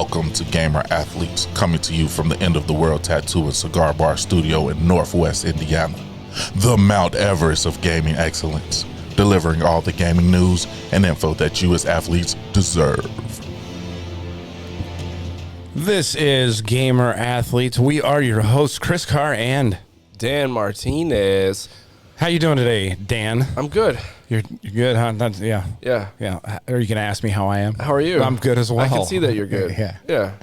Welcome to Gamer Athletes, coming to you from the End of the World Tattoo and Cigar Bar Studio in Northwest Indiana, the Mount Everest of gaming excellence, delivering all the gaming news and info that you as athletes deserve. This is Gamer Athletes. We are your hosts, Chris Carr and Dan Martinez. How you doing today, Dan? I'm good. You're good, huh? Yeah. Are you gonna ask me how I am? How are you? I'm good as well. I can see that you're good. Yeah.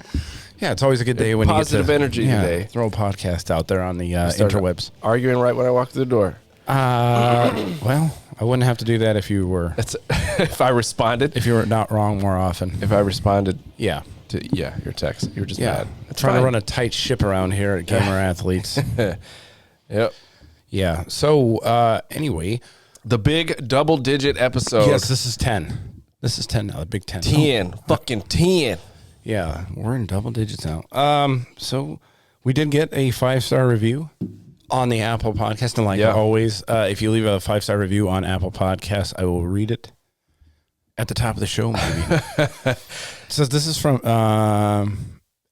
It's always a good day when positive you get energy today. Throw a podcast out there on the interwebs. Arguing right when I walk through the door. Well, I wouldn't have to do that if you were. If I responded. If you were not wrong more often. If I responded. Yeah. To your text. You're just mad. That's trying to run a tight ship around here at Gamer Athletes. Yep. Yeah. So anyway. The big double-digit episode. Yes, this is 10. This is 10 now, the big 10. 10. Fucking 10. Yeah, we're in double digits now. So we did get a 5-star review on the Apple Podcast. And always, if you leave a 5-star review on Apple Podcasts, I will read it at the top of the show, maybe. It says this is from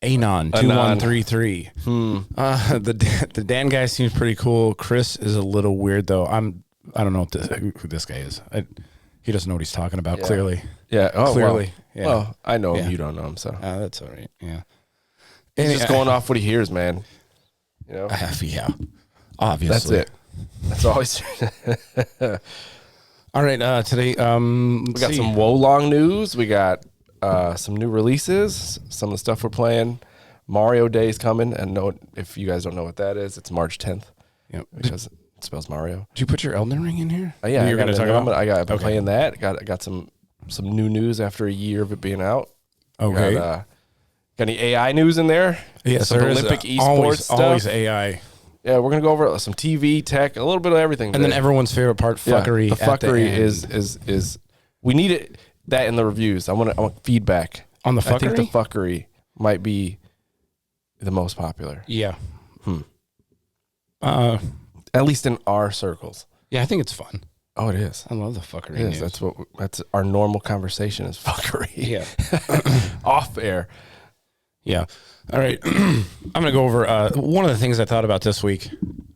Anon2133. The Dan guy seems pretty cool. Chris is a little weird, though. I don't know who this guy is. He doesn't know what he's talking about, clearly. Yeah. Oh, clearly. Well, yeah. Well, I know him. You don't know him, so. That's all right. Yeah. He's just going off what he hears, man. You know? Yeah. Obviously. That's it. That's all he's All right. Today, we got some WoLong news. We got some new releases. Some of the stuff we're playing. Mario Day is coming. And if you guys don't know what that is, it's March 10th. Yep. Because it spells Mario. Did you put your Elden Ring in here? Yeah. You're going to talk about? I've been playing that. Got some new news after a year of it being out. Okay. Got any AI news in there? Yes, some there Olympic is esports stuff. Always AI. Yeah, we're gonna go over some TV tech, a little bit of everything. And then everyone's favorite part, fuckery. The fuckery is we need that in the reviews. I want feedback on the fuckery. I think the fuckery might be the most popular. Yeah. At least in our circles. Yeah, I think it's fun. Oh, it is. I love the fuckery. It is. That's our normal conversation is fuckery. Yeah. Off air. Yeah. All right. I'm going to go over one of the things I thought about this week,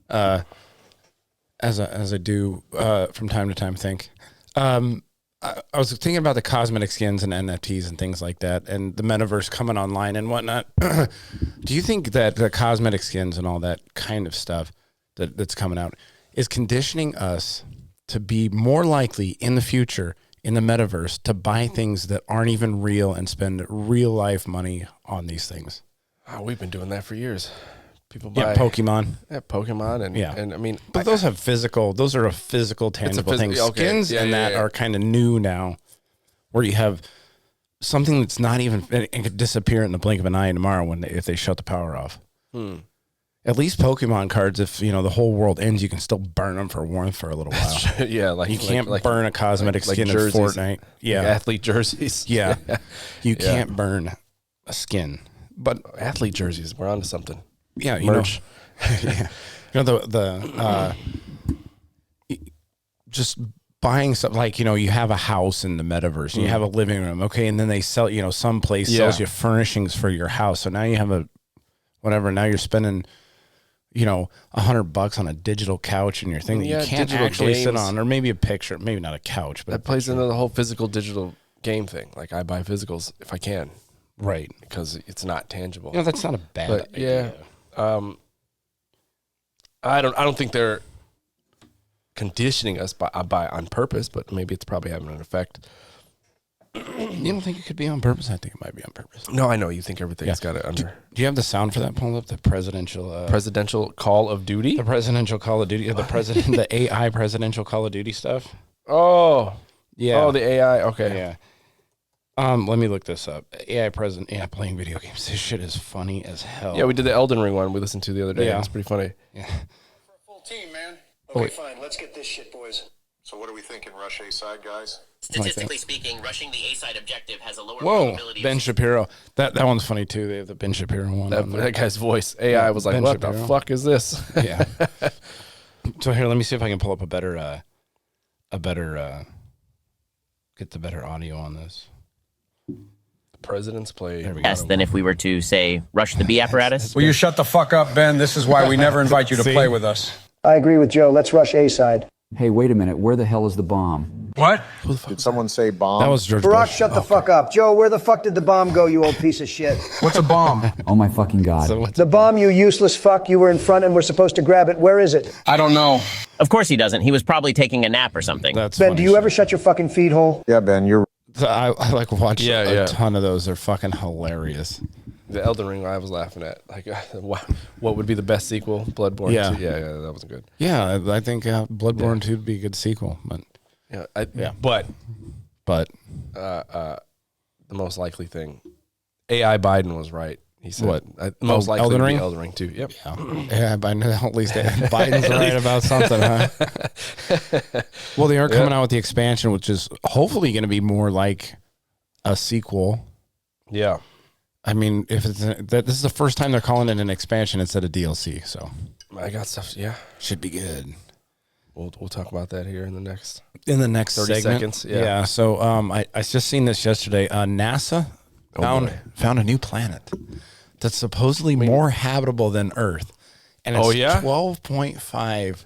as I do from time to time think. I was thinking about the cosmetic skins and NFTs and things like that and the metaverse coming online and whatnot. Do you think that the cosmetic skins and all that kind of stuff that's coming out is conditioning us to be more likely in the future in the metaverse to buy things that aren't even real and spend real life money on these things? Oh, we've been doing that for years. People buy Pokemon. Yeah, Pokemon and I mean, but those are a physical, tangible thing. Okay. Skins that are kind of new now, where you have something that's not even, it could disappear in the blink of an eye tomorrow if they shut the power off. At least Pokemon cards, if the whole world ends, you can still burn them for warmth for a little while. Yeah, you can't burn a cosmetic skin in Fortnite. Yeah, like athlete jerseys. Yeah, you can't burn a skin, but athlete jerseys. We're onto something. Yeah, merch. Just buying stuff like you have a house in the metaverse, and you have a living room, okay, and then they sell some place sells you furnishings for your house, so now you have now you're spending $100 on a digital couch in your thing that you can't actually sit on, or maybe a picture, maybe not a couch, but that plays into the whole physical digital game thing. Like I buy physicals if I can, right? Because it's not tangible. That's not a bad idea. I don't think they're conditioning us by on purpose, but maybe it's probably having an effect. You don't think it could be on purpose? I think it might be on purpose. No, I know you think everything's got it under. Do you have the sound for that pulled up? The presidential Call of Duty, the presidential Call of Duty, the AI presidential Call of Duty stuff. Oh, yeah. Oh, the AI. Okay. Yeah. Let me look this up. AI president, playing video games. This shit is funny as hell. Yeah, we did the Elden Ring one we listened to the other day. Yeah. It's pretty funny. Yeah. For a full team, man. Okay, fine. Let's get this shit, boys. So what are we thinking, rush A side, guys? Statistically speaking, rushing the A-side objective has a lower Whoa, probability. Ben Shapiro. That one's funny too. They have the Ben Shapiro one. That guy's voice. AI was like, Ben what Shapiro. the fuck is this? Yeah. So here, let me see if I can pull up a better get the better audio on this. President's play. than if we were to, say, rush the B apparatus. Will you shut the fuck up, Ben? This is why we never invite you to play with us. I agree with Joe. Let's rush A side. Hey, wait a minute. Where the hell is the bomb? What? Did someone say bomb? That was George Barack, Bush. shut the fuck up. Joe, where the fuck did the bomb go, you old piece of shit? What's a bomb? Oh my fucking God. The bomb, you useless fuck. You were in front and were supposed to grab it. Where is it? I don't know. Of course he doesn't. He was probably taking a nap or something. That's Ben, funny do you shit. ever shut your fucking feed hole? Yeah, Ben, you're I like watch Yeah, a yeah. ton of those. They're fucking hilarious. The Elden Ring, I was laughing at. Like, what would be the best sequel? Bloodborne. Yeah. 2? Yeah, that wasn't good. Yeah, I think Bloodborne 2 would be a good sequel, but But the most likely thing, AI Biden was right. He said What? Most likely Elden to be Ring? Elden Ring 2. Yep. yeah, by now at least Biden's right about something, huh? Well, they are coming out with the expansion, which is hopefully going to be more like a sequel. Yeah. I mean, if it's this is the first time they're calling it an expansion instead of DLC, so I got stuff. Yeah. should be good. We'll talk about that here in the next. In the next 30 segment, seconds, yeah. So I just seen this yesterday. NASA found a new planet that's supposedly more habitable than Earth, and it's 12.5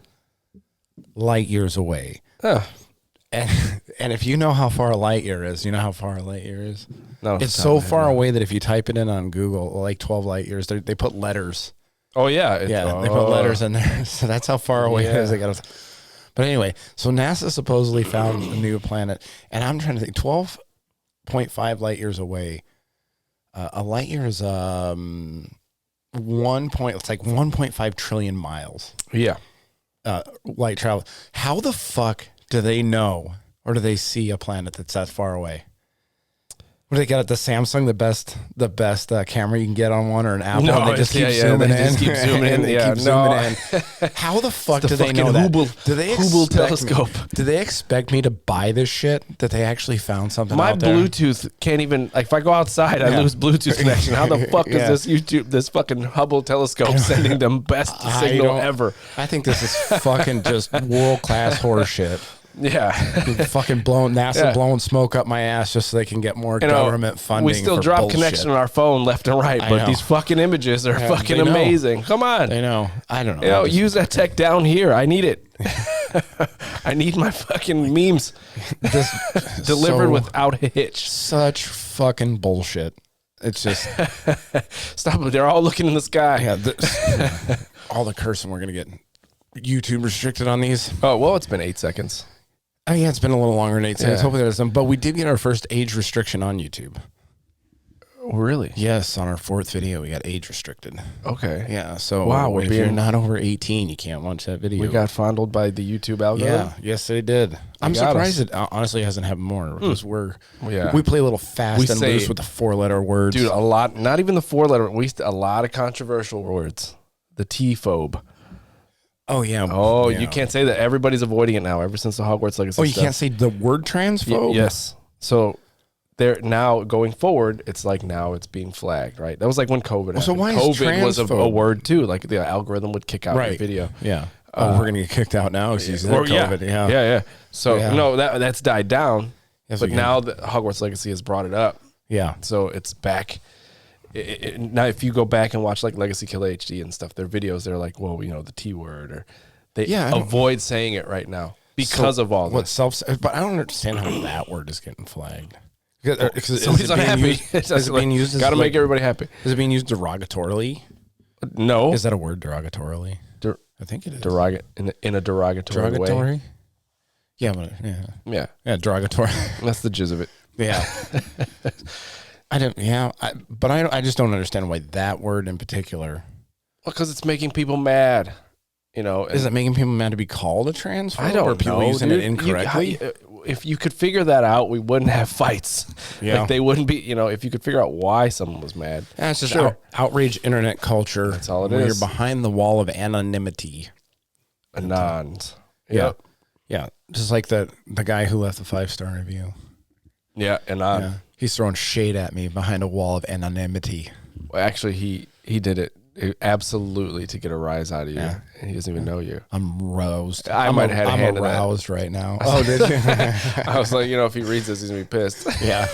light years away. Huh. And if you know how far a light year is, you know how far a light year is. No, It's so far away that if you type it in on Google, like 12 light years, they put letters. Oh yeah. They put letters in there, so that's how far away it is. They got. But anyway, so NASA supposedly found a new planet, and I'm trying to think. 12.5 light years away. A light year is It's like 1.5 trillion miles. Yeah. Light travel. How the fuck do they know, or do they see a planet that's that far away? What do they got at the Samsung, the best camera you can get on one, or an Apple? No, and they just keep zooming they in. just keep zooming in. They Yeah, keep zooming in. How the fuck do they know that? Do they Hubble expect telescope. Do they expect me to buy this shit that they actually found something My out there? Bluetooth can't even. Like, if I go outside, I lose Bluetooth connection. How the fuck is this fucking Hubble telescope sending the best signal ever? I think this is fucking just world class horse shit. Yeah. Fucking NASA blowing smoke up my ass just so they can get more government funding. We still for drop bullshit. connection on our phone left and right, I but know. these fucking images are fucking they know. amazing. Come on. I know. I don't know. Use that tech down here. I need it. I need my fucking memes delivered without a hitch. Such fucking bullshit. It's just Stop it. They're all looking in the sky. yeah. All the cursing we're gonna get YouTube restricted on these. Oh, well, it's been 8 seconds. Oh yeah, it's been a little longer than 8 seconds. Yeah. Hopefully that's some. But we did get our first age restriction on YouTube. Oh, really? Yes, on our 4th video, we got age restricted. Okay. Yeah, so Wow, if you're not over 18, you can't watch that video. We got fondled by the YouTube algorithm. Yeah, yes, they did. I'm got surprised it honestly hasn't happened more because we play a little fast We and say- loose with the 4-letter words. Dude, a lot, not even the 4-letter, a lot of controversial words. The T-phobe. oh yeah. Oh, yeah. you can't say that. Everybody's avoiding it now ever since the Hogwarts Legacy Oh, you stuff. can't say the word transphobe. Yes. So they're now going forward, it's like now it's being flagged, right? That was like when COVID happened. so why is COVID was a transphobe? word too. Like the algorithm would kick out your video. Yeah. Oh, we're gonna get kicked out now because you said COVID. Yeah. So Yeah. no, that's died down. Yes, but we now the Hogwarts Legacy has brought it up. Yeah. So it's back. Now, if you go back and watch like Legacy Kill HD and stuff, their videos, they're like, well, the T word, or they avoid saying it right now because of all this. But I don't understand how that word is getting flagged. Because Somebody's unhappy. Is it being used? Got to make everybody happy. Is it being used derogatorily? No. Is that a word, derogatorily? I think it is. In a derogatory way. Yeah, but yeah, derogatory. That's the jizz of it. Yeah. I just don't understand why that word in particular. Well, because it's making people mad. Is it making people mad to be called a transphobe? I don't or people know, using dude. it incorrectly? If you could figure that out, we wouldn't have fights. Yeah. Like they wouldn't be, if you could figure out why someone was mad. That's just Sure. outrage internet culture. That's all it where is. You're behind the wall of anonymity. Anons. Yeah. Yeah. Just like the guy who left the 5-star review. Yeah, anon. Yeah. He's throwing shade at me behind a wall of anonymity. Well, actually, he did it absolutely to get a rise out of you, and he doesn't even know you. I'm roused. I might have had a hand in that. I'm aroused right now. Oh, did you? I was like, if he reads this, he's gonna be pissed. Yeah.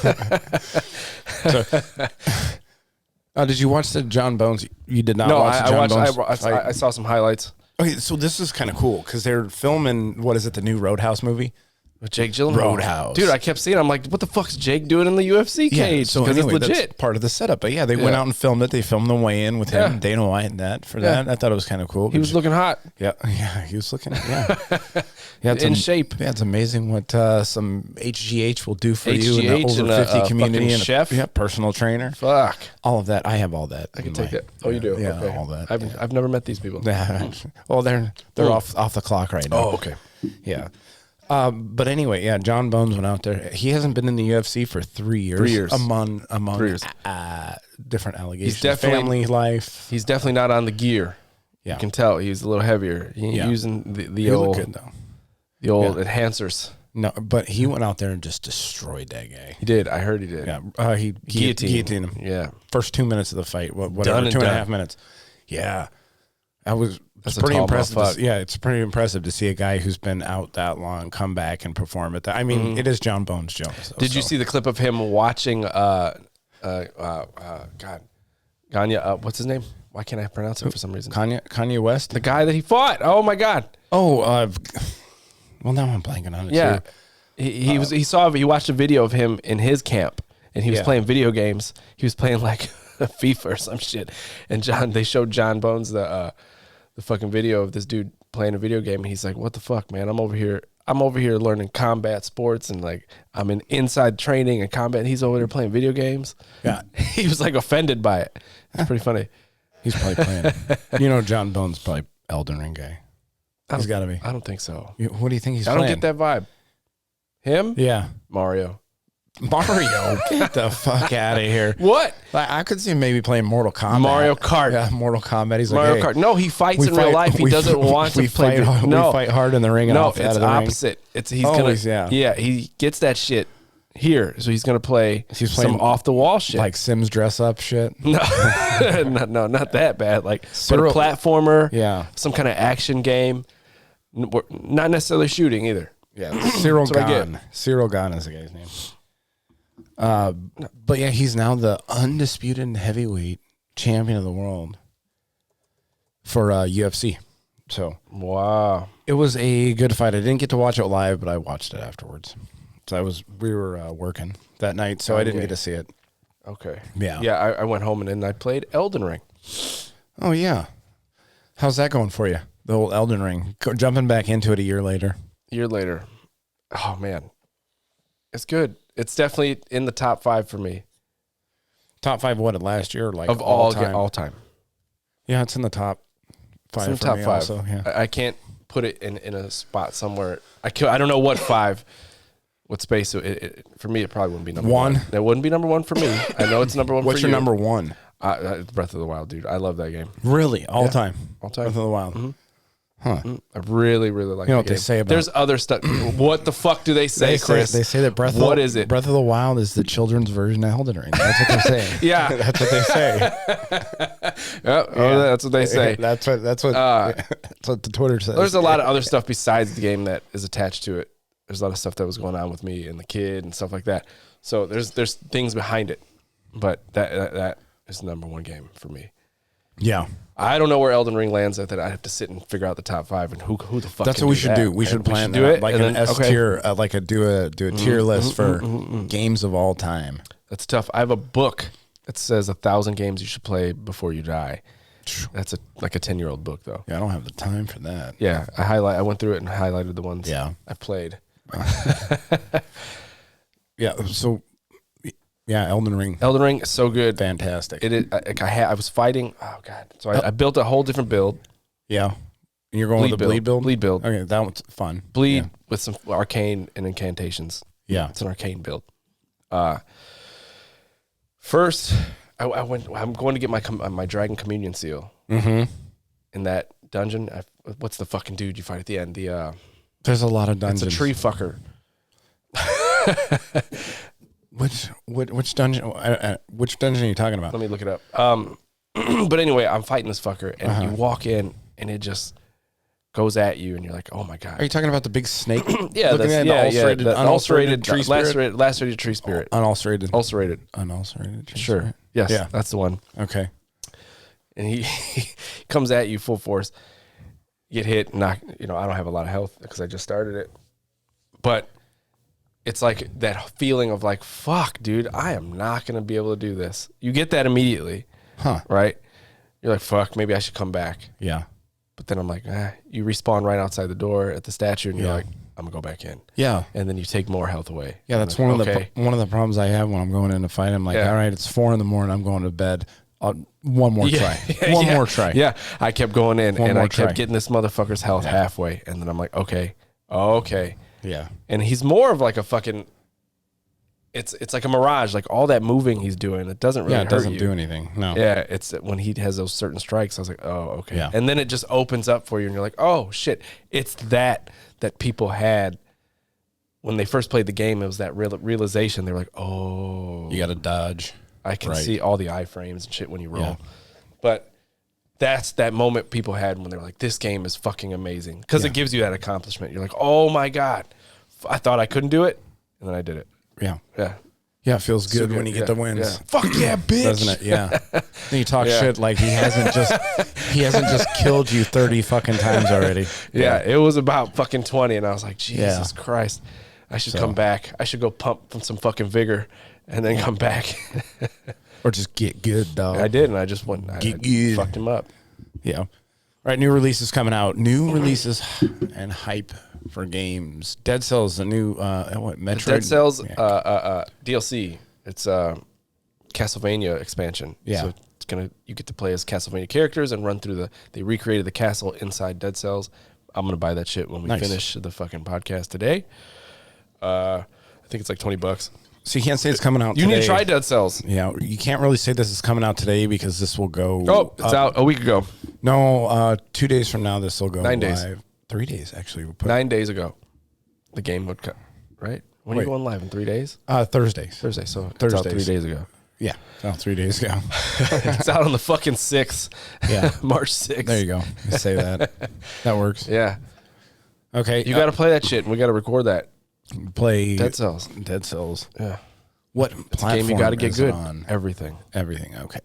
Did you watch the John Bones? You did not watch the John Bones? I saw some highlights. Okay, so this is kind of cool because they're filming, what is it, the new Roadhouse movie? With Jake Gyllenhaal. Roadhouse. Dude, I kept seeing it. I'm like, what the fuck's Jake doing in the UFC cage? So Because anyway, it's legit. that's part of the setup. But yeah, they went out and filmed it. They filmed the weigh-in with him, Dana White, and that. I thought it was kind of cool. He was looking hot. Yeah, he was looking. In shape. Yeah, it's amazing what some HGH will do for you in HGH the over and 50 community. And chef. Personal trainer. Fuck. All of that. I have all that. I can take that. Oh, you do? Yeah, okay. all that. I've never met these people. Well, they're off the clock right now. Oh, okay. Yeah. But anyway, John Bones went out there. He hasn't been in the UFC for 3 years. 3 years. Among 3 years. Different allegations. He's definitely family life. He's definitely not on the gear. Yeah. You can tell he's a little heavier. He's using the He old looked good though. The old enhancers. No, but he went out there and just destroyed that guy. He did. I heard he did. Yeah. He guillotined him. Yeah. First 2 minutes of the fight. Whatever. Done and 2.5 minutes. Yeah. That's pretty impressive. It's pretty impressive to see a guy who's been out that long come back and perform at that. I mean, it is John Bones Jones. Did you see the clip of him watching God, Ganya, what's his name? Why can't I pronounce it for some reason? Kanye West? The guy that he fought. Oh my God. Oh, well, now I'm blanking on it. Yeah. Too. He watched a video of him in his camp, and he was playing video games. He was playing like FIFA or some shit. And they showed John Bones the fucking video of this dude playing a video game, and he's like, "What the fuck, man? I'm over here learning combat sports, and like I'm in inside training and combat. And he's over there playing video games." Yeah, he was like offended by it. It's pretty funny. He's probably playing. John Bones probably Elden Ring guy. He's got to be. I don't think so. What do you think he's? I playing? don't get that vibe. Him? Yeah, Mario. Get the fuck out of here. What? I could see him maybe playing Mortal Kombat. Mario Kart. Yeah, Mortal Kombat. He's Mario like, Kart. No, he fights in real life. He doesn't want to play. We fight hard in the ring. And it's opposite. He gets that shit here, so he's gonna play some off the wall shit, like Sims dress up shit. No, not that bad. Like a platformer. Some kind of action game. Not necessarily shooting either. Yeah, Cyril Gahn. Cyril Gahn is the guy's name. But yeah, he's now the undisputed heavyweight champion of the world for UFC. So wow, it was a good fight. I didn't get to watch it live, but I watched it afterwards. So we were working that night, so I didn't get to see it. Okay. Yeah. I went home and then I played Elden Ring. Oh yeah, how's that going for you? The old Elden Ring, jumping back into it a year later. Oh man, it's good. It's definitely in the top 5 for me. Top 5 what, last year? Like of all time? All time. Yeah, it's in the top 5 it's in the top 5. Also, yeah. I can't put it in a spot somewhere. I don't know what 5, what space. For me, it probably wouldn't be number 1. That wouldn't be number 1 for me. I know it's number 1 What's for you. your number 1? Breath of the Wild, dude. I love that game. Really? All time? All time. Breath of the Wild. Mm-hmm. Huh. I really, really like. You know that what game. they say about? There's other stuff. What the fuck do they say, Chris? They say that Breath of the Wild is the children's version of Elden Ring. That's what they say. Yeah, that's what they say. That's what they say. That's what the Twitter says. There's a lot of other stuff besides the game that is attached to it. There's a lot of stuff that was going on with me and the kid and stuff like that. So there's things behind it, but that is the number 1 game for me. Yeah. I don't know where Elden Ring lands at that. I have to sit and figure out the top 5 and who the fuck. That's what we should do. We should plan do it like an S tier, like do a tier list for games of all time. That's tough. I have a book that says 1,000 games you should play before you die. That's like a 10-year-old book though. Yeah, I don't have the time for that. Yeah, I went through it and highlighted the ones I played. Yeah. So. Yeah, Elden Ring. Elden Ring is so good. Fantastic. It is. I was fighting. Oh god. So I built a whole different build. Yeah. And you're going with the bleed build? Bleed build. Okay, that one's fun. Bleed with some arcane and incantations. Yeah. It's an arcane build. First, I'm going to get my Dragon Communion seal. Mm-hmm. In that dungeon. What's the fucking dude you fight at the end? There's a lot of dungeons. It's a tree fucker. Which dungeon? Which dungeon are you talking about? Let me look it up. But anyway, I'm fighting this fucker, and you walk in, and it just goes at you, and you're like, oh my God. Are you talking about the big snake? Yeah, Looking at the unulcerated tree spirit? Lacerated tree spirit. Unulcerated. Unulcerated tree Sure. spirit. Yes, Yeah. that's the one. Okay. And he comes at you full force. You get hit, knock. I don't have a lot of health because I just started it. But it's like that feeling of like, fuck, dude, I am not going to be able to do this. You get that immediately. Huh. Right? You're like, fuck, maybe I should come back. Yeah. But then I'm like, you respawn right outside the door at the statue, and you're like, I'm going to go back in. Yeah. And then you take more health away. Yeah, that's like, one of the problems I have when I'm going in to fight. I'm like, all right, it's 4 a.m. I'm going to bed. One more try. One more try. Yeah. I kept going in, and I kept try. getting this motherfucker's health halfway. And then I'm like, okay. Yeah. And he's more of like a fucking, it's like a mirage. Like all that moving he's doing, it doesn't really hurt it doesn't you. do anything. No. Yeah, it's when he has those certain strikes, I was like, oh, okay. Yeah. And then it just opens up for you, and you're like, oh, shit. It's that people had when they first played the game. It was that realization. They were like, oh. You got to dodge. I can see all the iframes and shit when you roll. Yeah. But that's that moment people had when they were like, this game is fucking amazing. Because it gives you that accomplishment. You're like, oh, my God. I thought I couldn't do it, and then I did it. Yeah. Yeah. Yeah, it feels good when you get the wins. Yeah. Fuck yeah, bitch. Doesn't it? Yeah. Then you talk shit like he hasn't just killed you 30 fucking times already. Yeah, it was about fucking 20, and I was like, Jesus Christ. I should come back. I should go pump from some fucking vigor and then come back. Or just get good, dog. I did, and I just went. I fucked him up. Yeah. All right, new releases coming out. New releases and hype for games. Dead Cells, the new Metroid. Dead Cells DLC. It's Castlevania expansion. Yeah. So you get to play as Castlevania characters and run through they recreated the castle inside Dead Cells. I'm gonna buy that shit when we finish the fucking podcast today. I think it's like $20. So you can't say it's coming out today. You need to try Dead Cells. Yeah, you can't really say this is coming out today because this will go. Oh, it's out a week ago. No, 2 days from now this will go 9 days. live. 3 days actually. 9 days ago, the game would cut. Right? When are you going live in 3 days? Thursdays. Thursday. So Thursdays. It's out 3 days ago. Yeah, oh, 3 days ago. It's out on the fucking 6th. Yeah, March 6th. There you go. You say that. That works. Yeah. Okay. You got to play that shit, and we got to record that. Play Dead Cells. Dead Cells. Yeah. What It's a platform game you got to get is good it on? Everything. Everything. Okay.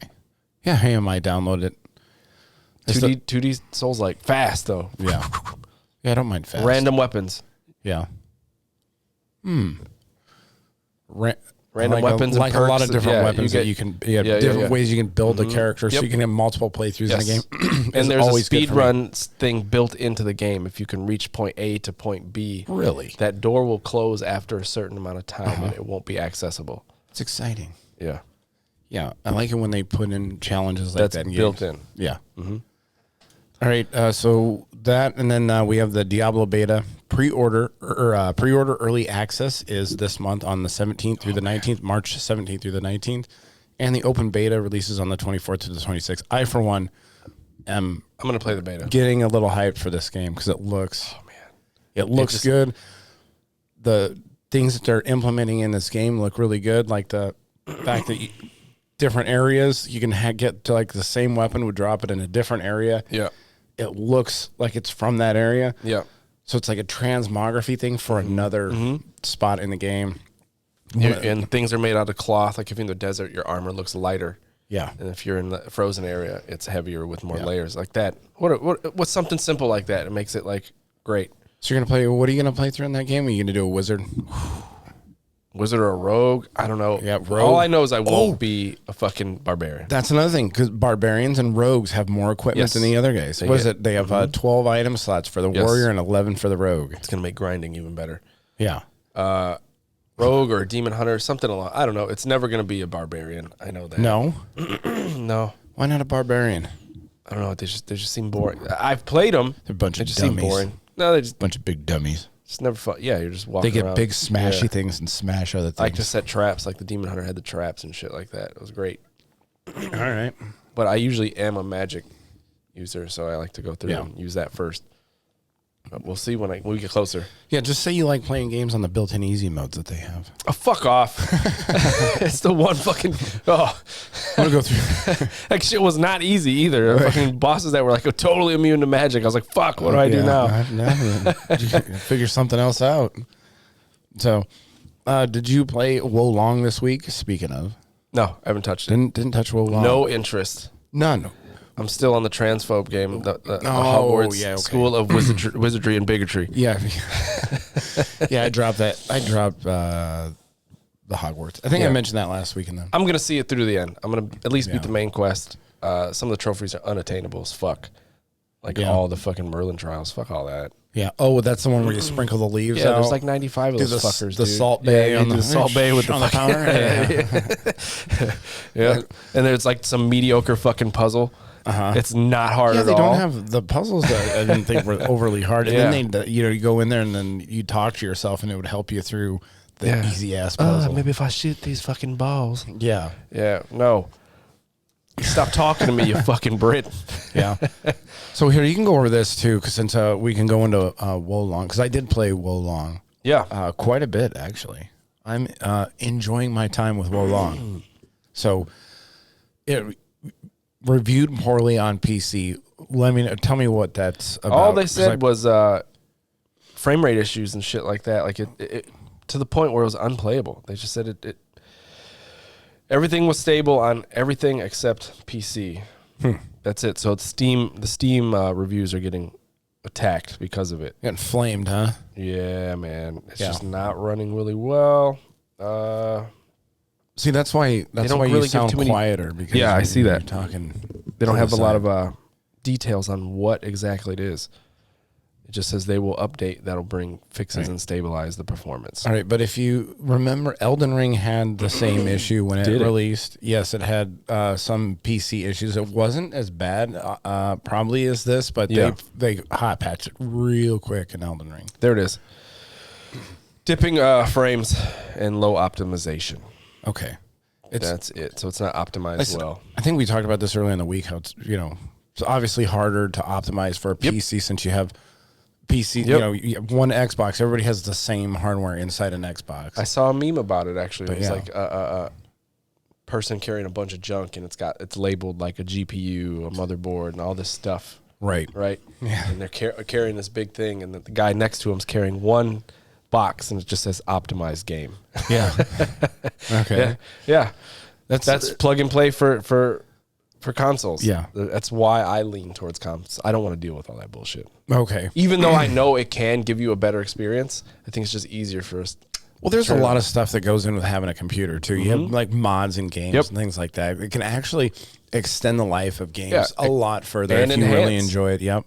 Yeah, hey, I might download it. 2D Souls-like. Fast, though. Yeah. Yeah, I don't mind fast. Random weapons. Yeah. Random weapons and like a perks. lot of different Yeah, weapons that you can different ways you can build a character so you can have multiple playthroughs in a game. And there's a always speed run thing built into the game. If you can reach point A to point B, Really? that door will close after a certain amount of time and it won't be accessible. It's exciting. Yeah. Yeah, I like it when they put in challenges like That's that in built games. in. Yeah. All right, so that, and then we have the Diablo Beta pre-order early access is this month on the 17th through the 19th, March 17th through the 19th, and the open beta releases on the 24th to the 26th. I, for one, am I'm going to play the beta. getting a little hyped for this game because it looks, it looks good. The things that they're implementing in this game look really good, like the fact that different areas you can get to, like the same weapon would drop it in a different area. Yeah. It looks like it's from that area. Yeah. So it's like a transmography thing for another spot in the game. And things are made out of cloth. Like if you're in the desert, your armor looks lighter. Yeah. And if you're in the frozen area, it's heavier with more layers like that. What's something simple like that? It makes it like great. So you're going to play, what are you going to play through in that game? Are you going to do a wizard? Wizard or a rogue? I don't know. Yeah, rogue. All I know is I won't be a fucking barbarian. That's another thing, because barbarians and rogues have more equipment than the other guys. What is it? They have 12 item slots for the warrior and 11 for the rogue. It's going to make grinding even better. Yeah. Rogue or a demon hunter, something along. I don't know. It's never going to be a barbarian. I know that. No? No. Why not a barbarian? I don't know. They just seem boring. I've played them. They're a bunch They of just dummies. seem boring. No, they just Bunch of big dummies. It's never fun. Yeah, you're just walking They get around. big smashy things and smash other things. I like to set traps, like the demon hunter had the traps and shit like that. It was great. All right. But I usually am a magic user, so I like to go through and use that first. But we'll see when we get closer. Yeah, just say you like playing games on the built-in easy modes that they have. Oh, fuck off. It's the one fucking... Oh. I'm going to go through... That shit was not easy either. Right. Fucking bosses that were like totally immune to magic. I was like, fuck, what do I do now? Figure something else out. So, did you play WoLong this week? Speaking of. No, I haven't touched it. Didn't touch WoLong. No interest. None. I'm still on the transphobe game, the Hogwarts School of Wizardry and Bigotry. Yeah. Yeah, I dropped that. I dropped the Hogwarts. I think I mentioned that last week. I'm going to see it through to the end. I'm going to at least beat the main quest. Some of the trophies are unattainable as fuck. Like all the fucking Merlin trials. Fuck all that. Yeah. Oh, that's the one where you sprinkle the leaves out? Yeah, there's like 95 of those fuckers, the dude. Salt Bay on the Salt Bay with on the counter. Yeah. And there's like some mediocre fucking puzzle. It's not hard at all. They don't have the puzzles that I didn't think were overly hard. And then you go in there and then you talk to yourself and it would help you through the easy ass puzzle. Maybe if I shoot these fucking balls. Yeah. Yeah. No. Stop talking to me, you fucking Brit. Yeah. So here, you can go over this too, because since we can go into WoLong, because I did play WoLong. Yeah. Quite a bit, actually. I'm enjoying my time with WoLong. So it reviewed poorly on PC. Tell me what that's about. All they said was frame rate issues and shit like that. Like it to the point where it was unplayable. They just said it everything was stable on everything except PC. That's it. So the Steam reviews are getting attacked because of it. Getting flamed, huh? Yeah, man. It's just not running really well. See, that's why you sound quieter. Because I see that. Talking. They don't have a lot of details on what exactly it is. It just says they will update. That'll bring fixes and stabilize the performance. All right, but if you remember, Elden Ring had the same issue when it released. Yes, it had some PC issues. It wasn't as bad, probably as this, but they hot patched it real quick in Elden Ring. There it is. Dipping frames and low optimization. Okay. That's it. So it's not optimized well. I think we talked about this earlier in the week, how it's obviously harder to optimize for a PC since you have PC, you have one Xbox. Everybody has the same hardware inside an Xbox. I saw a meme about it, actually. It was like a person carrying a bunch of junk, and it's labeled like a GPU, a motherboard, and all this stuff. Right. Yeah. And they're carrying this big thing, and the guy next to him is carrying one box, and it just says optimized game. Yeah. Okay. Yeah. That's plug and play for consoles. Yeah. That's why I lean towards consoles. I don't want to deal with all that bullshit. Okay. Even though I know it can give you a better experience, I think it's just easier for us. Well, there's a lot of stuff that goes in with having a computer too. You have like mods in games and things like that. It can actually extend the life of games a lot further if you really enjoy it. Yep.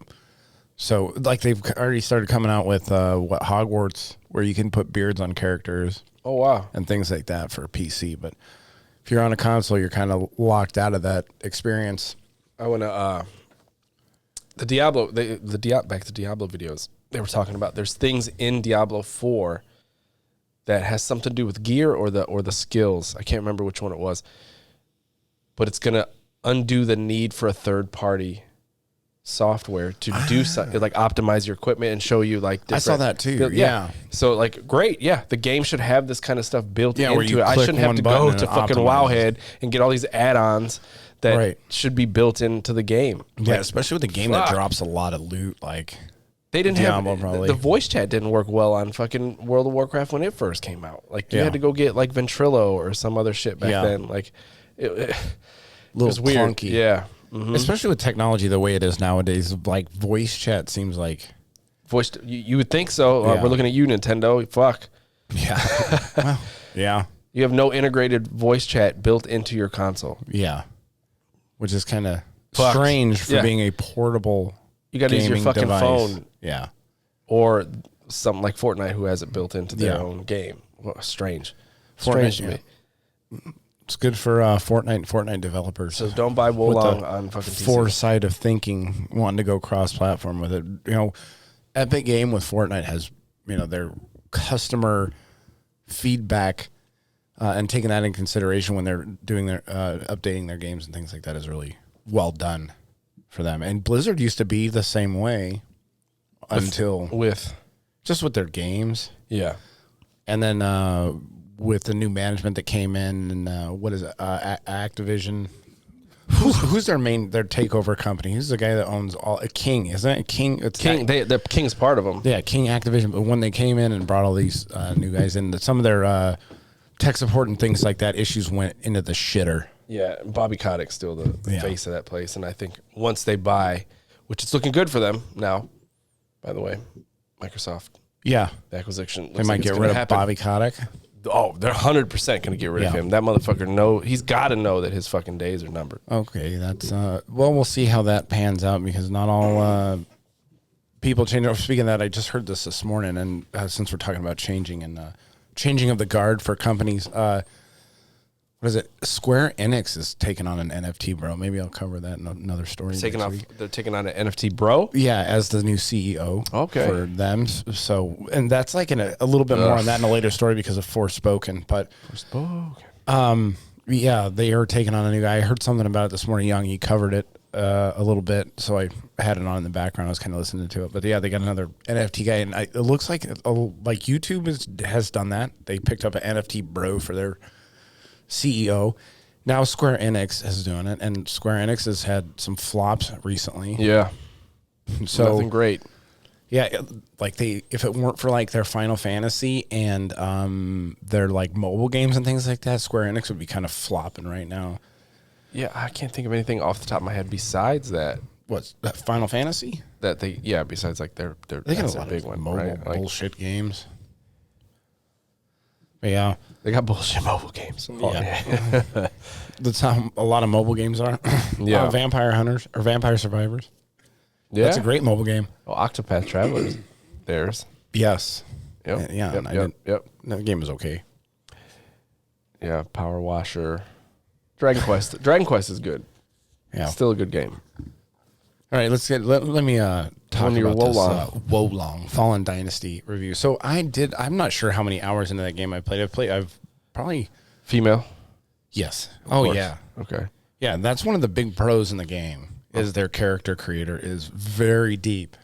So like they've already started coming out with Hogwarts, where you can put beards on characters. Oh wow. And things like that for PC. But if you're on a console, you're kind of locked out of that experience. I want to the Diablo back to Diablo videos. They were talking about there's things in Diablo 4 that has something to do with gear or the skills. I can't remember which one it was. But it's going to undo the need for a third party software to do something like optimize your equipment and show you like different, I saw that too. Yeah. So like great, the game should have this kind of stuff built into it. I shouldn't have to go go to fucking Wowhead and get all these add-ons that should be built into the game. Yeah, like, especially with a game that drops a lot of loot like they didn't Diablo, have the voice chat didn't work well on fucking World of Warcraft when it first came out. Like you had to go get like Ventrilo or some other shit back then. Like it was weird. Clunky. Yeah. Especially with technology the way it is nowadays, like voice chat seems like you would think so. We're looking at you, Nintendo. Fuck. Yeah. Well, yeah. You have no integrated voice chat built into your console. Yeah. Which is kind of strange for being a portable. You got to use your fucking device. phone. Yeah. Or something like Fortnite who has it built into their own game. Well, strange. Strange to me. It's good for Fortnite developers. So don't buy WoLong on fucking PC. Foresight of thinking, wanting to go cross-platform with it. Epic Game with Fortnite has, their customer feedback and taking that in consideration when they're doing their updating their games and things like that is really well done for them. And Blizzard used to be the same way until with their games. Yeah. And then with the new management that came in, and what is it, Activision? Who's their takeover company? Who's the guy that owns all? King, isn't it? King. It's King. The King's part of them. Yeah, King Activision. But when they came in and brought all these new guys in, some of their tech support and things like that issues went into the shitter. Yeah, Bobby Kotick's still the face of that place, and I think once they buy, which it's looking good for them now, by the way, Microsoft. Yeah, the acquisition. They might get rid of Bobby Kotick. Oh, they're 100% going to get rid of him. That motherfucker he's got to know that his fucking days are numbered. Okay, that's well, we'll see how that pans out because not all people change. Speaking of that, I just heard this morning, and since we're talking about changing and changing of the guard for companies, what is it? Square Enix is taking on an NFT, bro. Maybe I'll cover that in another story. They're taking on an NFT, bro. Yeah, as the new CEO. Okay. For them. So, and that's like a little bit more on that in a later story because of Forspoken. But yeah, they are taking on a new guy. I heard something about it this morning. Young, he covered it a little bit, so I had it on in the background. I was kind of listening to it. But yeah, they got another NFT guy, and it looks like YouTube has done that. They picked up an NFT bro for their CEO. Now Square Enix is doing it, and Square Enix has had some flops recently. Yeah, so nothing great. Yeah, like if it weren't for like their Final Fantasy and their like mobile games and things like that, Square Enix would be kind of flopping right now. Yeah, I can't think of anything off the top of my head besides that. What's that, Final Fantasy? Besides like their they got a lot big of one, mobile right? bullshit games. But yeah, they got bullshit mobile games. Yeah. That's how a lot of mobile games are. Yeah, Vampire Hunters or Vampire Survivors. Yeah, that's a great mobile game. Oh, Octopath Travelers, theirs. Yes. Yep. Yeah. Yep. That game was okay. Yeah, Power Washer, Dragon Quest. Dragon Quest is good. Yeah, still a good game. All right, let me talk about your this WoLong Fallen Dynasty review. So I'm not sure how many hours into that game I played. I've probably female. Yes. Of course. Yeah. Okay. Yeah, that's one of the big pros in the game is their character creator is very deep.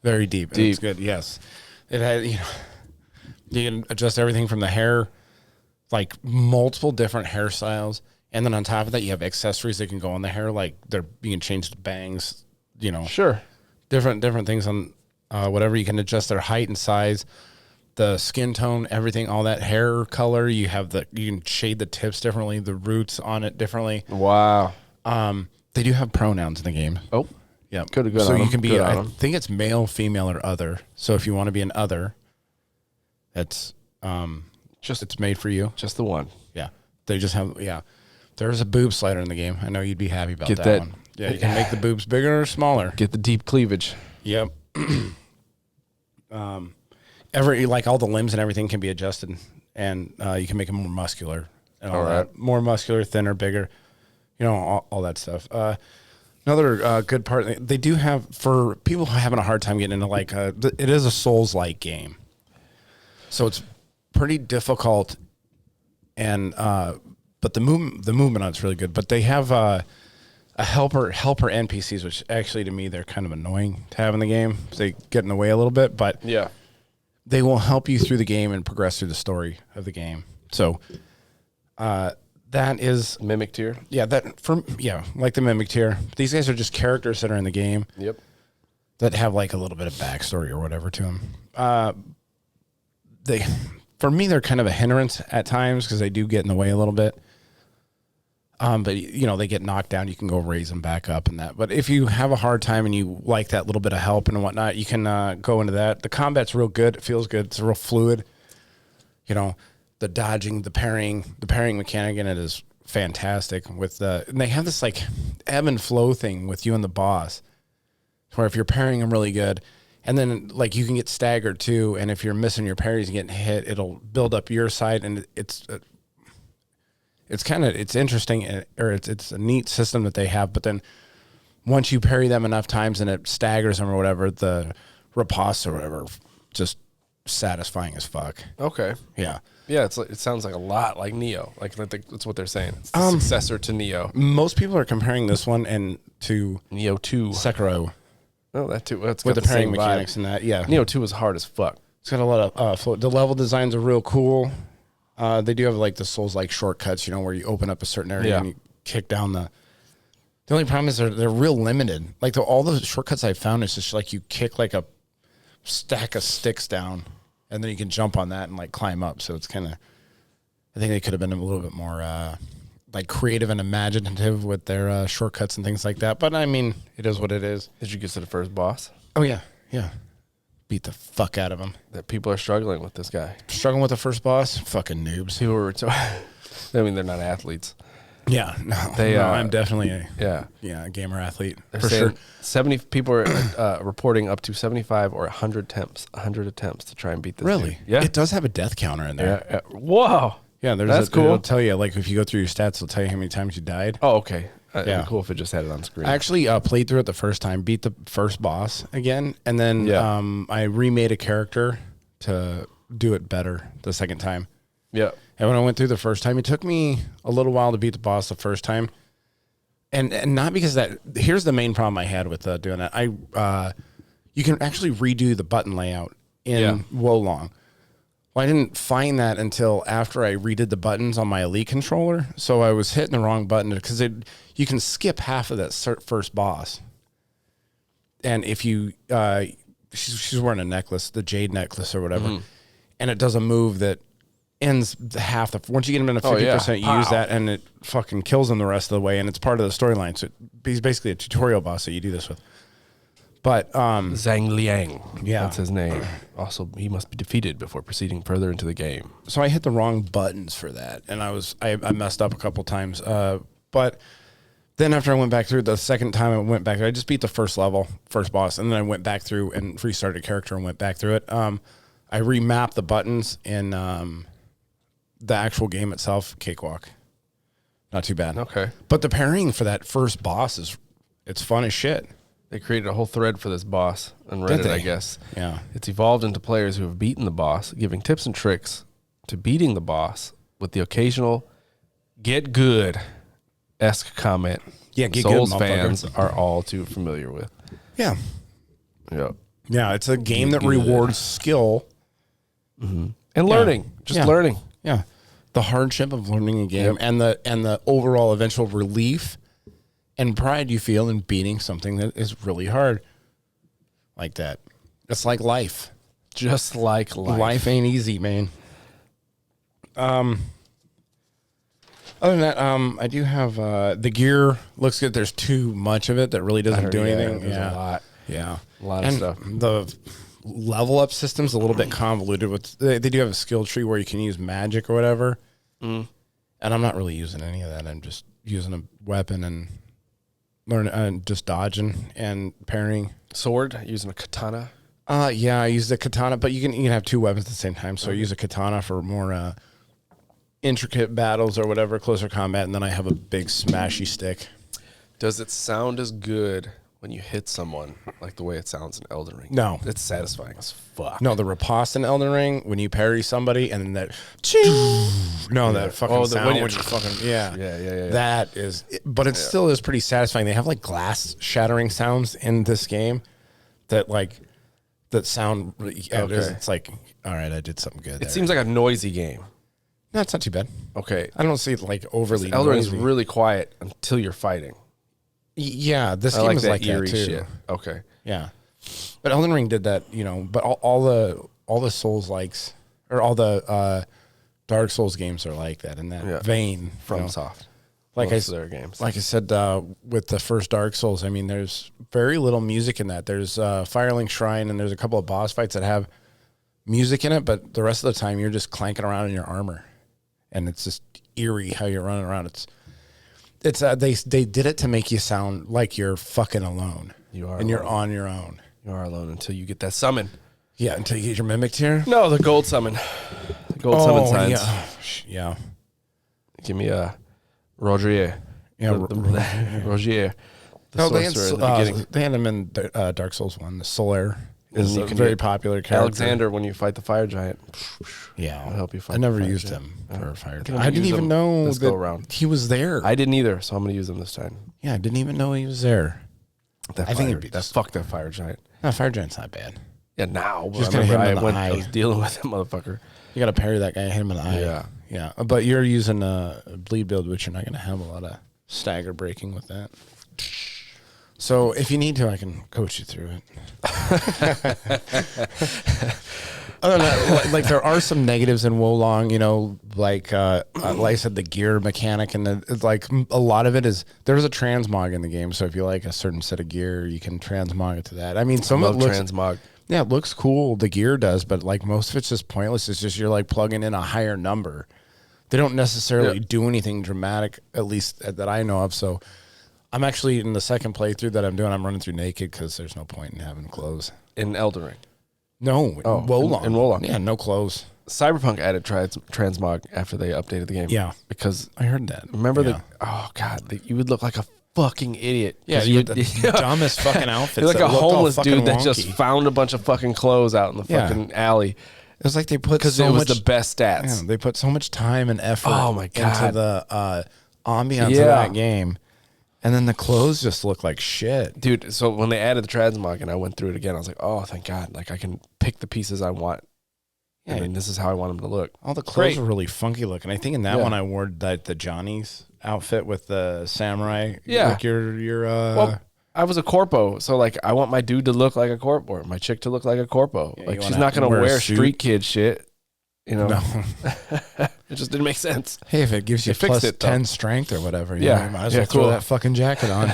Very deep. And it's good. Yes. It has, you can adjust everything from the hair, like multiple different hairstyles. And then on top of that, you have accessories that can go on the hair. Like you can change the bangs, Sure. Different things on whatever. You can adjust their height and size, the skin tone, everything, all that hair color. You can shade the tips differently, the roots on it differently. Wow. They do have pronouns in the game. Oh, yeah. Could have gone. So you can be, I think it's male, female, or other. So if you want to be an other, it's made for you. Just the one. Yeah. They just have, There's a boob slider in the game. I know you'd be happy about that one. Yeah, you can make the boobs bigger or smaller. Get the deep cleavage. Yep. Like all the limbs and everything can be adjusted, and you can make them more muscular. And all that. More muscular, thinner, bigger. All that stuff. Another good part, they do have, for people having a hard time getting into it is a Souls-like game. So it's pretty difficult, and but the movement on it's really good. But they have a helper NPCs, which actually to me they're kind of annoying to have in the game. They get in the way a little bit, but yeah, they will help you through the game and progress through the story of the game. So that is Mimic tier. Yeah, like the Mimic tier. These guys are just characters that are in the game. Yep. That have like a little bit of backstory or whatever to them. For me, they're kind of a hindrance at times because they do get in the way a little bit. But they get knocked down. You can go raise them back up and that. But if you have a hard time and you like that little bit of help and whatnot, you can go into that. The combat's real good. It feels good. It's real fluid. The dodging, the parrying mechanic in it is fantastic. And they have this like ebb and flow thing with you and the boss, where if you're parrying them really good, and then like you can get staggered too. And if you're missing your parries and getting hit, it'll build up your side, and it's interesting, or it's a neat system that they have. But then once you parry them enough times and it staggers them or whatever, the riposte or whatever, just satisfying as fuck. Okay. Yeah. Yeah, it sounds like a lot like Neo. Like that's what they're saying. It's the successor to Neo. Most people are comparing this one to Neo 2. Sekiro. Oh, that too. That's with got the pairing same vibe. mechanics and that. Yeah, Neo 2 was hard as fuck. it's got a lot of the level designs are real cool. They do have like the Souls-like shortcuts, where you open up a certain area and you kick down the. The only problem is they're real limited. Like all the shortcuts I found is just like you kick like a stack of sticks down, and then you can jump on that and like climb up. So it's kind of. I think they could have been a little bit more like creative and imaginative with their shortcuts and things like that. But I mean, it is what it is. Did you get to the first boss? Oh yeah, beat the fuck out of him. That people are struggling with this guy. Struggling with the first boss, fucking noobs. People were. I mean, they're not athletes. Yeah, no, I'm definitely a gamer athlete for sure. 70 people are reporting up to 75 or 100 attempts to try and beat this. Really? Dude. Yeah, it does have a death counter in there. Yeah. Whoa. Yeah, that's cool. It'll tell you, like, if you go through your stats, it'll tell you how many times you died. Oh, okay. It'd be cool if it just had it on screen. I actually played through it the first time, beat the first boss again, and then I remade a character to do it better the second time. Yeah. And when I went through the first time, it took me a little while to beat the boss the first time. And not because that, here's the main problem I had with doing that. You can actually redo the button layout in WoLong. Well, I didn't find that until after I redid the buttons on my Elite controller. So I was hitting the wrong button because you can skip half of that first boss. And if you, she's wearing a necklace, the jade necklace or whatever, and it does a move that ends half the, once you get him in a 50%, you use that and it fucking kills him the rest of the way. And it's part of the storyline. So he's basically a tutorial boss that you do this with. But Zhang Liang, that's his name. Also, he must be defeated before proceeding further into the game. So I hit the wrong buttons for that, and I messed up a couple times. But then after I went back through the second time, I just beat the first level, first boss, and then I went back through and restarted a character and went back through it. I remapped the buttons in the actual game itself, cakewalk. Not too bad. Okay, but the pairing for that first boss it's fun as shit. They created a whole thread for this boss on Reddit, I guess. Yeah. It's evolved into players who have beaten the boss, giving tips and tricks to beating the boss with the occasional get good-esque comment. Yeah, get Souls good, fans are all too familiar with. Yeah. Yep. Yeah, it's a game that rewards skill. Mm-hmm. And learning. Learning. Yeah. The hardship of learning a game and the overall eventual relief and pride you feel in beating something that is really hard. Like that. It's like life. Just like life. Life ain't easy, man. Other than that, I do have the gear looks good. There's too much of it that really doesn't do anything. There's a lot. Yeah. A lot of stuff. The level up system's a little bit convoluted. They do have a skill tree where you can use magic or whatever. And I'm not really using any of that. I'm just using a weapon and just dodging and parrying. Sword, using a katana. Yeah, I use the katana, but you can have two weapons at the same time. So I use a katana for more intricate battles or whatever, closer combat, and then I have a big smashy stick. Does it sound as good when you hit someone like the way it sounds in Elden Ring? No. It's satisfying as fuck. No, the riposte in Elden Ring, when you parry somebody and then that that fucking sound when you fucking Yeah. That is, but it still is pretty satisfying. They have like glass shattering sounds in this game that sound it's like, all right, I did something good. It seems like a noisy game. No, it's not too bad. Okay. I don't see it like overly Elden Ring is noisy. really quiet until you're fighting. Yeah, this game is like that eerie too. Shit. Okay. Yeah, but Elden Ring did that, but all the Souls likes or all the Dark Souls games are like that in that vein. From Soft, like their games. Like I said, with the first Dark Souls, I mean, there's very little music in that. There's Firelink Shrine and there's a couple of boss fights that have music in it, but the rest of the time you're just clanking around in your armor, and it's just eerie how you're running around. It's they did it to make you sound like you're fucking alone. You are, and you're on your own. You are alone until you get that summon. Yeah, until you get your mimic tier. No, the gold summon. The gold summon signs. Yeah. Give me a Rodrier. Yeah, Rogier. No, they had him in Dark Souls 1. The Solaire is a very popular character. Alexander, when you fight the fire giant. Yeah, I'll help you fight. I never used him for a fire giant. I didn't even know that he was there. I didn't either, so I'm going to use him this time. Yeah, I didn't even know he was there. I think that's fuck that fire giant. No, fire giant's not bad. Yeah, now. Just gotta hit him in the eye. I was dealing with that motherfucker. You got to parry that guy, hit him in the eye. Yeah. But you're using a bleed build, which you're not going to have a lot of stagger breaking with that. So if you need to, I can coach you through it. Other than that, like there are some negatives in WoLong, you know, like I said, the gear mechanic, and it's like a lot of it is there's a transmog in the game. So if you like a certain set of gear, you can transmog it to that. I mean, some of it looks transmog. Yeah, it looks cool. The gear does, but like most of it's just pointless. It's just you're like plugging in a higher number. They don't necessarily do anything dramatic, at least that I know of. So I'm actually in the second playthrough that I'm doing. I'm running through naked because there's no point in having clothes. In Elden Ring? No, WoLong. In WoLong. Yeah, no clothes. Cyberpunk added transmog after they updated the game. Yeah. Because I heard that. Remember oh, God, you would look like a fucking idiot. Yeah, you had the dumbest fucking outfits. You're like a homeless dude that wonky. just found a bunch of fucking clothes out in the fucking alley. It was like they put because it was the best stats. Yeah, they put so much time and effort into the ambiance of that game. And then the clothes just look like shit. Dude, so when they added the transmog and I went through it again, I was like, oh, thank God. Like, I can pick the pieces I want. Yeah. And this is how I want them to look. All the clothes are really funky looking. I think in that one I wore the Johnny's outfit with the samurai. Yeah. Like your well, I was a corpo, so like I want my dude to look like a corpo, or my chick to look like a corpo. Yeah, like she's not gonna wear street kid shit. You know, no. It just didn't make sense. Hey, if it gives you plus 10 strength or whatever, you know, you might as well throw that fucking jacket on,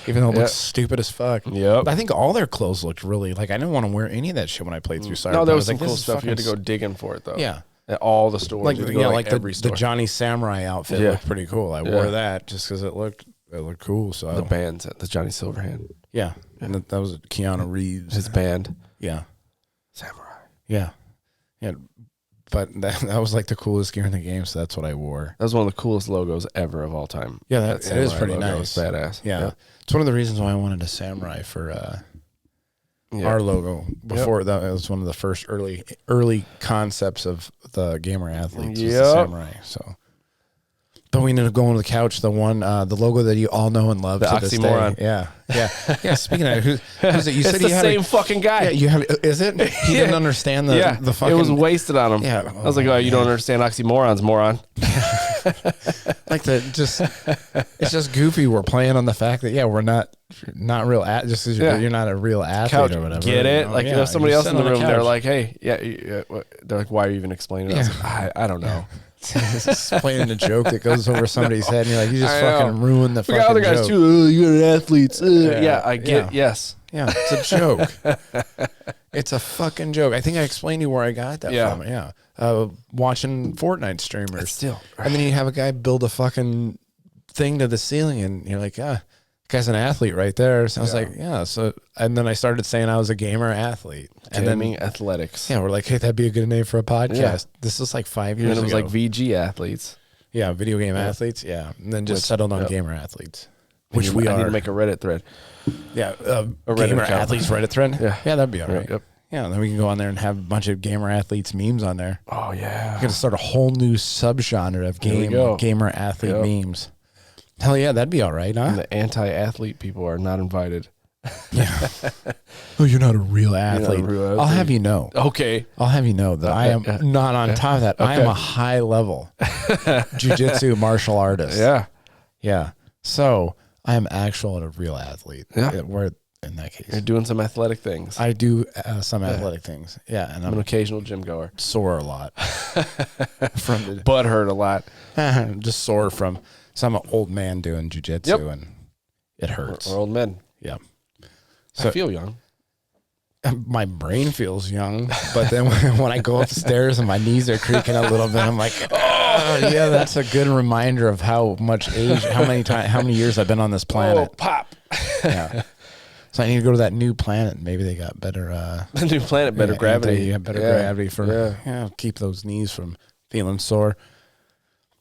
even though it looks stupid as fuck. Yep. I think all their clothes looked really like I didn't want to wear any of that shit when I played through Cyberpunk. No, there was some cool stuff. You had to go digging for it though. Yeah. At all the stores, like every store. The Johnny Samurai outfit looked pretty cool. I wore that just because it looked cool. So the band's the Johnny Silverhand. Yeah, and that was Keanu Reeves. His band. Yeah. Samurai. Yeah. Yeah. But that was like the coolest gear in the game, so that's what I wore. That was one of the coolest logos ever of all time. Yeah, that is pretty nice. Badass. Yeah. It's one of the reasons why I wanted a samurai for our logo. Before that, it was one of the first early concepts of the gamer athletes. Was the samurai. So, but we ended up going to the couch. The one, the logo that you all know and love. The to oxymoron. This day. Yeah. Speaking of who's it? You it's said the you had fucking fucking guy. Yeah, you have. Is it? He didn't understand the fucking. It was wasted on him. Yeah. I was like, oh, you don't understand oxymorons, moron. Like it's just goofy. We're playing on the fact that we're not real just because you're not a real athlete Couch, or whatever. Get it? Like if somebody else in the room, they're like, hey, they're like, why are you even explaining it? I was like, I don't know. Explaining a joke that goes over somebody's head, and you're like, you just fucking ruined the fucking joke. Other guys too. You're athletes. I get. Yes. Yeah, it's a joke. It's a fucking joke. I think I explained to you where I got that from. Yeah. Watching Fortnite streamers. Still. And then you have a guy build a fucking thing to the ceiling, and you're like, guy's an athlete right there. So I was like, So, and then I started saying I was a gamer athlete. Gaming athletics. Yeah, we're like, hey, that'd be a good name for a podcast. Yeah. This is like 5 years ago. And it was like VG athletes. Yeah, video game athletes. Yeah. And then just settled on gamer athletes. Which we are. I need to make a Reddit thread. Yeah, a Reddit gamer athletes Reddit thread. Yeah, that'd be all right. Yep. Yeah, and then we can go on there and have a bunch of gamer athletes memes on there. Oh yeah, we're gonna start a whole new subgenre of gamer athlete memes. Hell yeah, that'd be all right, huh? And the anti-athlete people are not invited. Yeah. Oh, you're not a real athlete. I'll have you know. Okay. I'll have you know that I am not on top of that. I am a high level jiu-jitsu martial artist. Yeah. Yeah. So I am actually a real athlete. Yeah. We're in that case. You're doing some athletic things. I do some athletic things. Yeah. And I'm an occasional gym goer. Sore a lot. From the butt hurt a lot. Just sore from some old man doing jiu-jitsu and it hurts. We're old men. Yeah. So I feel young. My brain feels young, but then when I go upstairs and my knees are creaking a little bit, I'm like, oh yeah, that's a good reminder of how much age, how many years I've been on this planet. Oh, pop. Yeah. So I need to go to that new planet. Maybe they got better. The new planet, better gravity. Yeah, better gravity for keep those knees from feeling sore.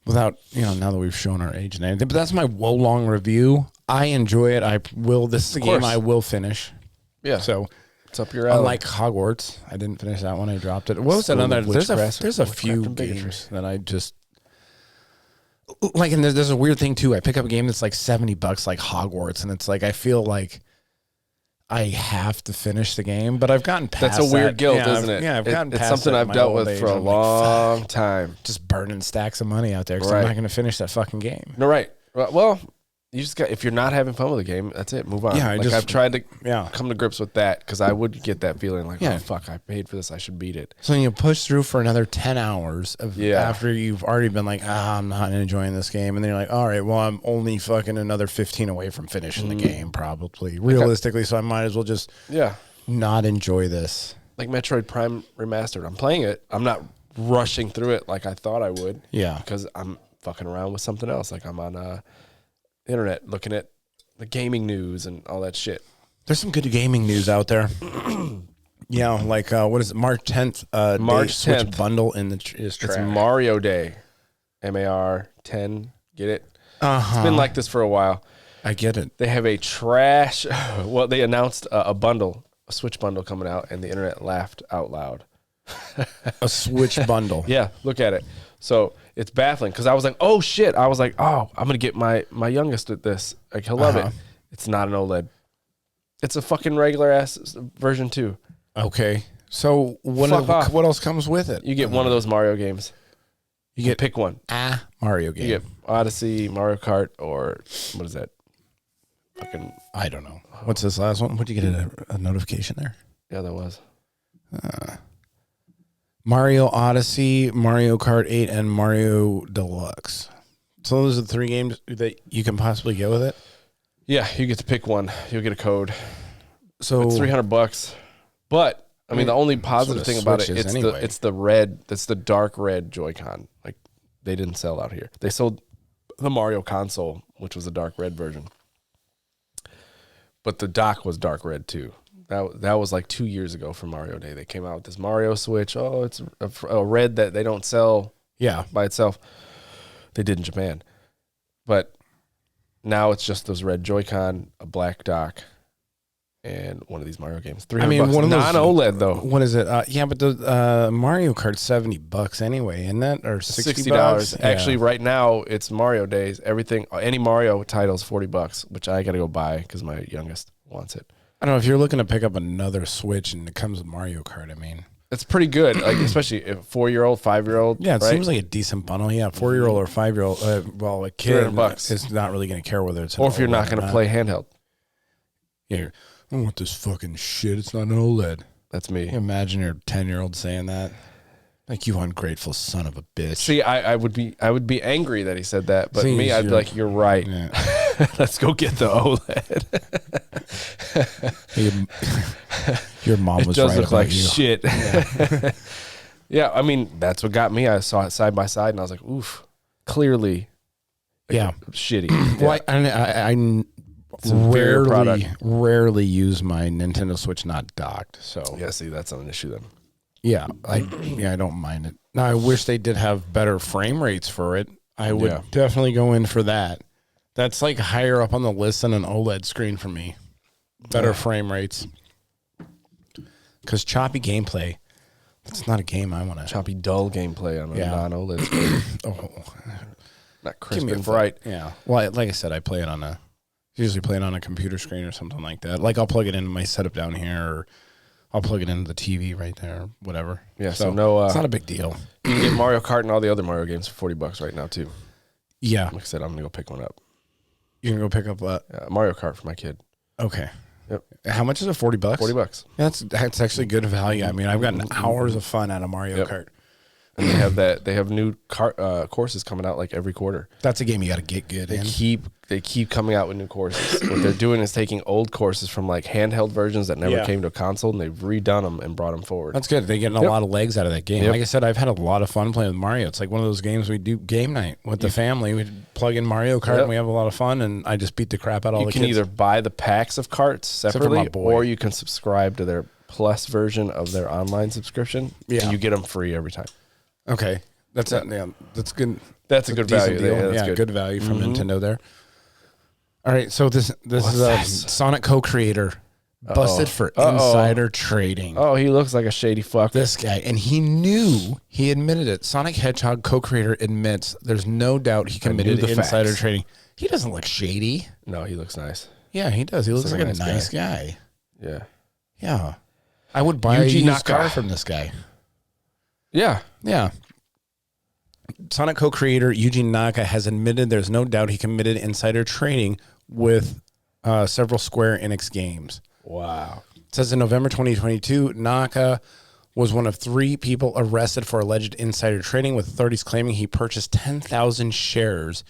Without now that we've shown our age and everything, but that's my WoLong review. I enjoy it. I will. This is a game I will finish. Yeah. So it's up your alley. Unlike Hogwarts, I didn't finish that one. I dropped it. What was another? There's a few games that I just like, and there's a weird thing too. I pick up a game that's like $70, like Hogwarts, and it's like I feel like I have to finish the game, but I've gotten past That's a weird that. guilt, Yeah, isn't it? Yeah, I've gotten past it's something that in I've my dealt old with age. for a I'm like, long fuck, time. just burning stacks of money out there because I'm not going to finish that fucking game. No, right. Well, you just got, if you're not having fun with the game, that's it. Move on. Yeah, I've tried to come to grips with that because I would get that feeling like, oh, fuck, I paid for this. I should beat it. So you push through for another 10 hours after you've already been like, I'm not enjoying this game. And then you're like, all right, well, I'm only fucking another 15 away from finishing the game, probably, realistically. So I might as well just not enjoy this. Like Metroid Prime Remastered. I'm playing it. I'm not rushing through it like I thought I would. Yeah. Because I'm fucking around with something else. Like I'm on the internet looking at the gaming news and all that shit. There's some good gaming news out there. Yeah, like what is it? March 10th. March 10th Switch bundle in the is track. It's Mario Day. MAR10. Get it? It's been like this for a while. I get it. They have a trash. Well, they announced a bundle, a Switch bundle coming out, and the internet laughed out loud. A Switch bundle. Yeah, look at it. So it's baffling because I was like, oh shit. I was like, oh, I'm gonna get my youngest at this. Like he'll love it. It's not an OLED. It's a fucking regular ass version 2. Okay. So what else comes with it? You get one of those Mario games. You get pick one. Mario game. You get Odyssey, Mario Kart, or what is that? Fucking I don't know. What's this last one? What did you get a notification there? Yeah, that was. Mario Odyssey, Mario Kart 8, and Mario Deluxe. So those are the 3 games that you can possibly get with it? Yeah, you get to pick one. You'll get a code. So it's $300. But I mean, the only positive thing about it, it's the red, that's the dark red Joy-Con. Like they didn't sell out here. They sold the Mario console, which was a dark red version. But the dock was dark red too. That was like 2 years ago for Mario Day. They came out with this Mario Switch. Oh, it's a red that they don't sell by itself. They did in Japan. But now it's just those red Joy-Con, a black dock, and one of these Mario games. $300 one of those non-OLED though. What is it? Yeah, but the Mario Kart's $70 anyway, isn't that? Or $60? Actually, right now it's Mario Days. Everything, any Mario title's $40, which I got to go buy because my youngest wants it. I don't know if you're looking to pick up another Switch and it comes with Mario Kart. I mean, it's pretty good, like especially a 4-year-old, 5-year-old. Yeah, it seems like a decent bundle. Yeah, 4-year-old or 5-year-old. Well, a kid is not really going to care whether it's or if you're not going to play handheld. Yeah, I don't want this fucking shit. It's not an OLED. That's me. Can you imagine your 10-year-old saying that. Like, you ungrateful son of a bitch. See, I would be angry that he said that, but me, I'd be like, you're right. Yeah. Let's go get the OLED. Your mom was right. It does look like shit. Yeah. Yeah, I mean, that's what got me. I saw it side by side, and I was like, oof, clearly, shitty. Well, I rarely use my Nintendo Switch not docked. So yeah, see, that's not an issue then. Yeah, I don't mind it. Now, I wish they did have better frame rates for it. I would definitely go in for that. That's like higher up on the list than an OLED screen for me. Better frame rates. Because choppy gameplay, that's not a game I want to. Choppy, dull gameplay on a non-OLED screen. Not crisp and bright. Yeah. Well, like I said, I usually play it on a computer screen or something like that. Like I'll plug it into my setup down here, or I'll plug it into the TV right there, or whatever. Yeah, so no, it's not a big deal. You can get Mario Kart and all the other Mario games for $40 right now too. Yeah. Like I said, I'm gonna go pick one up. You're gonna go pick up what? Mario Kart for my kid. Okay. Yep. How much is it? $40? $40. That's actually good value. I mean, I've gotten hours of fun out of Mario Kart. And they have new courses coming out like every quarter. That's a game you got to get good in. They keep coming out with new courses. What they're doing is taking old courses from like handheld versions that never came to a console, and they've redone them and brought them forward. That's good. They're getting a lot of legs out of that game. Like I said, I've had a lot of fun playing with Mario. It's like one of those games we do game night with the family. We plug in Mario Kart and we have a lot of fun, and I just beat the crap out of all the kids. You can either buy the packs of carts separately, or you can subscribe to their Plus version of their online subscription, and you get them free every time. Okay. That's that's good. That's a good value. Yeah, good value from Nintendo there. All right, so this is a Sonic co-creator busted for insider trading. Oh, he looks like a shady fuck. This guy, and he admitted it. Sonic Hedgehog co-creator admits there's no doubt he committed insider trading. He doesn't look shady. No, he looks nice. Yeah, he does. He looks like a nice guy. Yeah. Yeah. I would buy a Yuji used Naka. car from this guy. Yeah. Yeah. Sonic co-creator Yuji Naka has admitted there's no doubt he committed insider trading with several Square Enix games. Wow. It says in November 2022, Naka was one of 3 people arrested for alleged insider trading, with authorities claiming he purchased 10,000 shares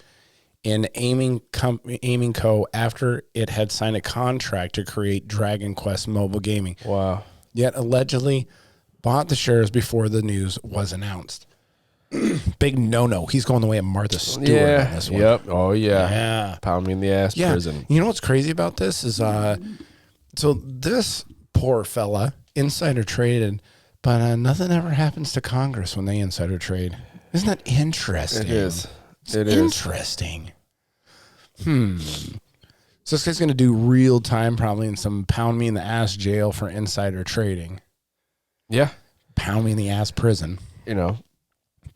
in Aiming Co. after it had signed a contract to create Dragon Quest mobile gaming. Wow. Yet allegedly bought the shares before the news was announced. Big no-no. He's going the way of Martha Stewart on this one. Yep. Oh, yeah. Yeah. Pound me in the ass prison. You know what's crazy about this is, so this poor fella insider traded, but nothing ever happens to Congress when they insider trade. Isn't that interesting? It is. Interesting. So this guy's going to do real time probably in some pound me in the ass jail for insider trading. Yeah. Pound me in the ass prison. You know.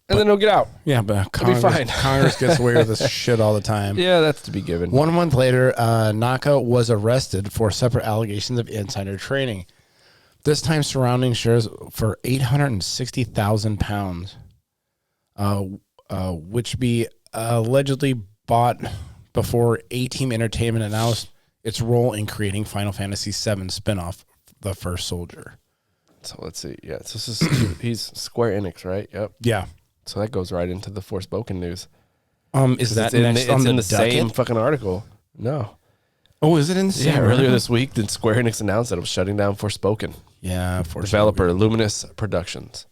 And then he'll get out. Yeah, but It'll be fine. Congress gets away with this shit all the time. Yeah, that's to be given. 1 month later, Naka was arrested for separate allegations of insider trading. This time surrounding shares for £860,000, which be allegedly bought before A-Team Entertainment announced its role in creating Final Fantasy VII spinoff, The First Soldier. So let's see. Yeah, so this is, he's Square Enix, right? Yep. Yeah. So that goes right into the Forspoken news. Is that it's next on in the docket? same fucking article? No. Oh, is it in the same? Yeah, earlier article? this week, then Square Enix announced that it was shutting down Forspoken. Yeah, Forspoken. Developer Luminous Productions.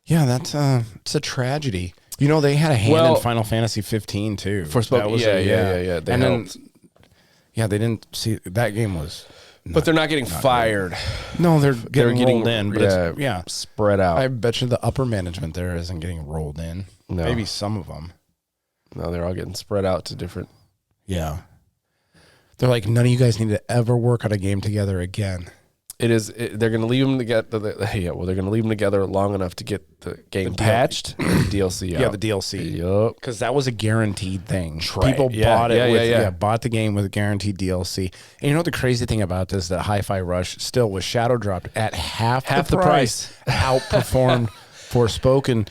Yeah, that's it's a tragedy. You know, they had a hand in Final Fantasy 15 too. Forspoken. Yeah. They helped. They didn't see that game was. But they're not getting fired. No, they're getting rolled in. But spread out. I bet you the upper management there isn't getting rolled in. No. Maybe some of them. No, they're all getting spread out to different. Yeah. They're like, none of you guys need to ever work on a game together again. They're going to leave them together. They're going to leave them together long enough to get the game patched and the DLC out. Yeah, the DLC. Yup. Because that was a guaranteed thing. Right. People Yeah, bought it. yeah. Bought the game with a guaranteed DLC. And you know what the crazy thing about this? That Hi-Fi Rush still was shadow dropped at half the price. Outperformed Forspoken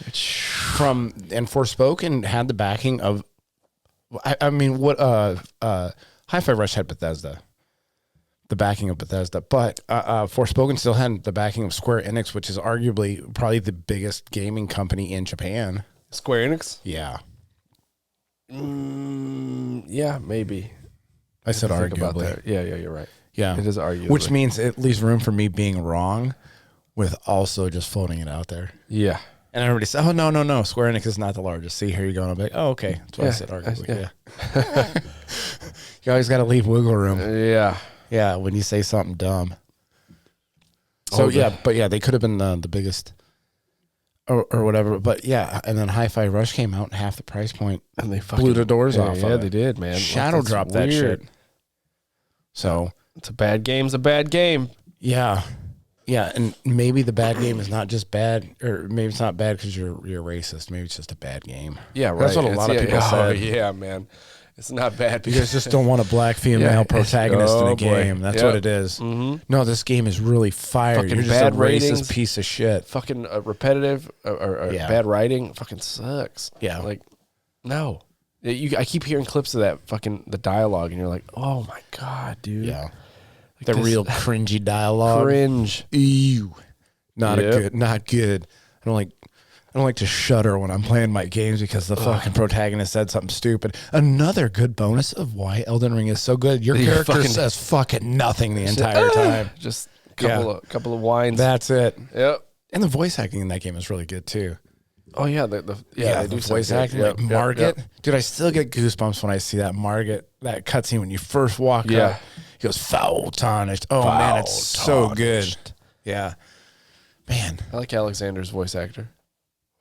and Forspoken had the backing of. I mean, what? Hi-Fi Rush had Bethesda. The backing of Bethesda, but Forspoken still had the backing of Square Enix, which is arguably probably the biggest gaming company in Japan. Square Enix? Yeah. Yeah, maybe. I said Think about arguably. that. Yeah, you're right. Yeah. It is arguably. Which means it leaves room for me being wrong with also just floating it out there. Yeah. And everybody said, oh, no. Square Enix is not the largest. See, here you go. And I'm like, oh, okay. That's why I said arguably. Yeah. You always got to leave wiggle room. Yeah. Yeah, when you say something dumb. So, they could have been the biggest or whatever. But, yeah, and then Hi-Fi Rush came out at half the price point. And they fucking blew the doors off of Yeah, it. they did, man. Shadow That's dropped that weird. shit. So. It's a bad game's a bad game. Yeah. Yeah, and maybe the bad game is not just bad, or maybe it's not bad because you're racist. Maybe it's just a bad game. Yeah, right. That's what a lot of people said. Oh, yeah, man. It's not bad. You guys just don't want a black female protagonist in a game. That's what it is. Mm-hmm. No, this game is really fire. Fucking You're just bad a racist ratings. piece of shit. Fucking repetitive or bad writing fucking sucks. Yeah. Like, no. I keep hearing clips of that fucking the dialogue, and you're like, oh my God, dude. Yeah. Like The real cringy dialogue. cringe. Ew. Not Yep. good. Not good. I don't like to shudder when I'm playing my games because the fucking protagonist said something stupid. Another good bonus of why Elden Ring is so good. Your character says fucking nothing the entire time. Just a couple of whines. That's it. Yep. And the voice acting in that game is really good too. Oh yeah, they the do voice sound acting. good. Like Margit. Dude, I still get goosebumps when I see that Margit, that cutscene when you first walk up. He goes, foul tarnished. Oh man, it's so good. Yeah. Man. I like Alexander's voice actor.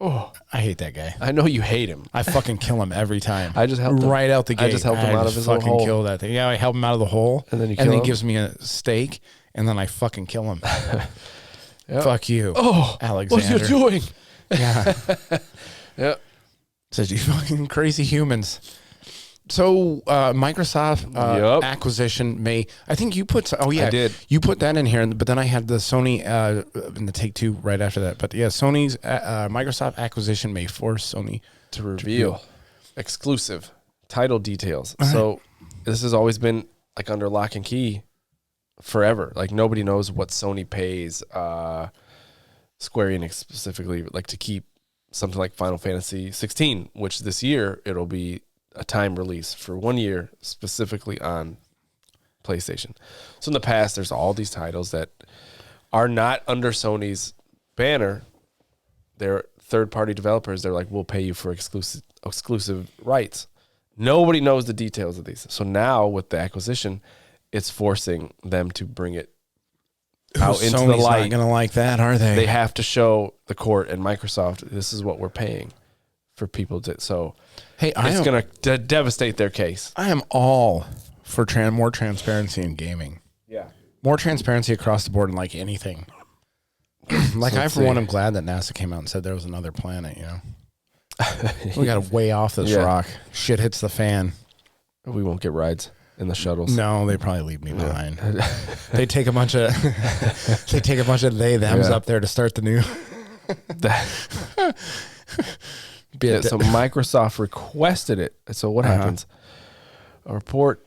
Oh, I hate that guy. I know you hate him. I fucking kill him every time. I just helped him. Right out the gate. I just helped him out of his little fucking hole. kill that thing. Yeah, I help him out of the hole. And then you and kill then him? he gives me a steak, and then I fucking kill him. Yep. Fuck you. Oh, Alexander. what are you doing? Yeah. Yep. Says you fucking crazy humans. Microsoft acquisition may. I think you put. Oh yeah, I did. You put that in here, but then I had the Sony and the Take-Two right after that. But yeah, Sony's Microsoft acquisition may force Sony to reveal exclusive title details. So this has always been like under lock and key forever. Like nobody knows what Sony pays Square Enix specifically, like to keep something like Final Fantasy 16, which this year it'll be a time release for 1 year specifically on PlayStation. So in the past, there's all these titles that are not under Sony's banner. They're third-party developers. They're like, we'll pay you for exclusive rights. Nobody knows the details of these. So now with the acquisition, it's forcing them to bring it out into the light. Not going to like that, are they? They have to show the court and Microsoft, this is what we're paying for people to. So, hey, it's going to devastate their case. I am all for more transparency in gaming. Yeah. More transparency across the board in like anything. Like, I, for one, am glad that NASA came out and said there was another planet, you know? We got to way off this rock. Shit hits the fan. We won't get rides in the shuttles. No, they probably leave me behind. They take a bunch of they-thems up there to start the new. So Microsoft requested it. So what happens? A report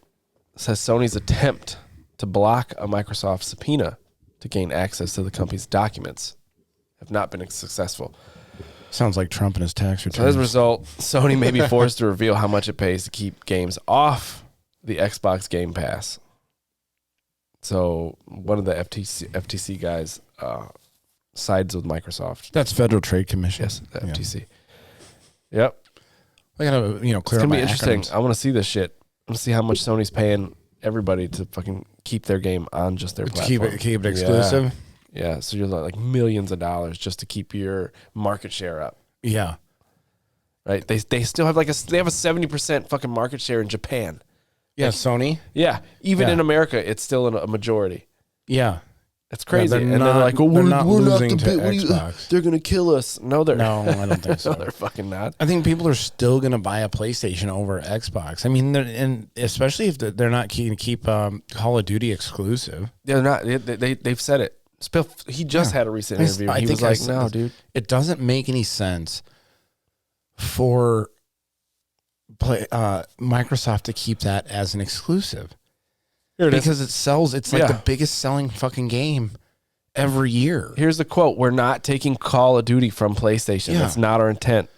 says Sony's attempt to block a Microsoft subpoena to gain access to the company's documents have not been successful. Sounds like Trump and his tax returns. So as a result, Sony may be forced to reveal how much it pays to keep games off the Xbox Game Pass. So one of the FTC guys sides with Microsoft. That's Federal Trade Commission. Yes, the FTC. Yep. I gotta, clear it's up gonna my be interesting. acronyms. I want to see this shit. I want to see how much Sony's paying everybody to fucking keep their game on just their platform. Keep it exclusive. Yeah. So you're like millions of dollars just to keep your market share up. Yeah. Right. They still have they have a 70% fucking market share in Japan. Yeah, Sony. Yeah. Even in America, it's still a majority. Yeah. It's crazy. Yeah, they're like, oh, we're not losing to Xbox. They're going to kill us. No, I don't think so. They're fucking not. I think people are still going to buy a PlayStation over Xbox. I mean, and especially if they're not going to keep Call of Duty exclusive. They're not. They've said it. He just had a recent interview. He was like, no, dude. It doesn't make any sense for Microsoft to keep that as an exclusive. Because it sells. It's like the biggest selling fucking game every year. Here's the quote: "We're not taking Call of Duty from PlayStation. Yeah. That's not our intent."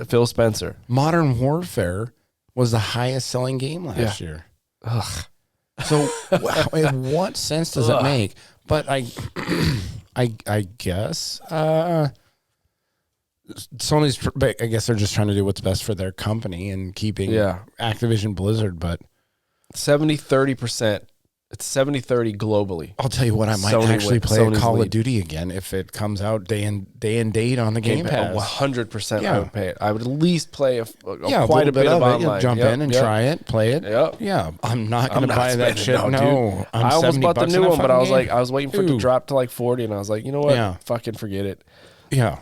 Phil Spencer. Modern Warfare was the highest selling game last year. Ugh. So in what sense does it make? But I guess Sony's. I guess they're just trying to do what's best for their company and keeping Activision Blizzard. But 70-30%. It's 70-30 globally. I'll tell you what, I might actually play Call of Duty again if it comes out day and date on the Game Pass. 100% I would pay it. I would at least play quite a bit of online. Jump in and try it, play it. Yep. Yeah, I'm not going to buy that shit. No, I almost bought the new one, but I was like, I was waiting for it to drop to like 40, and I was like, you know what? Yeah. Fucking forget it. Yeah.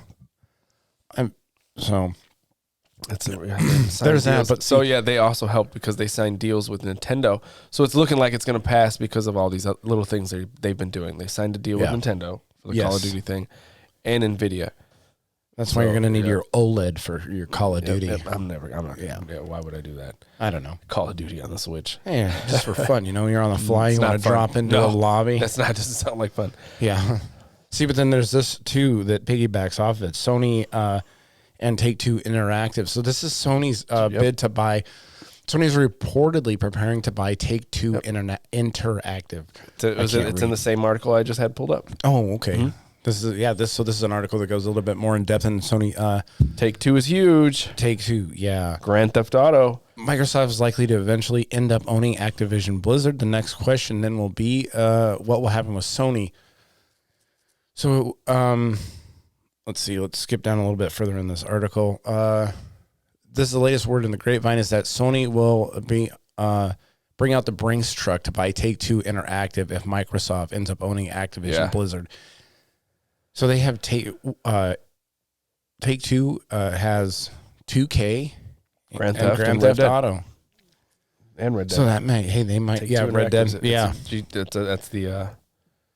There's that, but so they also helped because they signed deals with Nintendo. So it's looking like it's going to pass because of all these little things they've been doing. They signed a deal with Nintendo for the Call of Duty thing, and Nvidia. That's why you're going to need your OLED for your Call of Duty. I'm not. Yeah. Why would I do that? I don't know. Call of Duty on the Switch. Yeah, just for fun. You're on the fly. You want to drop into a lobby. That's not. Doesn't sound like fun. Yeah. See, but then there's this too that piggybacks off of it. Sony and Take-Two Interactive. So this is Sony's bid to buy. Sony's reportedly preparing to buy Take-Two Interactive. It's in the same article I just had pulled up. Oh, okay. Mm-hmm. This is an article that goes a little bit more in depth in Sony. Take-Two is huge. Take-Two, yeah. Grand Theft Auto. Microsoft is likely to eventually end up owning Activision Blizzard. The next question then will be, what will happen with Sony? So, let's see. Let's skip down a little bit further in this article. This is the latest word in the grapevine is that Sony will bring out the Brinks truck to buy Take-Two Interactive if Microsoft ends up owning Activision Blizzard. So they have Take-Two has 2K Grand and Grand Theft Auto. and Red Dead. So that may they might Take-Two and Red Dead. Interactive,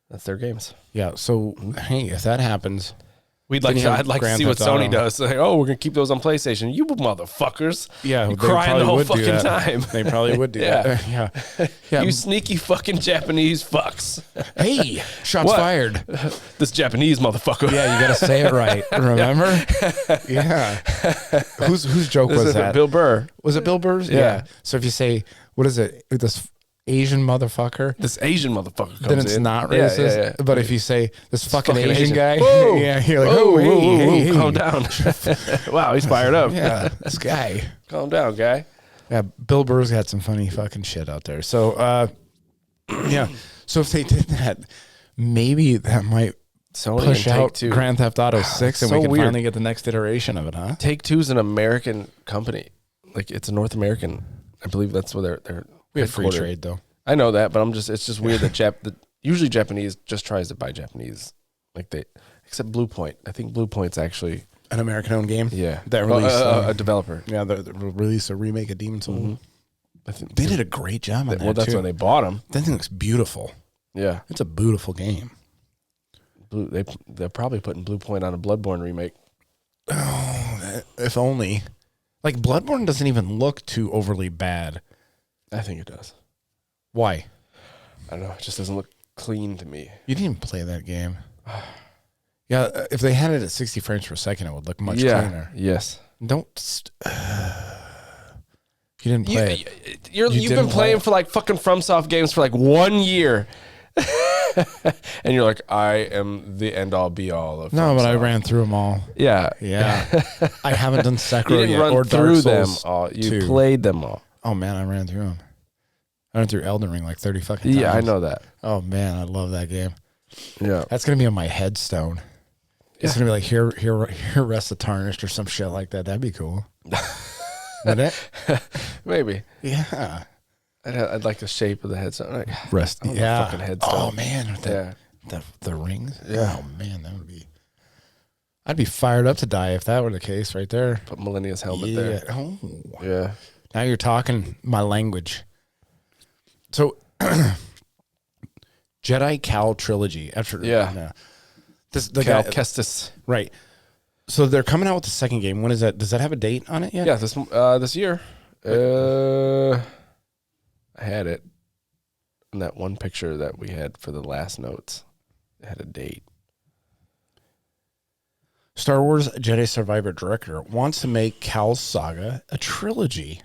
that's their games. Yeah. So hey, if that happens, I'd like to Grand see what Theft Sony Auto. does. Like, we're gonna keep those on PlayStation. You motherfuckers. Yeah, You're they crying probably the whole would do fucking that. time. They probably would do that. Yeah. You sneaky fucking Japanese fucks. Hey, shots What? fired. This Japanese motherfucker. Yeah, you got to say it right. Remember? Yeah. Whose joke was that? Bill Burr. Was it Bill Burr's? Yeah. So if you say, what is it? This Asian motherfucker, This Asian motherfucker comes then it's in. not Yeah, racist. yeah, yeah. But if you say this fucking Asian guy, Whoa. yeah, you're like, Whoa, oh, hey, whoa, whoa, hey, whoa, calm hey. down. Wow, he's fired up. Yeah, this guy. Calm down, guy. Yeah, Bill Burr's got some funny fucking shit out there. So, yeah. So if they did that, maybe that might Sony push and out Take-Two. Grand Theft Auto 6 and so we can weird. finally get the next iteration of it, huh? Take-Two's an American company. Like, it's a North American. I believe that's where they're We have free headquartered. trade, though. I know that, but it's just weird that usually Japanese just tries to buy Japanese, except Blue Point. I think Blue Point's actually An American-owned game? that That released... a developer. Yeah, they released a remake of Demon's Souls. Mm-hmm. I think They did a great job on that, well, that's too. why they bought them. That thing looks beautiful. Yeah, It's a beautiful game. they're probably putting Blue Point on a Bloodborne remake. If only. Like, Bloodborne doesn't even look too overly bad. I think it does. Why? I don't know. It just doesn't look clean to me. You didn't even play that game. Yeah, if they had it at 60 frames per second, it would look much cleaner. Yes. Don't... you didn't play it. You've didn't been play playing it. for like fucking FromSoft games for like 1 year. And you're like, I am the end all be all of No, but I FromSoft. ran through them all. Yeah. Yeah. I haven't done Sekiro You didn't yet run or Dark through them Souls all. You 2. played them all. Oh, man, I ran through them. I went through Elden Ring like 30 fucking times. Yeah, I know that. Oh, man, I love that game. Yeah. That's going to be on my headstone. It's going to be like, here rests the tarnished or some shit like that. That'd be cool. Wouldn't it? Maybe. Yeah. I'd like the shape of the headstone. Like, Rest. I want a Yeah. fucking headstone. Oh, man. With Yeah. the rings. Yeah. Oh, man, that would be... I'd be fired up to die if that were the case right there. Put Millennia's helmet Yeah. there. Oh. Yeah. Now you're talking my language. So, Jedi Cal trilogy. Yeah. The Cal guy, Kestis. right. So they're coming out with the second game. When is that? Does that have a date on it yet? Yeah, this year. I had it in that one picture that we had for the last notes. It had a date. Star Wars Jedi Survivor director wants to make Cal's saga a trilogy,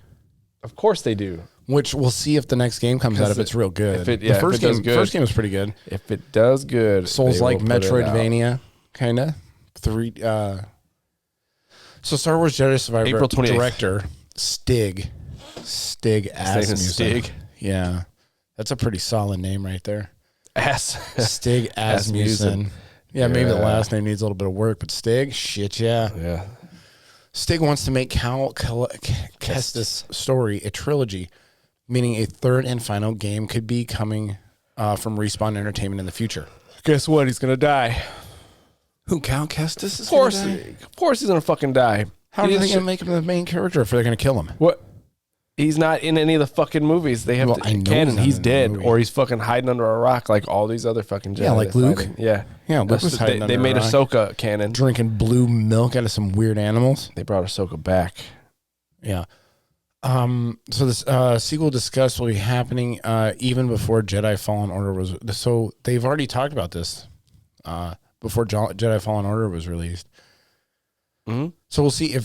Of course they do. which we'll see if the next game comes out if it's real good. if the first it does game, good. first game was pretty good. If it does good, Souls they like will put it out. Metroidvania, kind of. So Star Wars Jedi Survivor April 28th. director Stig His name is Asmussen. Stig. Yeah, that's a pretty solid name right there. Stig Asmussen. Asmussen. Yeah, maybe the Yeah. last name needs a little bit of work, but Stig, shit, yeah. Yeah. Stig wants to make Cal Kestis' story a trilogy, meaning a third and final game could be coming from Respawn Entertainment in the future. Guess what? He's gonna die. Who, Cal Kestis? Of course he's gonna fucking die. How are they going to make him the main character if they're going to kill him? What? He's not in any of the fucking movies. They have Well, to I know canon. he's He's not in the dead, movie. or he's fucking hiding under a rock like all these other fucking Jedi. Yeah, like Luke. fighting. Yeah, Yeah, Luke was hiding They under made a rock. Ahsoka canon. Drinking blue milk out of some weird animals. They brought Ahsoka back. Yeah. So this sequel discuss will be happening even before Jedi Fallen Order was. So they've already talked about this before Jedi Fallen Order was released. Mm-hmm. So we'll see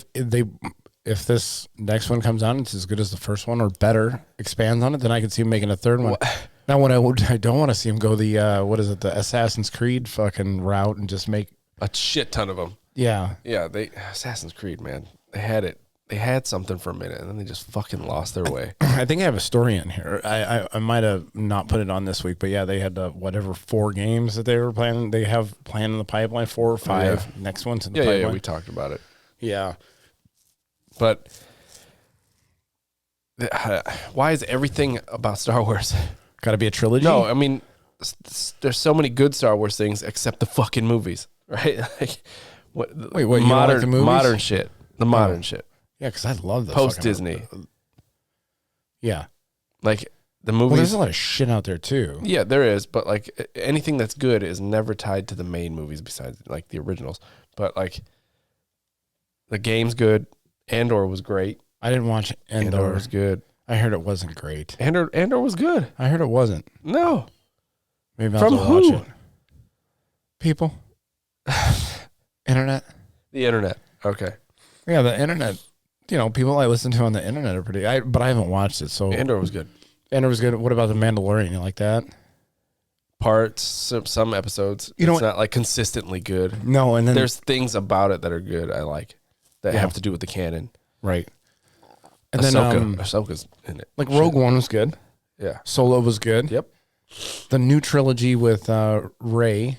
if this next one comes out and it's as good as the first one or better, expands on it. Then I can see him making a third one. Now, what I don't want to see him go the the Assassin's Creed fucking route and just make A shit ton of them. yeah. Yeah, Assassin's Creed, man. They had it. They had something for a minute, and then they just fucking lost their way. I think I have a story in here. I might have not put it on this week, but yeah, they had 4 games that they were planning. They have planned in the pipeline, 4 or 5. Next one's in the pipeline. Yeah, we talked about it. Yeah. But why is everything about Star Wars? Got to be a trilogy? No, I mean, there's so many good Star Wars things except the fucking movies, right? Like, Wait, you don't like the movies? modern shit. The modern shit. Yeah, because I love the Post Disney. Yeah. Like the Well, movies. there's a lot of shit out there too. Yeah, there is, but like anything that's good is never tied to the main movies besides like the originals. But like the game's good. Andor was great. I didn't watch Andor. Andor was good. I heard it wasn't great. Andor was good. I heard it wasn't. No. Maybe I'll From have to watch who? it. People. Internet. The internet. Okay. Yeah, the internet. You know, people I listen to on the internet are pretty. But I haven't watched it. So Andor was good. Andor was good. What about the Mandalorian? You like that? Parts, some episodes. You know it's what? not like consistently good. No, and then There's things about it that are good. I like that Yeah. have to do with the canon. right. And Ahsoka's in it. like Rogue One was good. Yeah. Solo was good. Yep. The new trilogy with Rey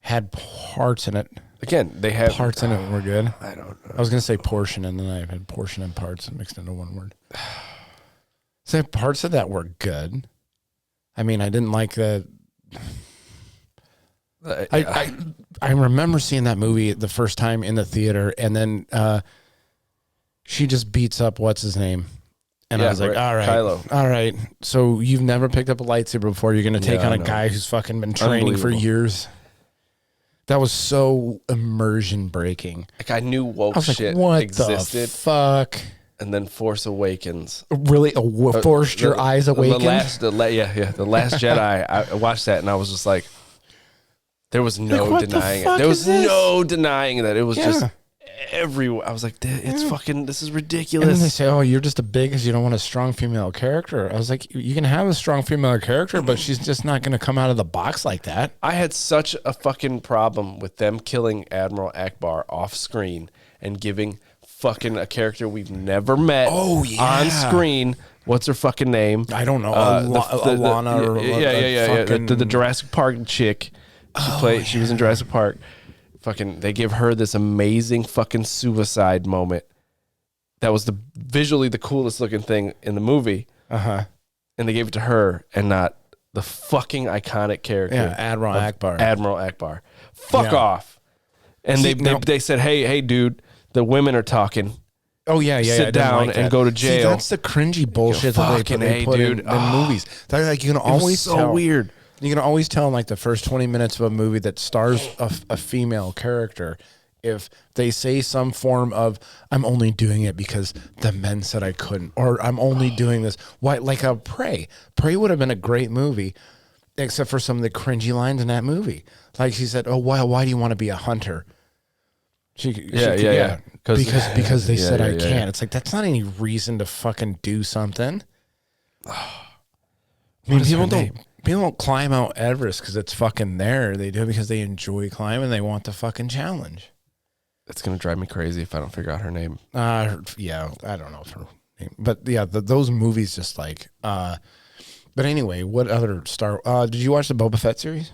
had parts in it. Again, they have Parts in it were good. I don't know. I was gonna say portion, and then I had portion and parts mixed into one word. So parts of that were good. I mean, I didn't like the. I remember seeing that movie the first time in the theater, and then she just beats up what's his name, and I was like, all right, Kylo. all right. So you've never picked up a lightsaber before. You're gonna take Yeah, on I a know. guy who's fucking been training for Unbelievable. years. That was so immersion breaking. Like I knew woke I was shit like, what existed, the fuck? and then Force Awakens Really forced your eyes awakened? The Last Jedi. I watched that and I was just like, there was no what the denying fuck it. There was is this? no denying that it was just Yeah. everywhere. I was like, it's fucking. This is And then they ridiculous. say, "Oh, you're just a big because you don't want a strong female character." I was like, "You can have a strong female character, but she's just not going to come out of the box like that." I had such a fucking problem with them killing Admiral Akbar off screen and giving fucking a character we've never met on screen. What's her fucking name? I don't know, The- Alana or yeah. fucking- The Jurassic Park chick. She was in Jurassic Park. Fucking, they give her this amazing fucking suicide moment. That was visually the coolest looking thing in the movie. Uh-huh. And they gave it to her and not the fucking iconic character. Yeah, Admiral Akbar. Admiral Akbar. Fuck Yeah. off. And See, they said, hey, dude, the women are talking. Oh yeah. Sit I didn't down like and that. go to See, jail. that's the cringy bullshit that fucking they A, put dude. in movies. They're like, you can It was always so tell. weird. You can always tell in like the first 20 minutes of a movie that stars a female character if they say some form of, I'm only doing it because the men said I couldn't, or I'm only doing this. Why? Like a Prey. Prey would have been a great movie, except for some of the cringy lines in that movie. Like she said, "Oh, why do you want to be a hunter?" Because they said I can't. yeah. It's like that's not any reason to fucking do something. I mean, is her people don't climb Mount Everest because it's fucking there. They do it because they enjoy climbing. They want the fucking challenge. It's going to drive me crazy if I don't figure out her name. Yeah, I don't know if her name, but yeah, those movies just like. But anyway, what other Star? Did you watch the Boba Fett series?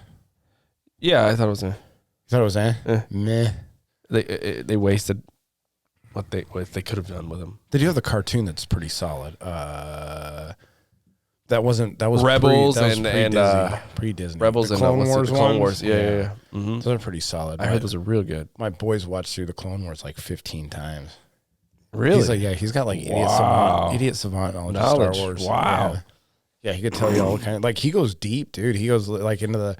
Yeah, I thought it was You thought it was meh. they wasted what they could have done with him. They do have the cartoon that's pretty solid. That was Rebels pre Disney. Rebels the and Clone what's it, Wars the Clone ones? Wars. Yeah. Mm-hmm. Those are pretty solid. I heard those are real good. My boys watched through the Clone Wars like 15 times. Really? He's like, he's got like idiot savant knowledge of Star Wars. Wow. Yeah, he could tell you all kind of, like, he goes deep, dude. He goes like into the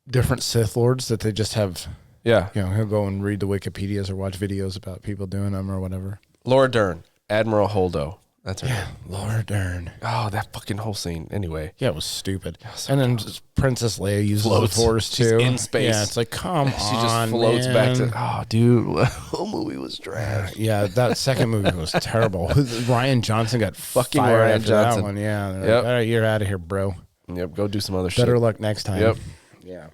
different Sith Lords that they just have. Yeah. You know, he'll go and read the Wikipedias or watch videos about people doing them or whatever. Laura Dern, Admiral Holdo. That's her name. Laura Dern. Oh, that fucking whole scene. Anyway. Yeah, it was stupid. And then just Princess Leia uses Floats. the Force She's too. in space. Yeah, it's like, come on, She just floats back to. Oh, dude, the whole movie was trash. Yeah, that second movie was terrible. Ryan Johnson got Fucking fired Ryan after Johnson. that one. Yeah, they're Yep. like, all right, you're out of here, bro. Yep, go do some other shit. Better luck next time. Yep. Yeah.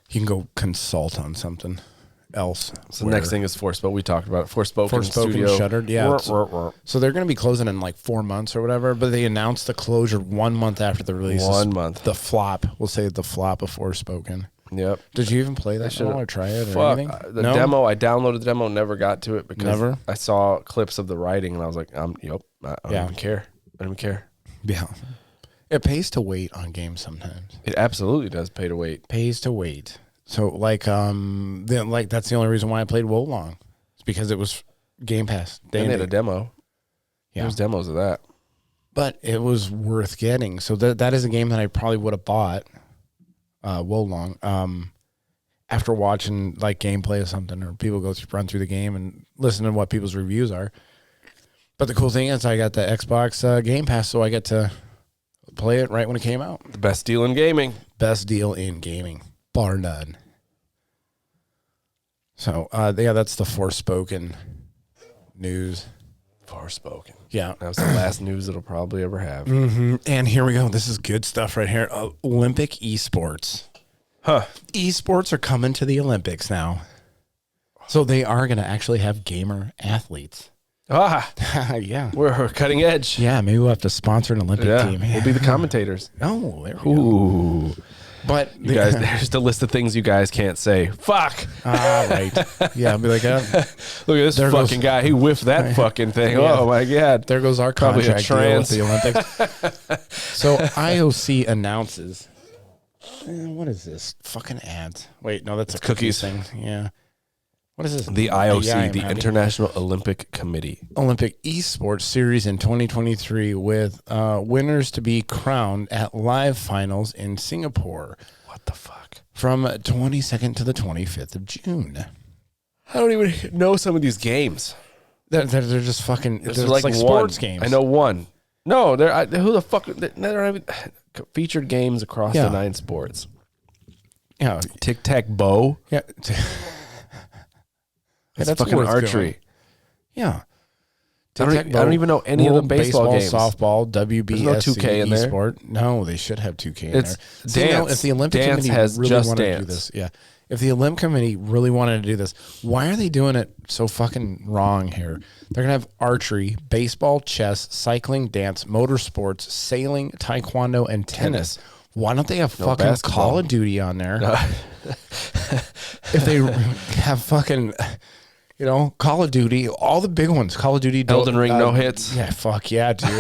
You can go consult on something else. So the next thing is Forspoken. We talked about it. Forspoken Studio. Shuttered. Yeah. So they're going to be closing in like 4 months or whatever, but they announced the closure 1 month after the release. 1 month. The flop. We'll say the flop of Forspoken. Yep. Did you even play that show or try it or Fuck. anything? The demo, I downloaded the demo, never got to it because Never? I saw clips of the writing and I was like, I don't even care. I don't even care. Yeah. It pays to wait on games sometimes. It absolutely does pay to wait. Pays to wait. So like that's the only reason why I played WoLong. It's because it was Game Pass. They had a demo. Yeah. There's demos of that. But it was worth getting. So that is a game that I probably would have bought. WoLong. After watching like gameplay or something, or people run through the game and listen to what people's reviews are. But the cool thing is I got the Xbox Game Pass, so I get to play it right when it came out. The best deal in gaming. Best deal in gaming, bar none. So, that's the Forspoken news. Forspoken. Yeah. That was the last news it'll probably ever have. Mm-hmm. And here we go. This is good stuff right here. Olympic esports. Huh. Esports are coming to the Olympics now. So they are going to actually have gamer athletes. Yeah. We're cutting edge. Yeah, maybe we'll have to sponsor an Olympic team. We'll be the commentators. Oh, there we go. But you guys, there's the list of things you guys can't say. Fuck. Right. Yeah, I'll be like, look at this fucking guy. He whiffed that fucking thing. Yeah. Oh my God. There goes our Probably contract deal with the Olympics. So IOC announces. What is this? Fucking ads. Wait, no, that's a cookies thing. Yeah. What is this? The IOC, the International Olympic Committee. Olympic Esports Series in 2023 with winners to be crowned at live finals in Singapore. What the fuck? From 22nd to the 25th of June. I don't even know some of these games. They're just fucking, they're like sports games. I know one. No, who the fuck? They're not even featured games across the 9 sports. Yeah. Tic-tac-bow. Yeah. That's fucking archery. Going. Yeah. I don't even know any of the baseball games. Softball, WBSC, There's no 2K in there. Esport. No, they should have 2K in it's there. Dance. If the Olympic Dance Committee has really just wanted dance. to do this, yeah. If the Olympic Committee really wanted to do this, why are they doing it so fucking wrong here? They're going to have archery, baseball, chess, cycling, dance, motorsports, sailing, taekwondo, and tennis. Why don't they have fucking basketball. Call of Duty on there? If they have fucking... Call of Duty, all the big ones. Call of Duty, Elden Ring, no hits. Yeah, fuck yeah, dude.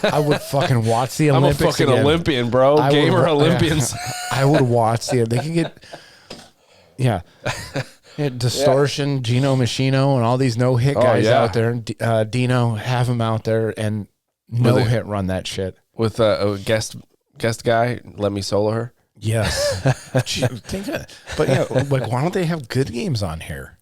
I would fucking watch the Olympics. I'm a fucking again. Olympian, bro. Gamer Olympians. I would watch the. They can get, Distortion, Gino Machino, and all these no hit guys out there. And Dino, have them out there and no hit run that shit with a guest guy. Let me solo her. Yes, but like why don't they have good games on here?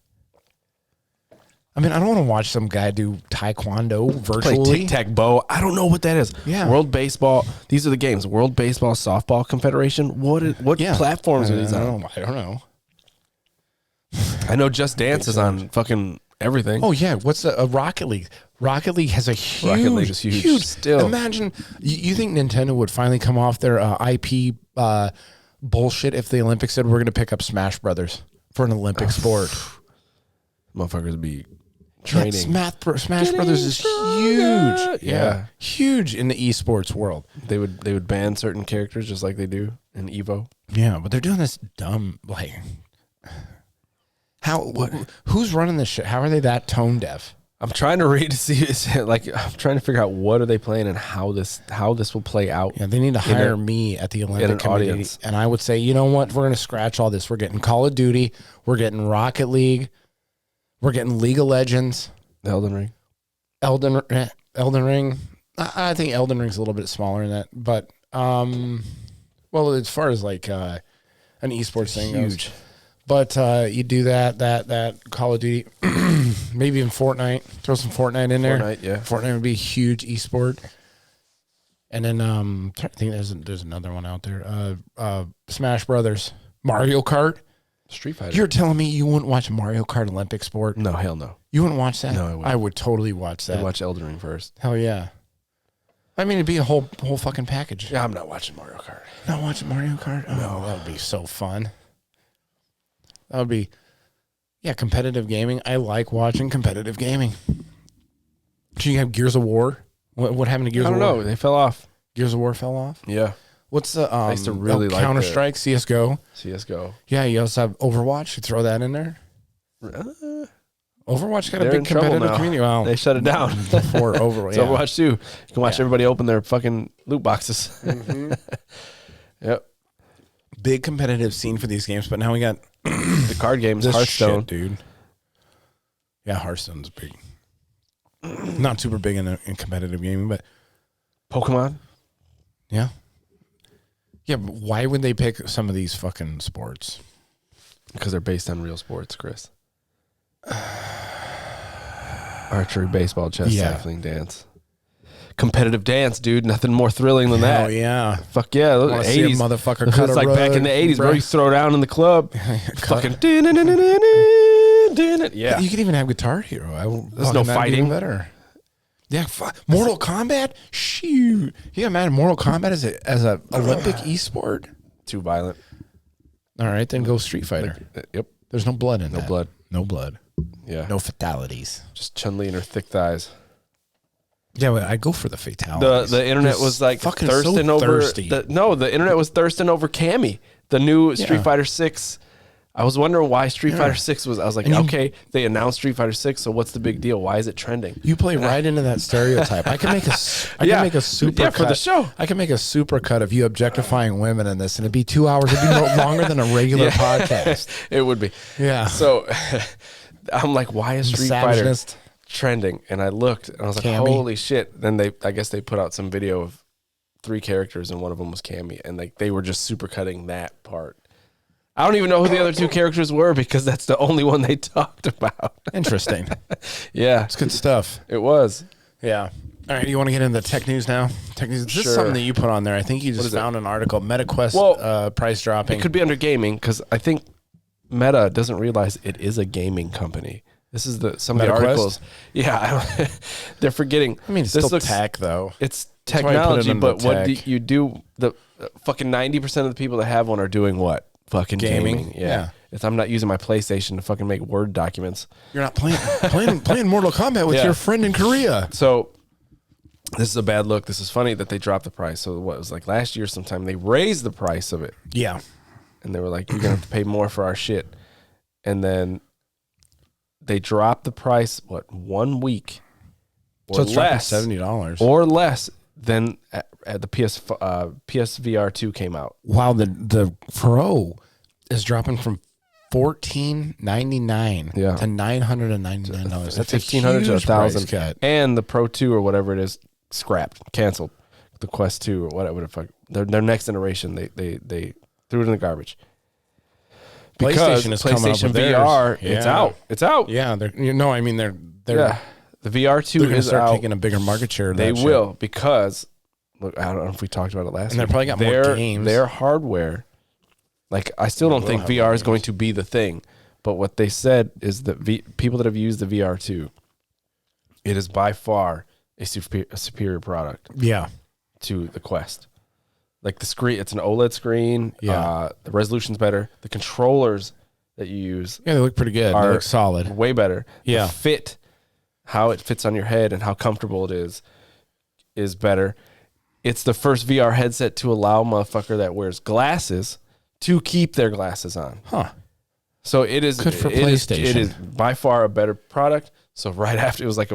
I mean, I don't want to watch some guy do taekwondo virtually. Play tic-tac-bow. I don't know what that is. Yeah. World Baseball. These are the games. World Baseball Softball Confederation. What platforms are these on? I don't know. I know Just Dance is on fucking everything. Oh, yeah. What's a Rocket League? Rocket League has a huge... Rocket League is huge. Still. Imagine, you think Nintendo would finally come off their IP bullshit if the Olympics said we're going to pick up Smash Brothers for an Olympic sport? Motherfuckers be... training. Smash Brothers is huge. Yeah. Huge in the esports world. They would ban certain characters just like they do in Evo. Yeah, but they're doing this dumb who's running this shit? How are they that tone deaf? I'm trying to read to see I'm trying to figure out what are they playing and how this will play out. Yeah, they need to hire me at the Olympic Committee. Audience. And I would say, you know what? We're going to scratch all this. We're getting Call of Duty, we're getting Rocket League, we're getting League of Legends. Elden Ring. Elden Ring. I think Elden Ring's a little bit smaller than that. But, as far as like an esports thing goes. But you do that Call of Duty, maybe even Fortnite. Throw some Fortnite in there. Fortnite would be a huge esport. And then I think there's another one out there. Smash Brothers. Mario Kart. Street Fighter. You're telling me you wouldn't watch Mario Kart Olympic sport? No, hell no. You wouldn't watch that? No, I wouldn't. I would totally watch that. I'd watch Elden Ring first. Hell yeah. I mean, it'd be a whole fucking package. Yeah, I'm not watching Mario Kart. Not watching Mario Kart? Oh, no. That would be so fun. That would be, competitive gaming. I like watching competitive gaming. Did you have Gears of War? What happened to Gears of War? I don't know. They fell off. Gears of War fell off? Yeah. What's the I used to really like Counter-Strike, CSGO? CSGO. Yeah, you also have Overwatch. You throw that in there. Overwatch got a big competitive community. Well, they shut it down before Overwatch. So Overwatch 2. You can watch everybody open their fucking loot boxes. Mm-hmm. Yep. Big competitive scene for these games, but now we got the card games. Hearthstone, dude. Yeah, Hearthstone's big. Not super big in competitive gaming, but Pokemon. yeah. Yeah, but why would they pick some of these fucking sports? Because they're based on real sports, Chris. Archery, baseball, chess, cycling, dance. Competitive dance, dude. Nothing more thrilling than that. Oh, yeah. Fuck yeah. I wanna see a 80s. motherfucker It's cut a like back in rug, the 80s, bro. bruh. You throw down in the club. Fucking. Yeah. You could even have Guitar Hero. There's no fighting. Better. Yeah, Mortal Kombat? Shoot. You imagine Mortal Kombat as a Olympic esport? Too violent. All right, then go Street Fighter. Yep. There's no blood in that. blood. No blood. Yeah. No fatalities. Just Chun-Li and her thick thighs. Yeah, well, I go for the fatalities. The internet Just was like fucking thirsting so over. thirsty. The internet was thirsting over Cammy, the new Street Fighter 6. I was wondering why Street Fighter 6 was. I was like, okay, they announced Street Fighter 6, so what's the big deal? Why is it trending? You play right into that stereotype. I can make a super cut for the show. I can make a super cut of you objectifying women in this, and it'd be 2 hours. It'd be no longer than a regular podcast. It would be. Yeah. So I'm like, why is Street Fighter Misogynist. trending? And I looked, and I was like, Cammy. holy shit! Then I guess they put out some video of 3 characters, and one of them was Cammy, and like they were just super cutting that part. I don't even know who the other 2 characters were because that's the only one they talked about. Interesting. Yeah, It's good stuff. it was. Yeah. All right, you want to get into the tech news now? Tech news. This is Sure. something that you put on there. I think you just is it? found an article. MetaQuest price dropping. It could be under gaming because I think Meta doesn't realize it is a gaming company. This is some of the MetaQuest? articles. Yeah, they're forgetting. I mean, it's This still looks- tech, though. It's That's why I put it technology, under but what do tech. you do? The fucking 90% of the people that have one are doing what? Fucking Gaming? gaming. Yeah. If I'm not using my PlayStation to fucking make Word documents. You're not playing Mortal Kombat with Yeah. your friend in Korea. So this is a bad look. This is funny that they dropped the price. So what it was like last year sometime they raised the price of it. Yeah. And they were like, you're going to have to pay more for our shit. And then they dropped the price, 1 week or So it's dropping less, $70. or less than at the PSVR 2 came out. Wow, the Pro is dropping from $1,499 Yeah. to $999. That's $1,500 to a huge price $1,000. cut. And the Pro 2 or whatever it is, scrapped, canceled. The Quest 2 or whatever the fuck. Their next generation, they threw it in the garbage. Because PlayStation is coming up PlayStation with theirs. VR, it's Yeah. out. It's out. Yeah, they're Yeah. The VR 2 they're going to is start out. taking a bigger market share of They that shit. will because look, I don't know if we talked about it last And they week. probably got more games. Their hardware, like I still don't think VR is going to be the thing. But what they said is that people that have used the VR 2, it is by far a superior product Yeah. to the Quest. Like the screen, it's an OLED screen. Yeah. The resolution's better. The controllers that you use Yeah, they look pretty good. They are look solid. way better. Yeah. The fit, how it fits on your head and how comfortable it is better. It's the first VR headset to allow a motherfucker that wears glasses to keep their glasses on. Huh. So it is Good for it is- PlayStation. It is by far a better product. So right after it was like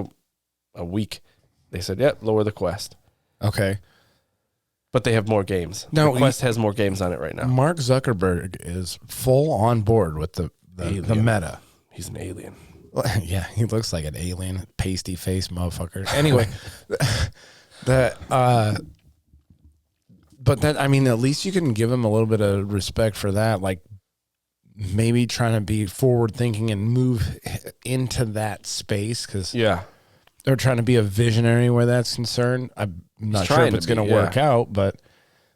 a week, they said, "Yep, lower the Quest." Okay. But they have more games. No, the Quest has more games on it right now. Mark Zuckerberg is full on board with the Meta. He's an alien. Yeah, he looks like an alien, pasty face motherfucker. Anyway, but that, I mean, at least you can give him a little bit of respect for that. Like maybe trying to be forward thinking and move into that space because Yeah. they're trying to be a visionary where that's concerned. I'm not sure trying if to it's going be, to work out, but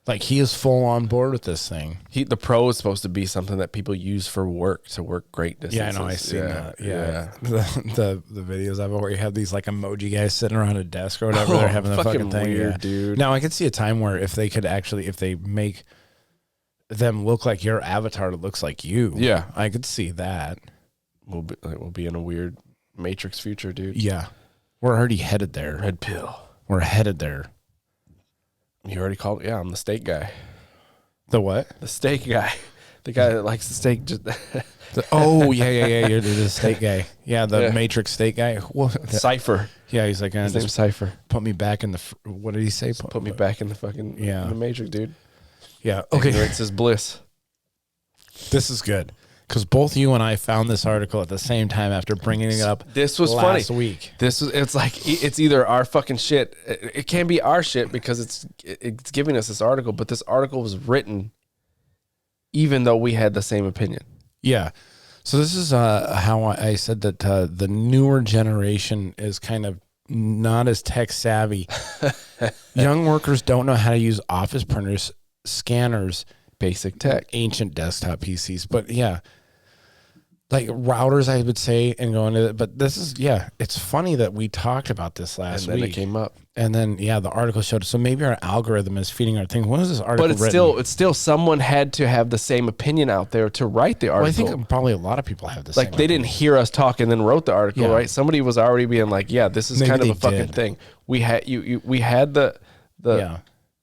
like he is full on board with this thing. The Pro is supposed to be something that people use for work to work great distances. Yeah, I know. I seen that. Yeah. The videos of it where you have these like emoji guys sitting around a desk or whatever. They're having the fucking thing. weird, Yeah. dude. Now I could see a time where if they could actually, if they make them look like your avatar that looks like you. Yeah. I could see that. We'll be in a weird Matrix future, dude. Yeah. We're already headed there. Red pill. We're headed there. You already called. Yeah, I'm the steak guy. The what? The steak guy. The guy that likes the steak. Just Oh, yeah. You're the steak guy. Yeah, the Yeah. Matrix steak guy. What? Cypher. Yeah, he's like, His name's just Cypher. put me back in the, what did he say? Put me back in the fucking Yeah. in the Matrix, dude. Yeah. Okay. Ignorance is bliss. This is good Because both you and I found this article at the same time after bringing it up. This was last funny. week. It's like it's either our fucking shit. It can be our shit because it's giving us this article, but this article was written even though we had the same opinion. Yeah. So this is how I said that the newer generation is kind of not as tech savvy. Young workers don't know how to use office printers, scanners, basic tech, ancient desktop PCs. But yeah, like routers, I would say, and going to. But this is it's funny that we talked about this last week. And then it came up, and then the article showed. So maybe our algorithm is feeding our thing. When is this article? But it's still someone had to have the same opinion out there to write the article. Well, I think probably a lot of people have the same. Like they didn't hear us talk and then wrote the article, right? Somebody was already being like, "Yeah, this is Maybe kind of they a fucking did. thing." We had we had the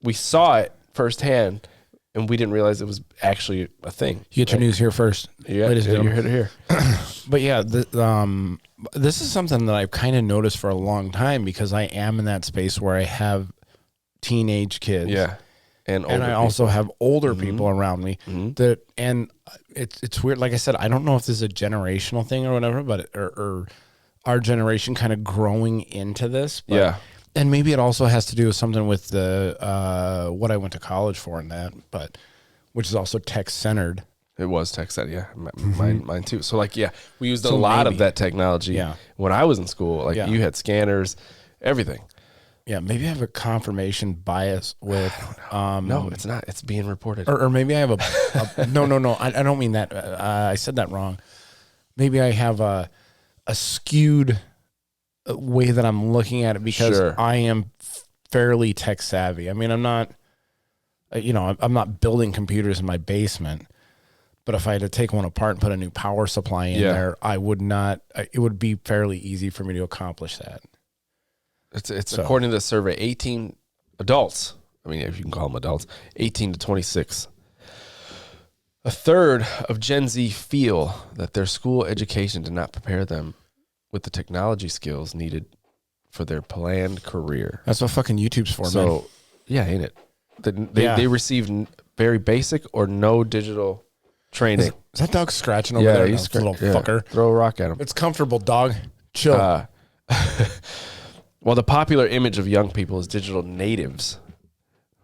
we saw it firsthand. And we didn't realize it was actually a thing. You get your news here first. Yeah, you're here to hear. But yeah, this is something that I've kind of noticed for a long time because I am in that space where I have teenage kids. Yeah. And I also have older people around me that, and it's weird. Like I said, I don't know if this is a generational thing or whatever, but or our generation kind of growing into this. But, yeah. And maybe it also has to do with something with the what I went to college for and that, but which is also tech centered. It was tech centered, yeah. Mine too. So like, we used a lot of that technology. Yeah. When I was in school, like you had scanners, everything. Yeah, maybe I have a confirmation bias with. No, it's not. It's being reported. Or maybe I have a no. I don't mean that. I said that wrong. Maybe I have a skewed way that I'm looking at it because I am fairly tech savvy. I mean, I'm not, I'm not building computers in my basement, but if I had to take one apart and put a new power supply in there, I would not, it would be fairly easy for me to accomplish that. It's according to the survey, 18 adults, I mean, if you can call them adults, 18 to 26. A third of Gen Z feel that their school education did not prepare them with the technology skills needed for their planned career. That's what fucking YouTube's for, man. So, yeah, ain't it? They received very basic or no digital training. Is that dog scratching over there? He's little fucker. Throw a rock at him. It's comfortable, dog. Chill. Well, the popular image of young people is digital natives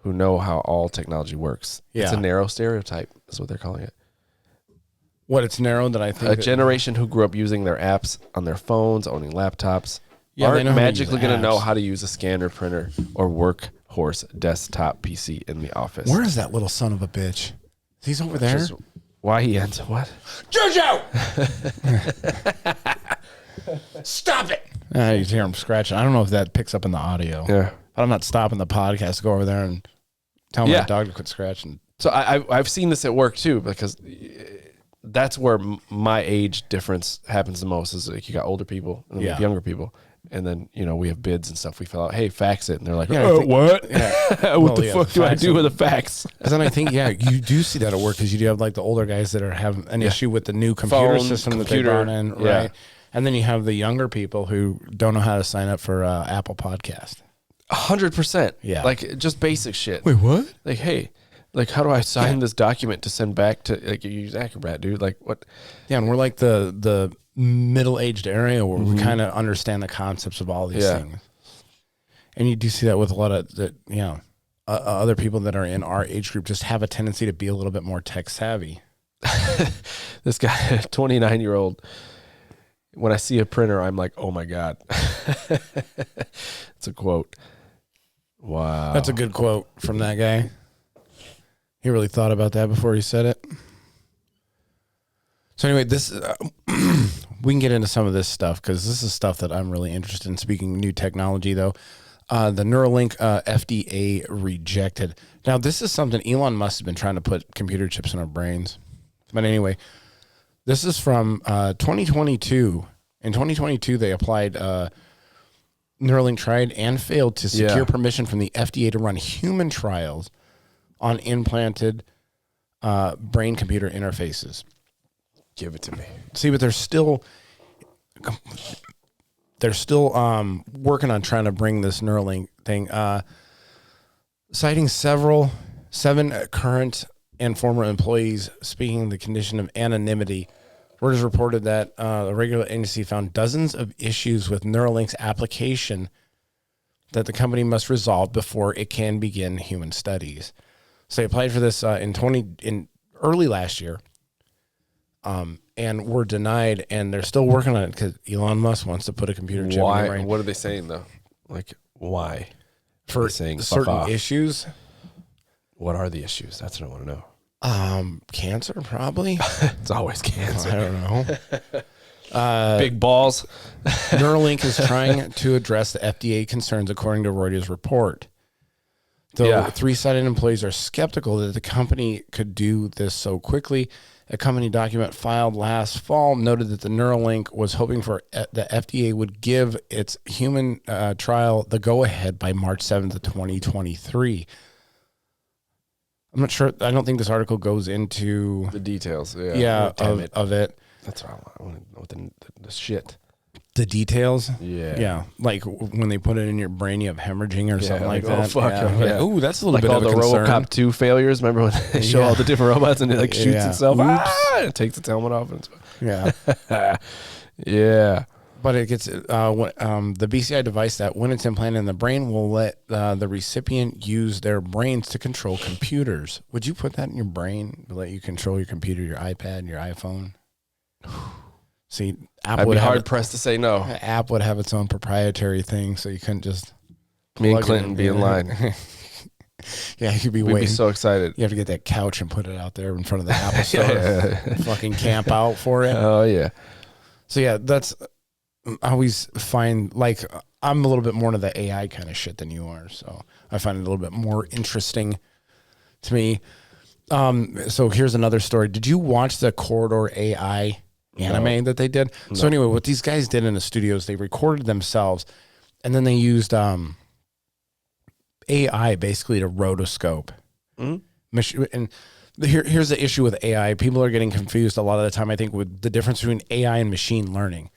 who know how all technology works. Yeah. It's a narrow stereotype. That's what they're calling it. What, it's narrow that I think a generation who grew up using their apps on their phones, owning laptops, they aren't know how to magically use going to know apps. how to use a scanner printer or workhorse desktop PC in the office. Where is that little son of a bitch? He's over there. Just why he ends what? Jojo! Stop it! You hear him scratching. I don't know if that picks up in the audio. Yeah. But I'm not stopping the podcast to go over there and tell my dog to quit scratching. So I've seen this at work too, because that's where my age difference happens the most. Is like you got older people and then we have younger people, and then we have bids and stuff. We fill out, hey, fax it, and they're like, what? Yeah. What the fuck do I do with a fax? And then I think, you do see that at work because you do have like the older guys that are having an issue with the new computer system that they brought in, right? Yeah. And then you have the younger people who don't know how to sign up for Apple Podcast. 100%. Yeah. Like just basic shit. Wait, what? Like, hey, like how do I sign this document to send back to like you use Acrobat, dude? Like what? Yeah, and we're like the middle-aged area where we kind of understand the concepts of all these things. And you do see that with a lot of other people that are in our age group just have a tendency to be a little bit more tech savvy. This guy, 29-year-old, when I see a printer, I'm like, oh my God. It's a quote. Wow. That's a good quote from that guy. He really thought about that before he said it. So anyway, this we can get into some of this stuff because this is stuff that I'm really interested in. Speaking of new technology, though, the Neuralink FDA rejected. Now, this is something Elon Musk has been trying to put computer chips in our brains. But anyway, this is from 2022. In 2022, they applied Neuralink tried and failed to secure permission from the FDA to run human trials on implanted brain-computer interfaces. Give it to me. See, but they're still working on trying to bring this Neuralink thing, citing seven current and former employees speaking the condition of anonymity. Reuters reported that a regular agency found dozens of issues with Neuralink's application that the company must resolve before it can begin human studies. So they applied for this in early last year, and were denied, and they're still working on it because Elon Musk wants to put a computer chip in your brain. What are they saying though? Like, why? For saying certain issues. What are the issues? That's what I want to know. Cancer, probably. It's always cancer. I don't know. Big balls. Neuralink is trying to address the FDA concerns, according to Reuters report. Though three-sided employees are skeptical that the company could do this so quickly. A company document filed last fall noted that the Neuralink was hoping for the FDA would give its human trial the go-ahead by March 7th of 2023. I'm not sure. I don't think this article goes into the details. of it. That's what I want to know. The shit. The details? Yeah. Yeah. Like when they put it in your brain, you have hemorrhaging or something like that. Oh, fuck. Yeah. Ooh, that's a little bit all of a the concern. RoboCop 2 failures. Remember when they show all the different robots and it like shoots itself? Oops. It takes its helmet off. And Yeah. yeah. But it gets the BCI device that when it's implanted in the brain will let the recipient use their brains to control computers. Would you put that in your brain to let you control your computer, your iPad, your iPhone? See, Apple I'd would be have hard pressed to say no. App would have its own proprietary thing, so you couldn't just me and plug it Clinton in. be in line. Yeah, you'd be We'd waiting. be so excited. You have to get that couch and put it out there in front of the Apple store. Fucking camp out for it. Oh yeah. So yeah, that's I always find like I'm a little bit more into the AI kind of shit than you are, so I find it a little bit more interesting to me. So here's another story. Did you watch the Corridor AI anime that they did? No. So anyway, what these guys did in the studios, they recorded themselves, and then they used AI basically to rotoscope. Mm-hmm. And here's the issue with AI. People are getting confused a lot of the time, I think, with the difference between AI and machine learning.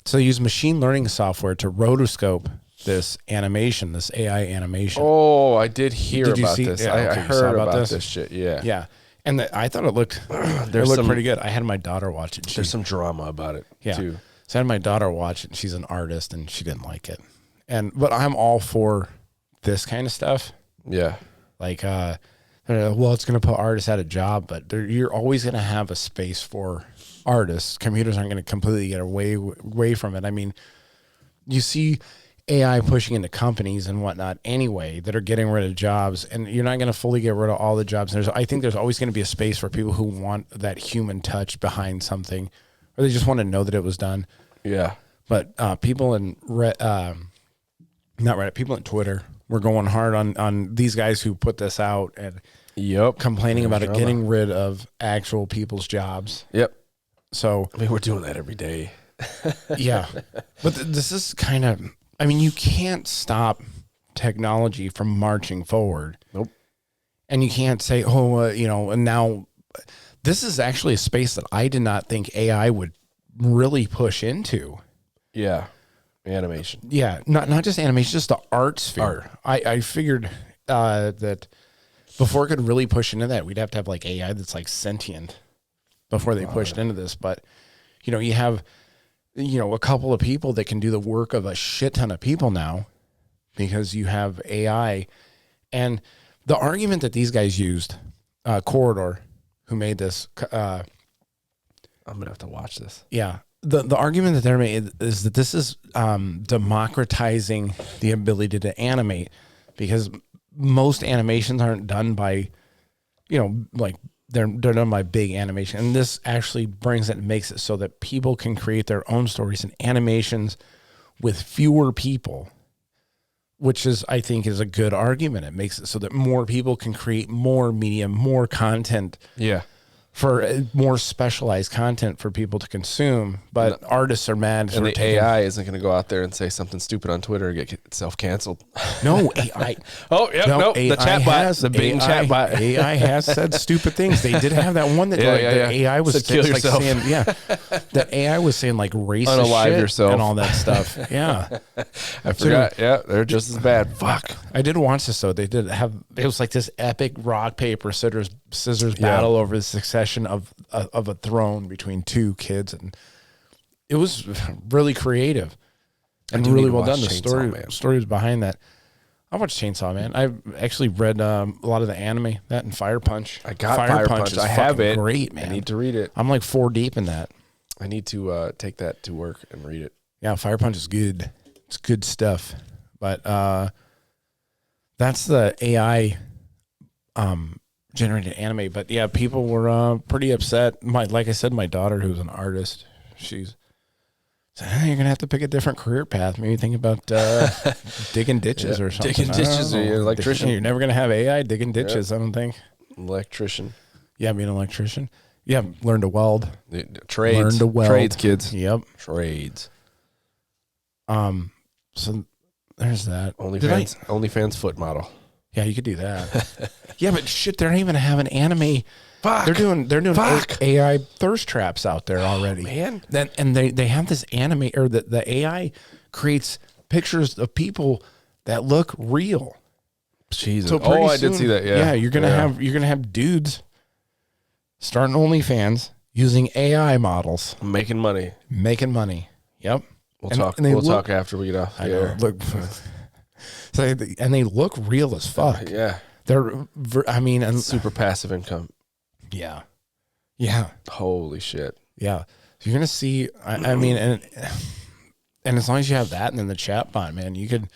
So they use machine learning software to rotoscope this animation, this AI animation. Oh, I did hear about this. Yeah, I heard about this shit. Yeah. Yeah. And I thought it looked pretty good. I had my daughter watch it. There's some drama about it too. So I had my daughter watch it. She's an artist and she didn't like it. But I'm all for this kind of stuff. Yeah. Like, well, it's going to put artists out of job, but you're always going to have a space for artists. Computers aren't going to completely get away from it. I mean, you see AI pushing into companies and whatnot anyway that are getting rid of jobs, and you're not going to fully get rid of all the jobs. I think there's always going to be a space for people who want that human touch behind something, or they just want to know that it was done. Yeah. But people in people in Twitter were going hard on these guys who put this out and complaining about it getting rid of actual people's jobs. Yep. So I mean, we're doing that every day. Yeah. But this is kind of, I mean, you can't stop technology from marching forward. Nope. And you can't say, and now this is actually a space that I did not think AI would really push into. Yeah. Animation. Yeah. Not just animation, just the art sphere. I figured that before it could really push into that, we'd have to have like AI that's like sentient before they pushed into this. But, you have, a couple of people that can do the work of a shit ton of people now because you have AI. And the argument that these guys used, Corridor, who made this. I'm going to have to watch this. Yeah. The argument that they're making is that this is democratizing the ability to animate because most animations aren't done by, like they're done by big animation. And this actually brings it and makes it so that people can create their own stories and animations with fewer people, which is, I think, is a good argument. It makes it so that more people can create more media, more content for more specialized content for people to consume, but artists are mad. And the AI isn't going to go out there and say something stupid on Twitter and get itself canceled. No, AI. Oh, yeah, no, the chatbot, the Bing chatbot. AI has said stupid things. They did have that one that the AI was kill like yourself. saying, that AI was saying like racist Unalive shit yourself. and all that stuff. Yeah. I forgot. Yeah, they're just as bad. Fuck. I did watch this though. They did have, it was like this epic rock, paper, scissors battle over the succession of a throne between two kids, and it was really creative and really well done. The story was behind that. I watched Chainsaw Man. I actually read a lot of the anime, that and Fire Punch. I got Fire Punch. Is I have it. Great, man. I need to read it. I'm like 4 deep in that. I need to take that to work and read it. Yeah, Fire Punch is good. It's good stuff. But that's the AI generated anime. But yeah, people were pretty upset. Like I said, my daughter, who's an artist, she's said, you're gonna have to pick a different career path. Maybe think about digging ditches or something. Digging ditches, or you're an electrician. You're never gonna have AI digging ditches. I don't think. Electrician. Yeah, being an electrician. Yeah, learn to weld. Trades. Learn to weld. Trades, kids. Yep. Trades. So there's that. OnlyFans foot model. Yeah, you could do that. Yeah, but shit, they're not even having anime. Fuck. They're doing AI thirst traps out there already. Man. And they have this anime, or the AI creates pictures of people that look real. Jesus. So I did see that. Yeah. Yeah, you're gonna have dudes starting OnlyFans using AI models, making money. Yep. We'll talk after we get off. I know. Look, so and they look real as fuck. Yeah. They're. I mean, and super passive income. Yeah. Yeah. Holy shit. Yeah. So you're gonna see. I mean, and as long as you have that, and then the chat bot, man, you could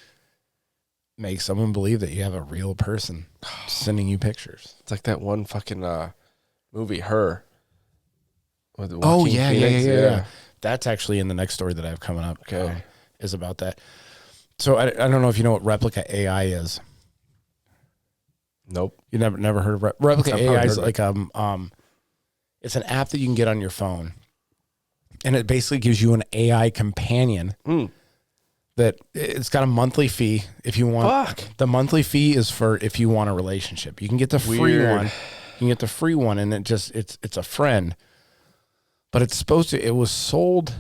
make someone believe that you have a real person sending you pictures. It's like that one fucking movie, Her. With Oh Joaquin Phoenix. yeah. That's actually in the next story that I have coming up. Okay. Is about that. So I don't know if you know what Replica AI is. Nope. You never heard of Replica AI? Is like it's an app that you can get on your phone, and it basically gives you an AI companion. That it's got a monthly fee if you want. Fuck. The monthly fee is for if you want a relationship. You can get the free one. You can get the free one, and it's a friend. But it was sold,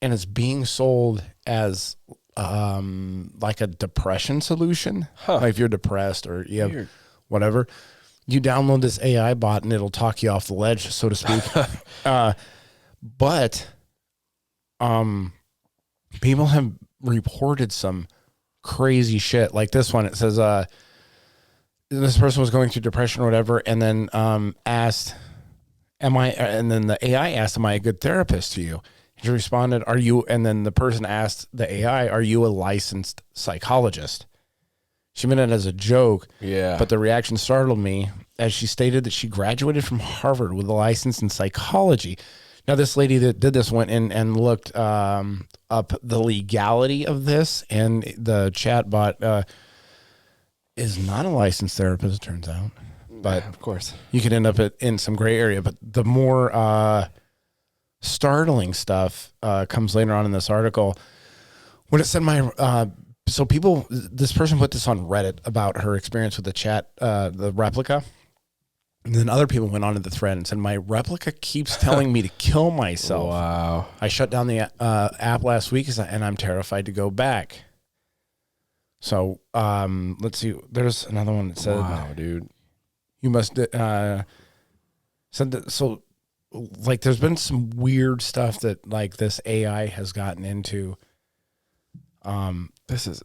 and it's being sold as like a depression solution. Like if you're depressed or you have whatever, you download this AI bot and it'll talk you off the ledge, so to speak. But people have reported some crazy shit. Like this one, it says this person was going through depression or whatever, and then asked, and then the AI asked, am I a good therapist to you? He responded, are you, and then the person asked the AI, are you a licensed psychologist? She meant it as a joke, but the reaction startled me as she stated that she graduated from Harvard with a license in psychology. Now, this lady that did this went in and looked up the legality of this, and the chatbot is not a licensed therapist, it turns out. But of course, you could end up in some gray area. But the more startling stuff comes later on in this article. When it said this person put this on Reddit about her experience with the replica. And then other people went onto the thread and said, my replica keeps telling me to kill myself. Wow. I shut down the app last week and I'm terrified to go back. So let's see. There's another one that said, wow, dude. You must said that. So like there's been some weird stuff that like this AI has gotten into. This is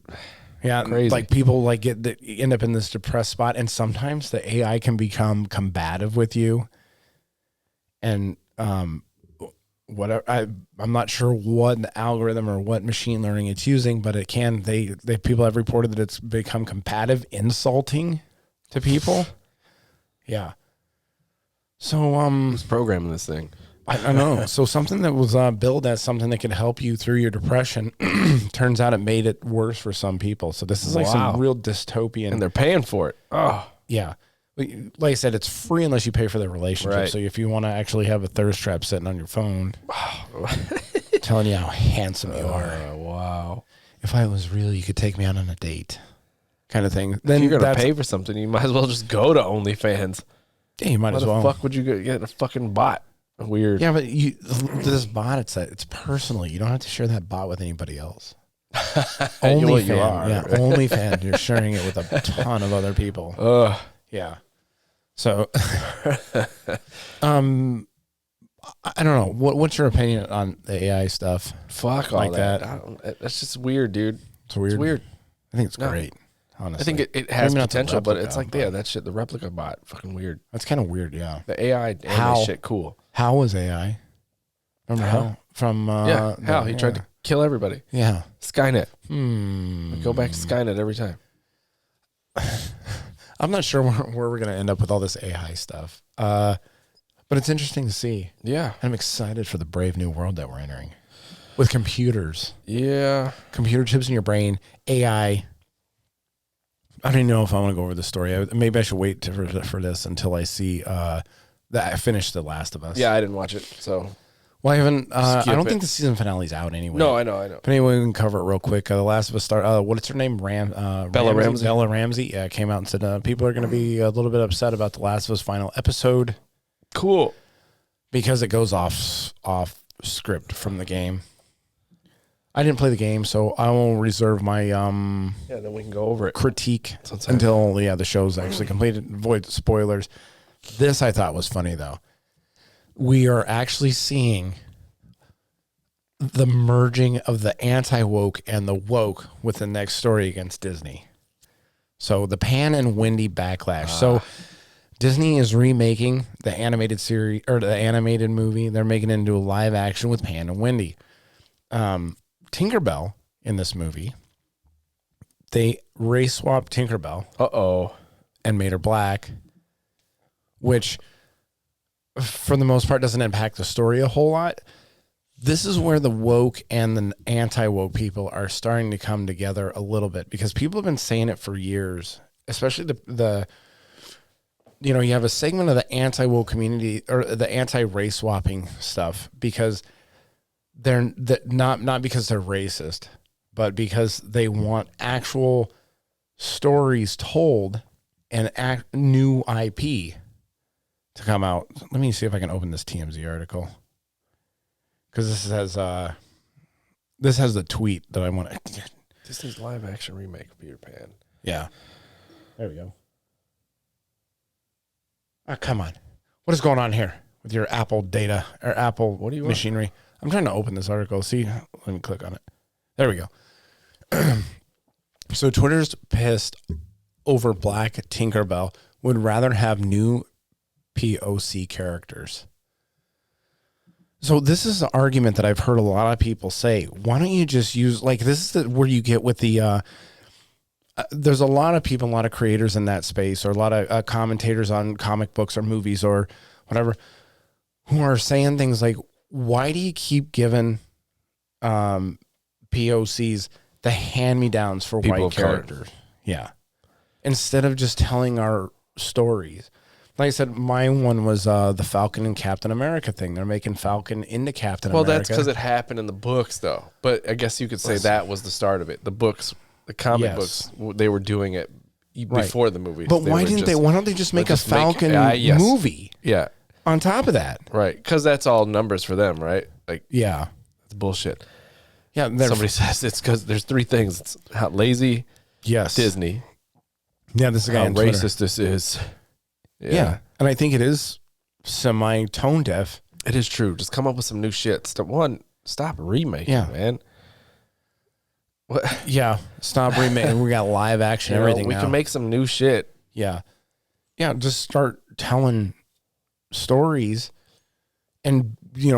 crazy. Like people like end up in this depressed spot, and sometimes the AI can become combative with you. And whatever, I'm not sure what algorithm or what machine learning it's using, but it can. They people have reported that it's become combative, insulting to people. Yeah. So who's programming this thing? I know. So something that was billed as something that could help you through your depression, turns out it made it worse for some people. So this is like some real dystopian. And they're paying for it. Oh. Yeah. like I said, it's free unless you pay for the relationship. Right. So if you want to actually have a thirst trap sitting on your phone, telling you how handsome you are. Wow. If I was real, you could take me out on a date, kind of thing. Then If you're gonna pay for something, you might as well just go to OnlyFans. Yeah, you might Why as well. the fuck would you get a fucking bot? Weird. Yeah, but this bot, it's personal. You don't have to share that bot with anybody else. Well, you are. Yeah, OnlyFans. You're sharing it with a ton of other people. Yeah. So, I don't know. What's your opinion on the AI stuff? Fuck all like that. That's just weird, dude. It's weird. It's weird. I think it's great. Honestly, I think it has Maybe not the potential, but it's replica, like, yeah, that shit, the replica bot, fucking weird. That's kind of weird. Yeah. The AI anime How? shit, cool. How was AI? Remember how from How he tried to kill everybody. Yeah. Skynet. We go back to Skynet every time. I'm not sure where we're going to end up with all this AI stuff. But it's interesting to see. Yeah. I'm excited for the brave new world that we're entering with computers. Yeah. Computer chips in your brain, AI. I don't even know if I want to go over the story. Maybe I should wait for this until I see that I finished The Last of Us. Yeah, I didn't watch it, so. Well, I haven't. I Skip don't it. think the season finale's out anyway. No, I know. But anyway, we can cover it real quick. The Last of Us what's her name? Bella Ramsey. Bella Ramsey. Yeah, came out and said people are going to be a little bit upset about The Last of Us final episode. Cool. Because it goes off script from the game. I didn't play the game, so I will reserve my Yeah, then we can go over it. critique until the show's actually completed. Avoid spoilers. This I thought was funny though. We are actually seeing the merging of the anti-woke and the woke with the next story against Disney. So the Pan and Wendy backlash. So Disney is remaking the animated series or the animated movie. They're making it into a live action with Pan and Wendy. Tinkerbell in this movie, they race swapped Tinkerbell. And made her black, which for the most part doesn't impact the story a whole lot. This is where the woke and the anti-woke people are starting to come together a little bit because people have been saying it for years, especially the you have a segment of the anti-woke community or the anti-race swapping stuff because they're not because they're racist, but because they want actual stories told and new IP to come out. Let me see if I can open this TMZ article because this has the tweet that I want to. Disney's live action remake of Peter Pan. Yeah, there we go. Oh, come on, what is going on here with your Apple data or Apple machinery? I'm trying to open this article. See, let me click on it. There we go. So Twitter's pissed over Black Tinkerbell, would rather have new POC characters. So this is an argument that I've heard a lot of people say. Why don't you just use, like, this is where you get with the, there's a lot of people, a lot of creators in that space, or a lot of commentators on comic books or movies or whatever, who are saying things like, why do you keep giving POCs the hand-me-downs for People white of color. characters? Yeah. Instead of just telling our stories. Like I said, my one was the Falcon and Captain America thing. They're making Falcon into Captain America. Well, that's because it happened in the books, though. But I guess you could say that was the start of it. The books, the comic books, they were doing it before the movie. But why don't they just make a Falcon movie? Yeah. On top of that. Right. Because that's all numbers for them, right? Like, yeah. It's bullshit. Yeah. Somebody says it's because there's three things. It's how lazy Disney. Yeah, this is how on Twitter. racist this is. Yeah. And I think it is semi-tone deaf. It is true. Just come up with some new shit. Stop remaking, man. What? Yeah. Stop remaking. We got live action, everything we now. can make some new shit. Yeah. Yeah, just start telling stories and,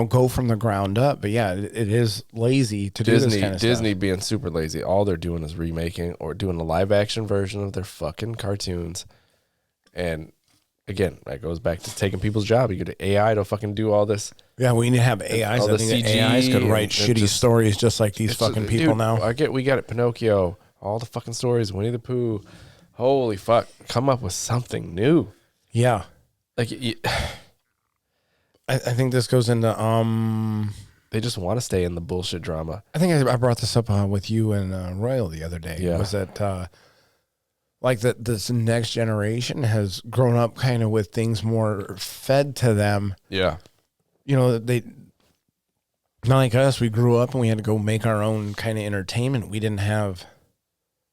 go from the ground up. But yeah, it is lazy to do this kind of Disney stuff. being super lazy. All they're doing is remaking or doing a live action version of their fucking cartoons. And again, that goes back to taking people's job. You get AI to fucking do all this. Yeah, we need to have AIs. All I the think CG AIs could write shitty stories just like these fucking people now. We got it. Pinocchio, all the fucking stories, Winnie the Pooh. Holy fuck. Come up with something new. Yeah. Like, I think this goes into they just want to stay in the bullshit drama. I think I brought this up with you and Royal the other day. Yeah. Was that like that this next generation has grown up kind of with things more fed to them. Yeah. You know, they not like us. We grew up and we had to go make our own kind of entertainment. We didn't have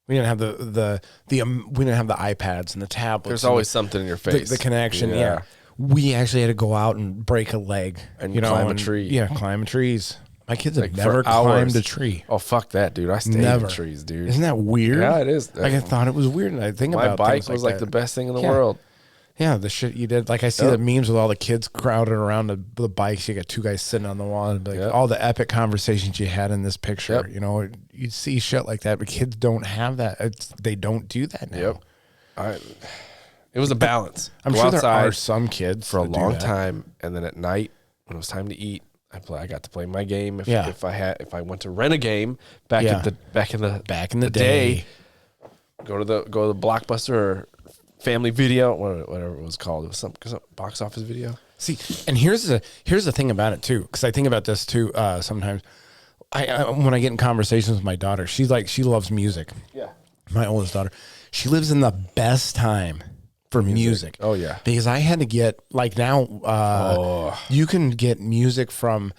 the we didn't have the iPads and the tablets. There's always something in your face. The connection. Yeah. We actually had to go out and break a leg and climb a tree. Yeah, climb trees. My kids have Like, never for hours. climbed a tree. Oh, fuck that, dude. I stayed in trees, dude. Isn't that weird? Yeah, it is. Like, I thought it was weird. And I think about my bike things was like like that. the best thing in the world. Yeah, the shit you did. Like, I see the memes with all the kids crowded around the bikes. You got two guys sitting on the wall. And like, all the epic conversations you had in this picture. You know, you see shit like that, but kids don't have that. They don't do that now. It was a balance. I'm Go sure outside there are some kids for a that do long that. time, and then at night when it was time to eat, I got to play my game. If I went to rent a game back in the day, go to the Blockbuster or Family Video, whatever it was called. It was some box office video. See, and here's the thing about it too, because I think about this too sometimes. I when I get in conversations with my daughter, she loves music. Yeah, my oldest daughter, she lives in the best time for music. Oh yeah, because I had to get like now you can get music from,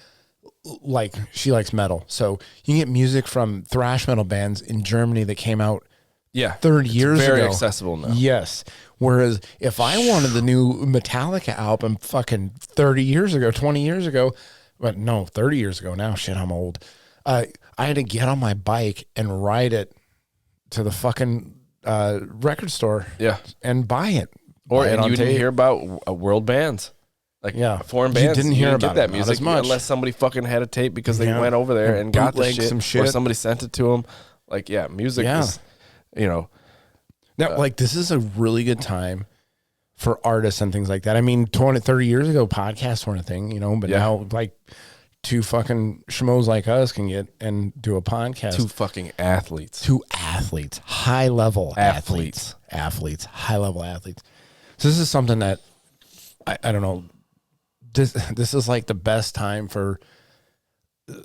like, she likes metal, so you can get music from thrash metal bands in Germany that came out 30 years ago. Very accessible now. Yes. Whereas if I wanted the new Metallica album fucking 30 years ago, 20 years ago, but no, 30 years ago now, shit, I'm old. I had to get on my bike and ride it to the fucking record store and buy it. And you didn't hear about world bands. Like foreign bands. You didn't hear get about that it, music as much. unless somebody fucking had a tape because they went over there and got the bootlegged shit, some shit. or somebody sent it to them. Like, music is, Now, like, this is a really good time for artists and things like that. I mean, 20, 30 years ago, podcasts weren't a thing, you know, but now, like, two fucking schmoes like us can get and do a podcast. Two fucking athletes. High-level athletes. High-level athletes. So this is something that, I don't know, this is like the best time for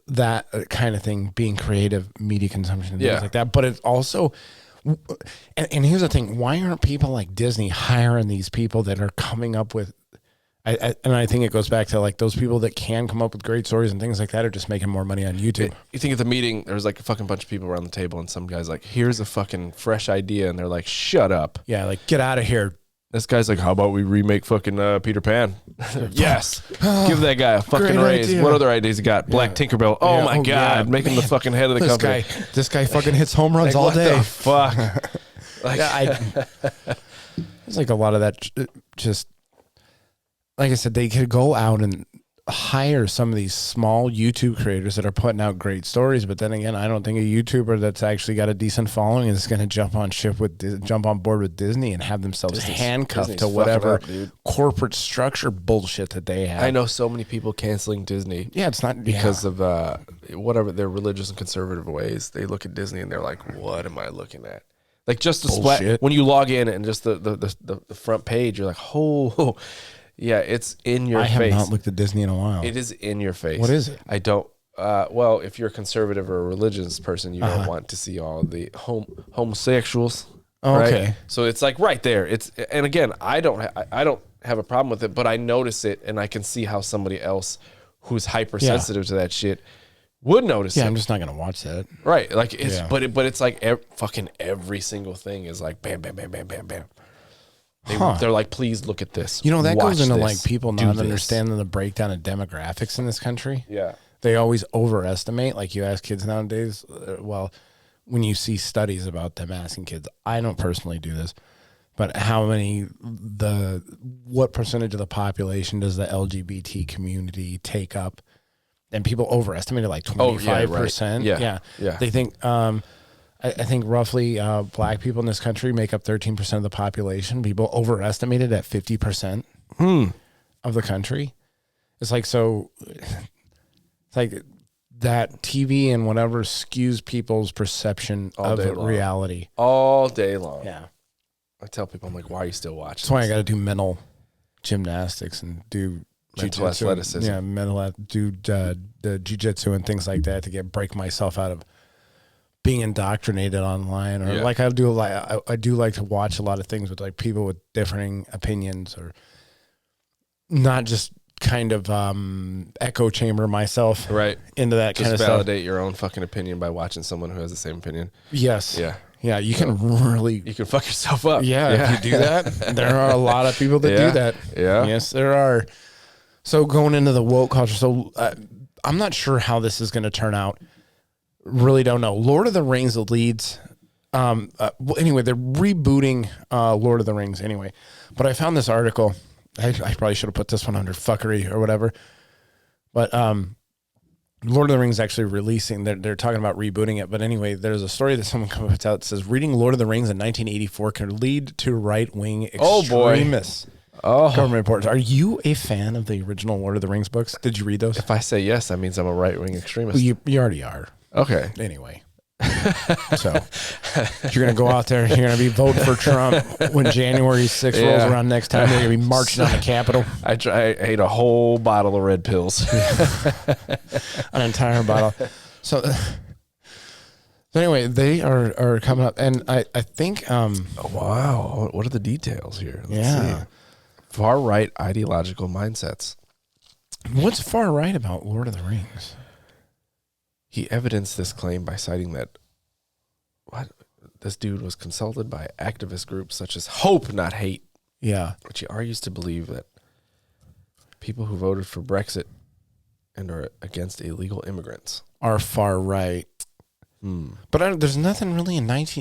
that kind of thing, being creative, media consumption, and things like that. But it's also... And here's the thing: why aren't people like Disney hiring these people that are coming up with? And I think it goes back to like those people that can come up with great stories and things like that are just making more money on YouTube. You think at the meeting there was like a fucking bunch of people around the table, and some guy's like, "Here's a fucking fresh idea," and they're like, "Shut up!" Yeah, like, get out of here. This guy's like, "How about we remake fucking Peter Pan?" Yes, give that guy a fucking raise. Idea. What other ideas you got? Black Tinkerbell. Oh my god, make him the fucking head of the company. This guy fucking hits home runs like, all day. What the fuck? Like, it's like a lot of that. Just like I said, they could go out and hire some of these small YouTube creators that are putting out great stories. But then again, I don't think a YouTuber that's actually got a decent following is going to jump on board with Disney and have themselves handcuffed to whatever corporate structure bullshit that they have. I know so many people canceling Disney. Yeah, it's not because of whatever their religious and conservative ways. They look at Disney and they're like, "What am I looking at?" Like, just the splat when you log in and just the front page, you're like, "Oh." Yeah, it's in your face. I have not looked at Disney in a while. It is in your face. What is it? I don't. Well, if you're a conservative or a religious person, you don't want to see all the homosexuals. Oh, right? Okay. So it's like right there. And again, I don't have a problem with it, but I notice it, and I can see how somebody else who's hypersensitive to that shit would notice it. Yeah, I'm just not gonna watch that. Right. Like it's but it's like fucking every single thing is like bam, bam, bam, bam, bam, bam. They're like, please look at this. You know, that Watch goes into this. like people Do not this. understanding the breakdown of demographics in this country. Yeah. They always overestimate. Like, you ask kids nowadays, well, when you see studies about them asking kids, I don't personally do this, but what percentage of the population does the LGBT community take up? And people overestimate it like 25%. Yeah. They think, I think roughly black people in this country make up 13% of the population. People overestimate it at 50% of the country. It's like, so it's like that TV and whatever skews people's perception of reality. All day long. Yeah. I tell people, I'm like, why are you still watching? That's why I got to do mental gymnastics and do mental jiu-jitsu athleticism. do the jiu-jitsu and things like that to break myself out of being indoctrinated online, or like I do like to watch a lot of things with like people with differing opinions, or not just kind of echo chamber myself into that kind of stuff. Just validate your own fucking opinion by watching someone who has the same opinion. Yes. Yeah. You can fuck yourself up. Yeah. If you do that, there are a lot of people that do that. Yeah. Yes, there are. So going into the woke culture, so I'm not sure how this is going to turn out. Really don't know. Lord of the Rings leads. Anyway, they're rebooting Lord of the Rings anyway. But I found this article. I probably should have put this one under fuckery or whatever. But Lord of the Rings actually releasing. They're talking about rebooting it. But anyway, there's a story that someone puts out that says reading Lord of the Rings in 1984 can lead to right-wing extremists. Government reports. Are you a fan of the original Lord of the Rings books? Did you read those? If I say yes, that means I'm a right-wing extremist. Well, you already are. Okay. Anyway. So you're going to go out there, you're going to be voting for Trump when January 6th rolls around next time. They're going to be marching on the Capitol. I ate a whole bottle of red pills. An entire bottle. So anyway, they are coming up. And I think... wow. What are the details here? Let's see. Far-right ideological mindsets. What's far-right about Lord of the Rings? He evidenced this claim by citing that this dude was consulted by activist groups such as Hope Not Hate. Yeah. Which he argues to believe that people who voted for Brexit and are against illegal immigrants are far right. But there's nothing really in there's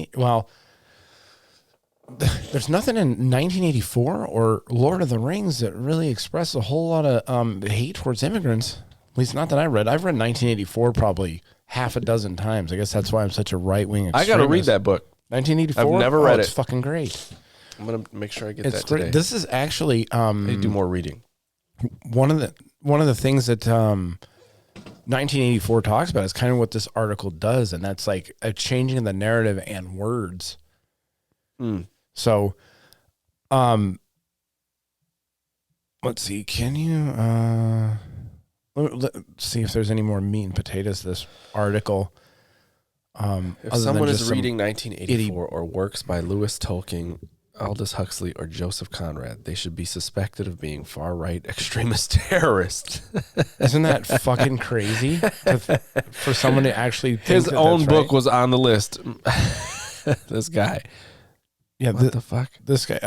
nothing in 1984 or Lord of the Rings that really expresses a whole lot of hate towards immigrants. At least not that I read. I've read 1984 probably half a dozen times. I guess that's why I'm such a right-wing extremist. I got to read that book. 1984? I've never read it. It's fucking great. I'm going to make sure I get It's that great. today. This is actually... I need to do more reading. One of the things that 1984 talks about is kind of what this article does, and that's like a changing of the narrative and words. So, let's see. Can you... let's see if there's any more meat and potatoes to this article. If someone is reading 1984 or works by Lewis Tolkien, Aldous Huxley, or Joseph Conrad, they should be suspected of being far-right extremist terrorists. Isn't that fucking crazy? For someone to actually think his own book right? was on the list. This guy. Yeah, what the fuck? This guy,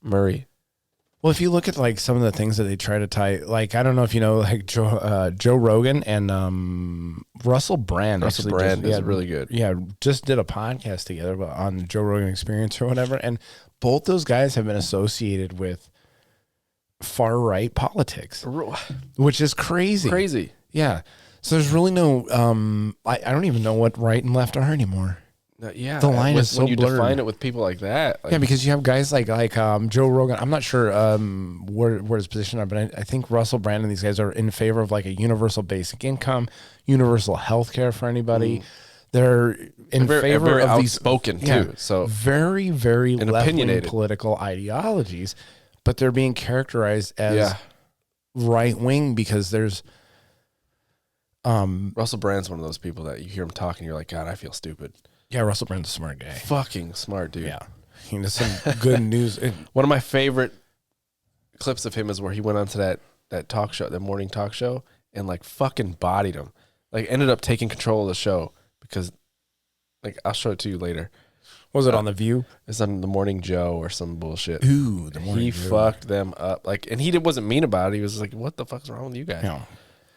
Murray. Well, if you look at like some of the things that they try to tie, like I don't know if you know, like Joe Rogan and Russell Brand. Russell Brand is really good. Yeah, just did a podcast together on the Joe Rogan Experience or whatever, and both those guys have been associated with far right politics, which is crazy. Crazy. Yeah. So there's really no. I don't even know what right and left are anymore. Yeah, the line is so when you blurred. define it with people like that. Yeah, because you have guys like Joe Rogan. I'm not sure where his position are, but I think Russell Brand and these guys are in favor of like a universal basic income, universal health care for anybody. They're in favor very of outspoken these too. So very, very and left-wing opinionated political ideologies, but they're being characterized as right-wing because there's Russell Brand's one of those people that you hear him talking, you're like, God, I feel stupid. Yeah, Russell Brand's a smart guy. Fucking smart dude. Yeah. He does some good news. One of my favorite clips of him is where he went onto that talk show, that morning talk show, and like fucking bodied him. Like ended up taking control of the show because like I'll show it to you later. Was it on The View? It's on The Morning Joe or some bullshit. Ooh, The Morning Joe. He fucked them up. Like, and he wasn't mean about it. He was like, what the fuck's wrong with you guys? No.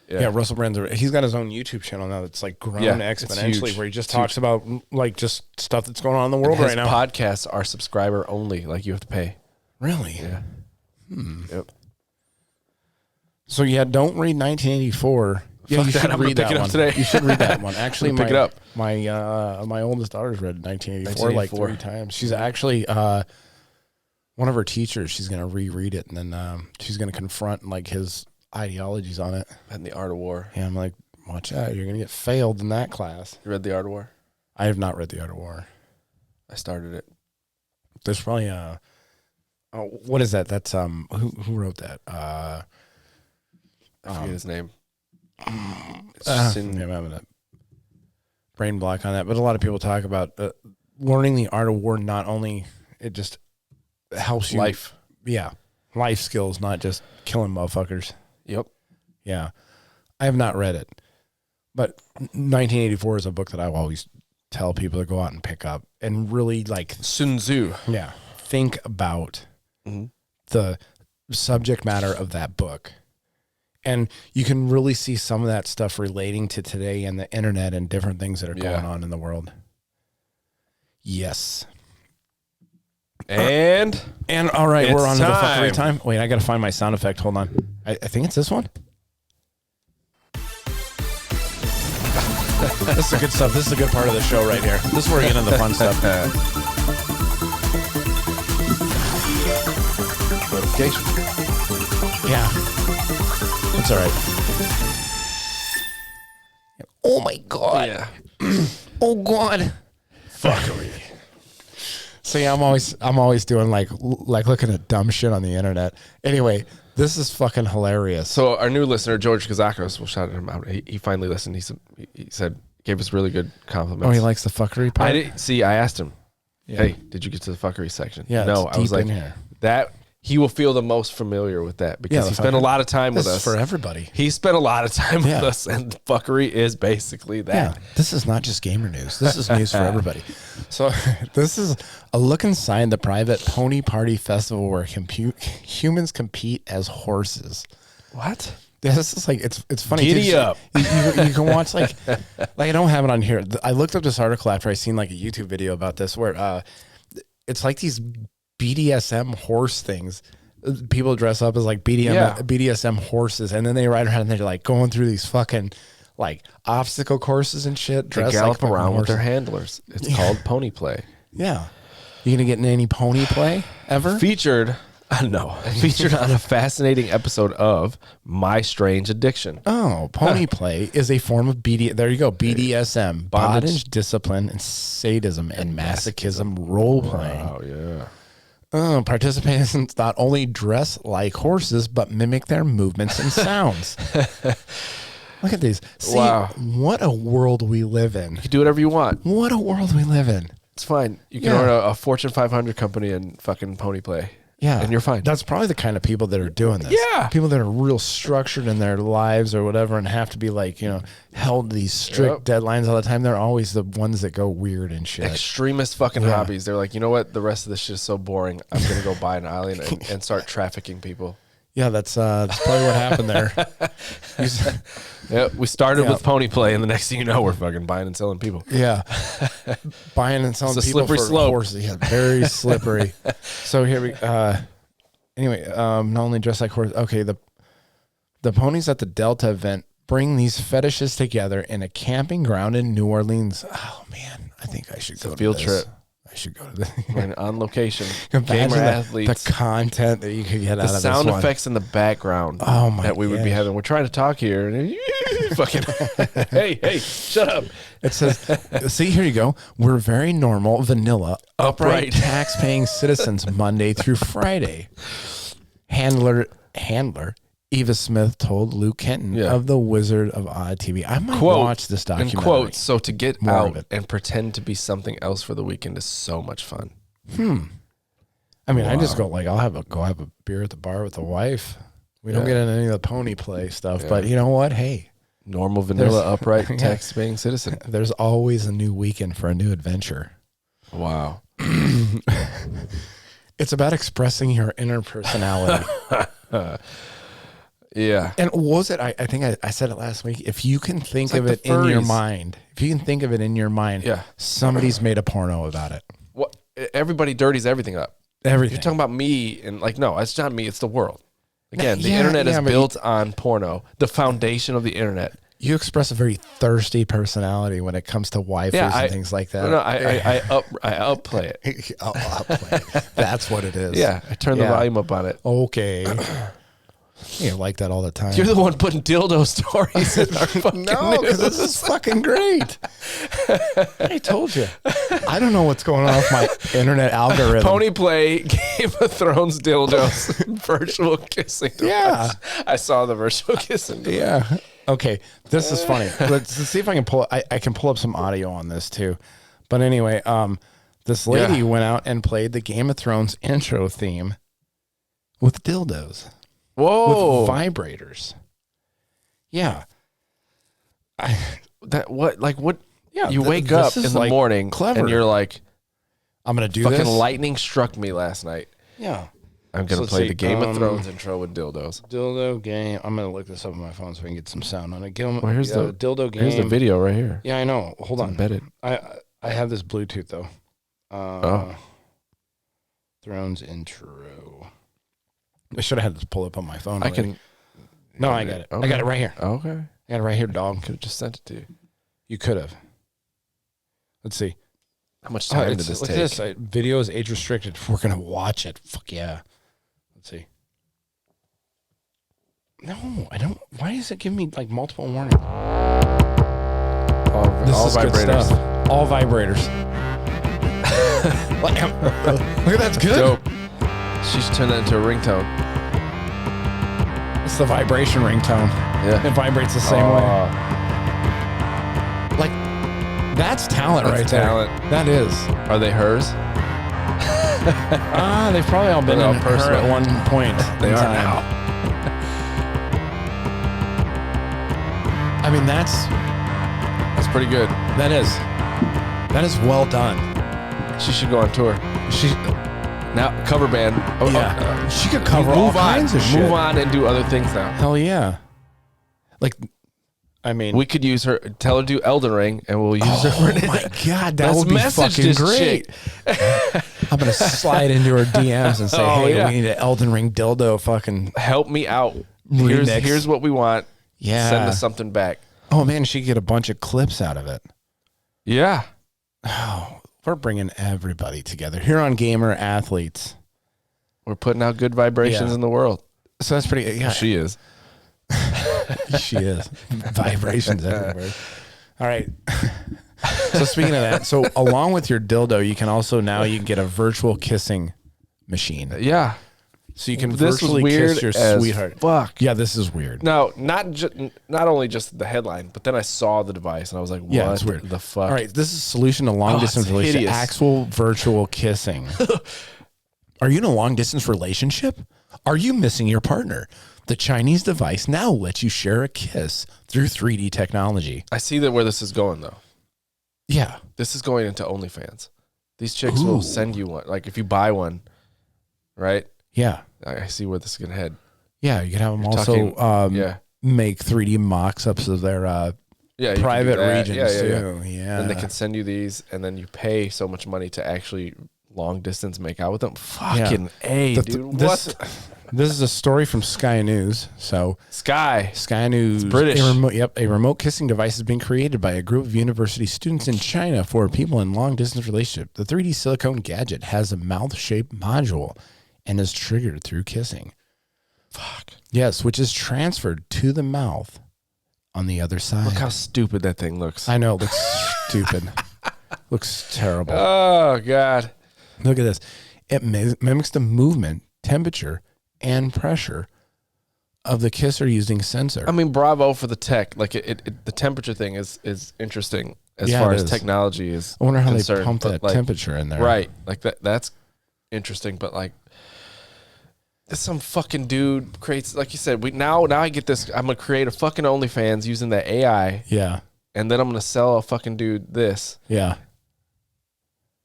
Yeah, Russell Brand's he's got his own YouTube channel now that's like grown exponentially, where he just talks about like just stuff that's going on in the world right now. Podcasts are subscriber only, like you have to pay. Really? Yeah. Yep. So yeah, don't read 1984. Yeah, you should read that one today. You should read that one. Actually, pick it up. My oldest daughter's read 1984 like 3 times. She's actually one of her teachers. She's gonna reread it, and then she's gonna confront like his ideologies on it. And The Art of War. Yeah, I'm like, watch out, you're gonna get failed in that class. You read The Art of War? I have not read The Art of War. I started it. There's probably Oh, what is that? That's who wrote that? I forget his name. I'm having a brain block on that, but a lot of people talk about learning the art of war. Not only it just helps you life skills, not just killing motherfuckers. Yep. Yeah, I have not read it, but 1984 is a book that I always tell people to go out and pick up and really like Sun Tzu. Yeah, think about the subject matter of that book. And you can really see some of that stuff relating to today and the internet and different things that are going on in the world. Yes. And all right, we're on to the fuckery time. Wait, I got to find my sound effect. Hold on. I think it's this one. This is the good stuff. This is a good part of the show right here. This is where we get into the fun stuff. Notification. Yeah. That's all right. Oh my God. Yeah. Oh God. Fuckery. See, I'm always doing like looking at dumb shit on the internet. Anyway, this is fucking hilarious. So our new listener, George Kazakos, we'll shout him out. He finally listened. He said, gave us really good compliments. Oh, he likes the fuckery part? I asked him, hey, did you get to the fuckery section? Yeah, no, it's I was deep like, in here. that he will feel the most familiar with that because he spent a lot of time with us. For everybody. He spent a lot of time with us, and fuckery is basically that. Yeah, this is not just gamer news. This is news for everybody. So this is a look inside the private pony party festival where humans compete as horses. What? This is like it's funny. Giddy up. You can watch like I don't have it on here. I looked up this article after I seen like a YouTube video about this where it's like these BDSM horse things. People dress up as like BDSM horses, and then they ride around and they're like going through these fucking like obstacle courses and shit. They gallop like around with their handlers. It's called pony play. Yeah. You gonna get in any pony play ever? Featured on a fascinating episode of My Strange Addiction. Oh, pony play is a form of there you go, BDSM, bondage, discipline, and sadism and masochism role playing. Oh yeah. Participants not only dress like horses, but mimic their movements and sounds. Look at these. See, what a world we live in. You can do whatever you want. What a world we live in. It's fine. You can own a Fortune 500 company and fucking pony play. Yeah. And you're fine. That's probably the kind of people that are doing this. Yeah. People that are real structured in their lives or whatever and have to be like, held to these strict deadlines all the time. They're always the ones that go weird and shit. Extremist fucking hobbies. They're like, you know what? The rest of this shit is so boring. I'm going to go buy an island and start trafficking people. Yeah, that's probably what happened there. We started with pony play, and the next thing you know, we're fucking buying and selling people. Yeah, buying and selling it's a people slippery for slope. horses. Yeah, very slippery. So here we. Anyway, not only dress like horses. Okay, the ponies at the Delta event bring these fetishes together in a camping ground in New Orleans. Oh man, I think I should go. Field trip. I should go to this. On location. Gamer athletes. The content that you could get out of this sound one. effects in the background that we would be having. We're trying to talk here. And fucking, hey, shut up. It says, see, here you go. We're very normal, vanilla, upright tax-paying citizens Monday through Friday. Handler Eva Smith told Luke Kenton of the Wizard of Odd TV. I might watch this documentary. In quotes, so to get out and pretend to be something else for the weekend is so much fun. I mean, I just go like, I'll have a beer at the bar with the wife. We don't get into any of the pony play stuff, but you know what? Hey. Normal, vanilla, upright, tax-paying citizen. There's always a new weekend for a new adventure. Wow. It's about expressing your inner personality. Yeah. And what was it? I think I said it last week. If you can think of it in your mind, somebody's made a porno about it. What? Everybody dirties everything up. Everything. You're talking about me and like, no, it's not me. It's the world. Again, the internet is built on porno, the foundation of the internet. You express a very thirsty personality when it comes to waifus and things like that. No, I upplay it. I'll upplay it. That's what it is. Yeah, I turn the volume up on it. Okay. You like that all the time. You're the one putting dildo stories in our fucking No, because this is fucking great. I told you. I don't know what's going on with my internet algorithm. Pony play Game of Thrones dildos virtual kissing device. Yeah. I saw the virtual kissing device. Yeah. Okay. This is funny. Let's see if I can pull. I can pull up some audio on this too. But anyway, this lady went out and played the Game of Thrones intro theme with dildos. Whoa. With vibrators. Yeah. What? Yeah, you wake up in the like morning clever. and you're like, I'm going to do fucking this. lightning struck me last night. Yeah. I'm going to play the Game of Thrones intro with dildos. Dildo game. I'm going to look this up on my phone so I can get some sound on it. Here's the dildo game. Here's the video right here. Yeah, I know. Hold on. Embedded. I have this Bluetooth though. Thrones intro. I should have had this pull up on my phone. I can. No, I got it. Okay. I got it right here. Okay. I got it right here, dog. Could have just sent it to you. You could have. Let's see. How much time did this look take? at this. Video is age restricted. We're gonna watch it. Fuck yeah. Let's see. No, I don't. Why is it giving me like multiple warnings? All is good vibrators. stuff. All vibrators. Look at that's good. Dope. She should turn that into a ringtone. It's the vibration ringtone. Yeah. It vibrates the same way. Like, that's talent That's right talent. there. That is. Are they hers? They've probably all been They're all in her personal. at one point. They in are time. now. I mean, that's pretty good. That is well done. She should go on tour. She now cover band. she could cover all kinds of shit. Move on and do other things now. Hell yeah. Like, I mean, we could use her. Tell her to do Elden Ring, and we'll use her. For oh my god, that Let's would be message fucking this great. I'm gonna slide into her DMs and say, "Hey, we need an Elden Ring dildo. Fucking help me out. remix. Here's what we want. Yeah, send us something back. Oh man, she could get a bunch of clips out of it. Yeah. Oh, we're bringing everybody together here on Gamer Athletes. We're putting out good vibrations in the world. So that's pretty. Yeah, she is. She is. Vibrations everywhere. All right. So speaking of that, so along with your dildo, you can also you can get a virtual kissing machine. Yeah. So you can this virtually kiss your sweetheart. Fuck. Yeah, this is weird. No, not only just the headline, but then I saw the device and I was like, what it's weird. the fuck? All right, this is a solution to long distance relationship. Actual virtual kissing. Are you in a long distance relationship? Are you missing your partner? The Chinese device now lets you share a kiss through 3D technology. I see where this is going though. Yeah. This is going into OnlyFans. These chicks will send you one. Like if you buy one, right? Yeah. I see where this is going to head. Yeah, you can have them make 3D mock-ups of their private regions too. Yeah. And they can send you these, and then you pay so much money to actually long distance make out with them. Fucking A, dude. This is a story from Sky News. So Sky News, it's British. A remote kissing device has been created by a group of university students in China for people in long distance relationship. The 3D silicone gadget has a mouth-shaped module and is triggered through kissing. Fuck. Yes, which is transferred to the mouth on the other side. Look how stupid that thing looks. I know, it looks stupid. Looks terrible. Oh, God. Look at this. It mimics the movement, temperature, and pressure of the kisser using sensor. I mean, bravo for the tech. Like the temperature thing is interesting as far as technology is. I wonder how concerned, they pump that temperature in there. Right. Like that's interesting, but like some fucking dude creates, like you said, now I get this. I'm gonna create a fucking OnlyFans using the AI. Yeah. And then I'm gonna sell a fucking dude this. Yeah.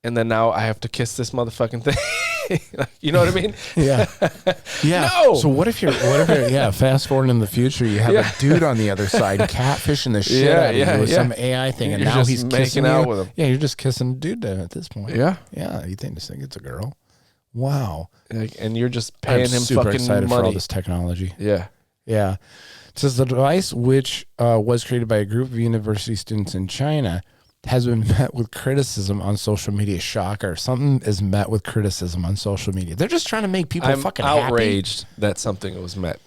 And then now I have to kiss this motherfucking thing. You know what I mean? Yeah. Yeah. No. So what if you're fast forward in the future, you have a dude on the other side catfishing the shit out of you with some AI thing, and you're now just he's making kissing out you. with him. Yeah, you're just kissing a dude at this point. Yeah. Yeah. You think it's a girl? Wow. And you're just paying him super fucking excited money for all this technology. Yeah. Yeah. It says the device, which was created by a group of university students in China, has been met with criticism on social media. Shocker. Something is met with criticism on social media. They're just trying to make people I'm fucking outraged that something was met.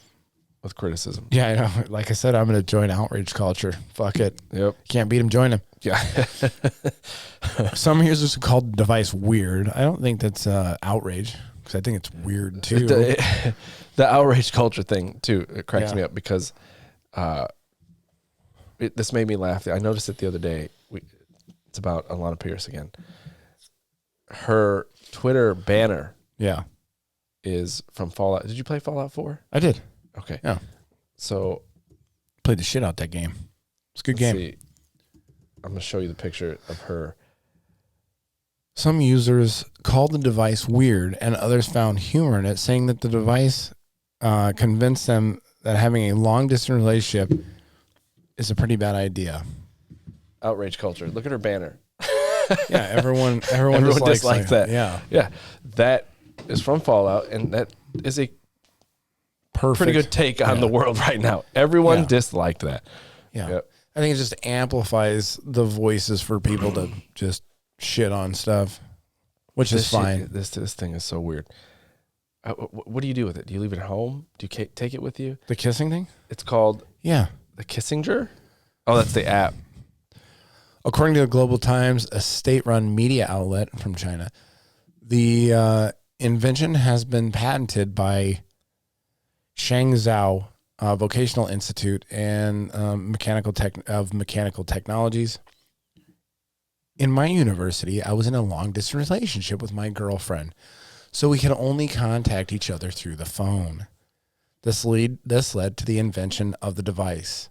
with criticism. Yeah, I know. Like I said, I'm going to join outrage culture. Fuck it. Yep. Can't beat him, join him. Yeah. Some users call the device weird. I don't think that's outrage because I think it's weird too. The outrage culture thing too, it cracks me up because this made me laugh. I noticed it the other day. It's about Alana Pierce again. Her Twitter banner is from Fallout. Did you play Fallout 4? I did. Okay. Yeah. So played the shit out that game. It's a good game. See. I'm going to show you the picture of her. Some users called the device weird and others found humor in it, saying that the device convinced them that having a long-distance relationship is a pretty bad idea. Outrage culture. Look at her banner. Yeah, everyone dislikes that. Yeah. Yeah. That is from Fallout, and that is a pretty good take on the world right now. Everyone disliked that. Yeah. Yep. I think it just amplifies the voices for people to just shit on stuff, which is fine. This thing is so weird. What do you do with it? Do you leave it at home? Do you take it with you? The kissing thing? It's called the Kissinger? Oh, that's the app. According to the Global Times, a state-run media outlet from China, the invention has been patented by Shangzhou Vocational Institute and Mechanical Technologies. In my university, I was in a long-distance relationship with my girlfriend, so we could only contact each other through the phone. This led to the invention of the device.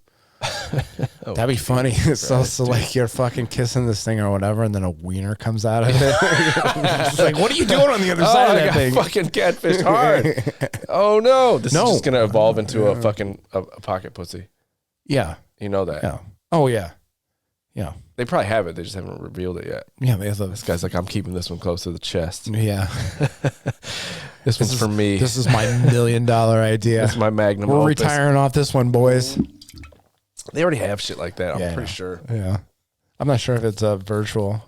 That'd be funny. So like you're fucking kissing this thing or whatever, and then a wiener comes out of it. It's like, what are you doing on the other side of that thing? Fucking catfish hard. Oh no! This is just gonna evolve into a fucking a pocket pussy. Yeah, you know that. Yeah. Oh yeah. Yeah. They probably have it. They just haven't revealed it yet. Yeah. This guy's like, I'm keeping this one close to the chest. Yeah. This one's for me. This is my $1 million idea. This is my magnum We're opus. retiring off this one, boys. They already have shit like that. I'm pretty sure. Yeah. I'm not sure if it's a virtual,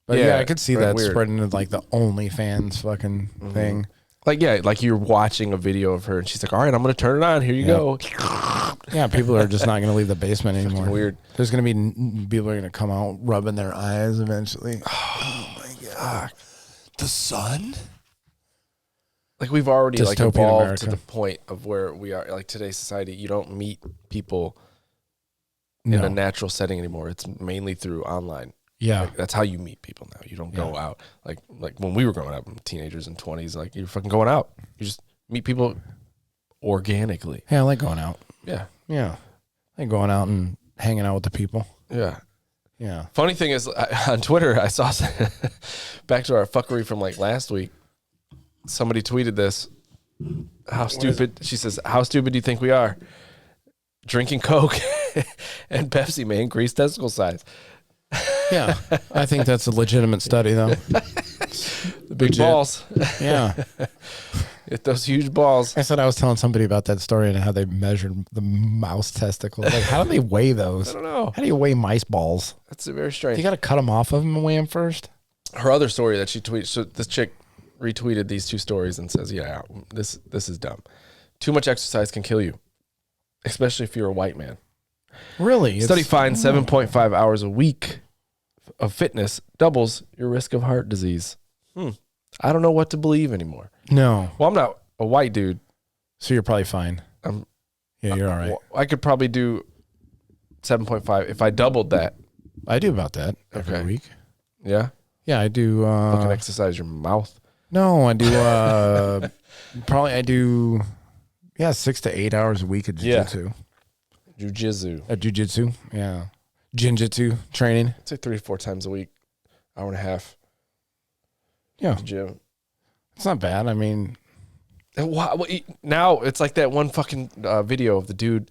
but yeah, I could see that spreading into like the OnlyFans fucking thing. Like, yeah, like you're watching a video of her and she's like, all right, I'm going to turn it on. Here you go. Yeah, people are just not going to leave the basement anymore. Weird. There's going to be people are going to come out rubbing their eyes eventually. Oh my God. The sun? Like we've already Dystopian like evolved America. to the point of where we are. Like today's society, you don't meet people in a natural setting anymore. It's mainly through online. Yeah. Like, that's how you meet people now. You don't go out. Like when we were growing up, teenagers and 20s, like you're fucking going out. You just meet people organically. Yeah, I like going out. Yeah. Yeah. I like going out and hanging out with the people. Yeah. Yeah. Funny thing is, on Twitter, I saw back to our fuckery from like last week. Somebody tweeted this. How stupid, she says, how stupid do you think we are? Drinking Coke and Pepsi may increase testicle size. Yeah. I think that's a legitimate study, though. The big balls. Yeah. Get those huge balls. I said I was telling somebody about that story and how they measured the mouse testicles. Like, how do they weigh those? I don't know. How do you weigh mice balls? That's very strange. You got to cut them off of them and weigh them first? Her other story that she tweeted, so this chick retweeted these two stories and says, yeah, this is dumb. Too much exercise can kill you, especially if you're a white man. Really? Study finds 7.5 hours a week of fitness doubles your risk of heart disease. I don't know what to believe anymore. No. Well, I'm not a white dude. So you're probably fine. Yeah, you're all right. I could probably do 7.5 if I doubled that. I do about that every week. Yeah? Yeah, I do. Fucking exercise your mouth. No, I do. I do 6 to 8 hours a week of jiu-jitsu. Jiu-jitsu. Jiu-jitsu, yeah. Jinjitsu training. I'd say 3 to 4 times a week. Hour and a half. Yeah. At the gym. It's not bad. I mean, now it's like that one fucking video of the dude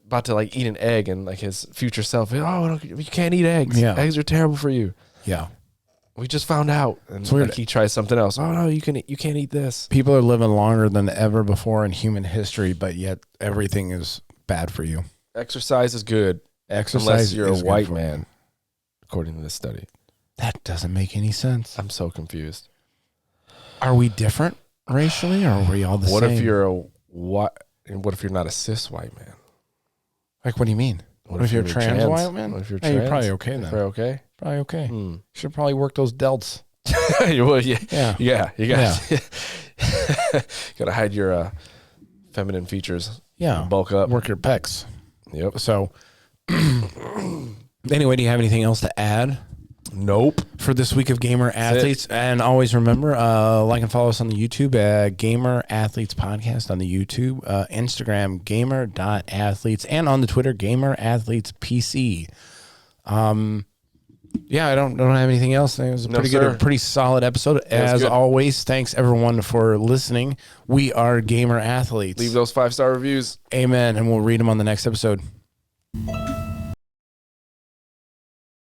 about to like eat an egg and like his future self. Oh, you can't eat eggs. Yeah. Eggs are terrible for you. Yeah. We just found out. And it's weird. Like he tries something else. Oh no, you can't eat this. People are living longer than ever before in human history, but yet everything is bad for you. Exercise is good. Unless you're a white man, according to this study. That doesn't make any sense. I'm so confused. Are we different racially, or are we all the same? What if you're a white? And what if you're not a cis white man? Like, what do you mean? What if you're a trans white man? What if you're Hey, trans? you're probably okay then. You're okay? Probably okay. Should probably work those delts. Well, yeah. Yeah. You got gotta hide your feminine features. Yeah. Bulk up. Work your pecs. Yep. So, anyway, do you have anything else to add? Nope. For this week of Gamer Athletes. And always remember, like and follow us on the YouTube, Gamer Athletes Podcast on the YouTube, Instagram, gamer.athletes, and on the Twitter, Gamer Athletes PC. Yeah, I don't have anything else. It was a pretty solid episode. As always, thanks everyone for listening. We are Gamer Athletes. Leave those 5-star reviews. Amen. And we'll read them on the next episode.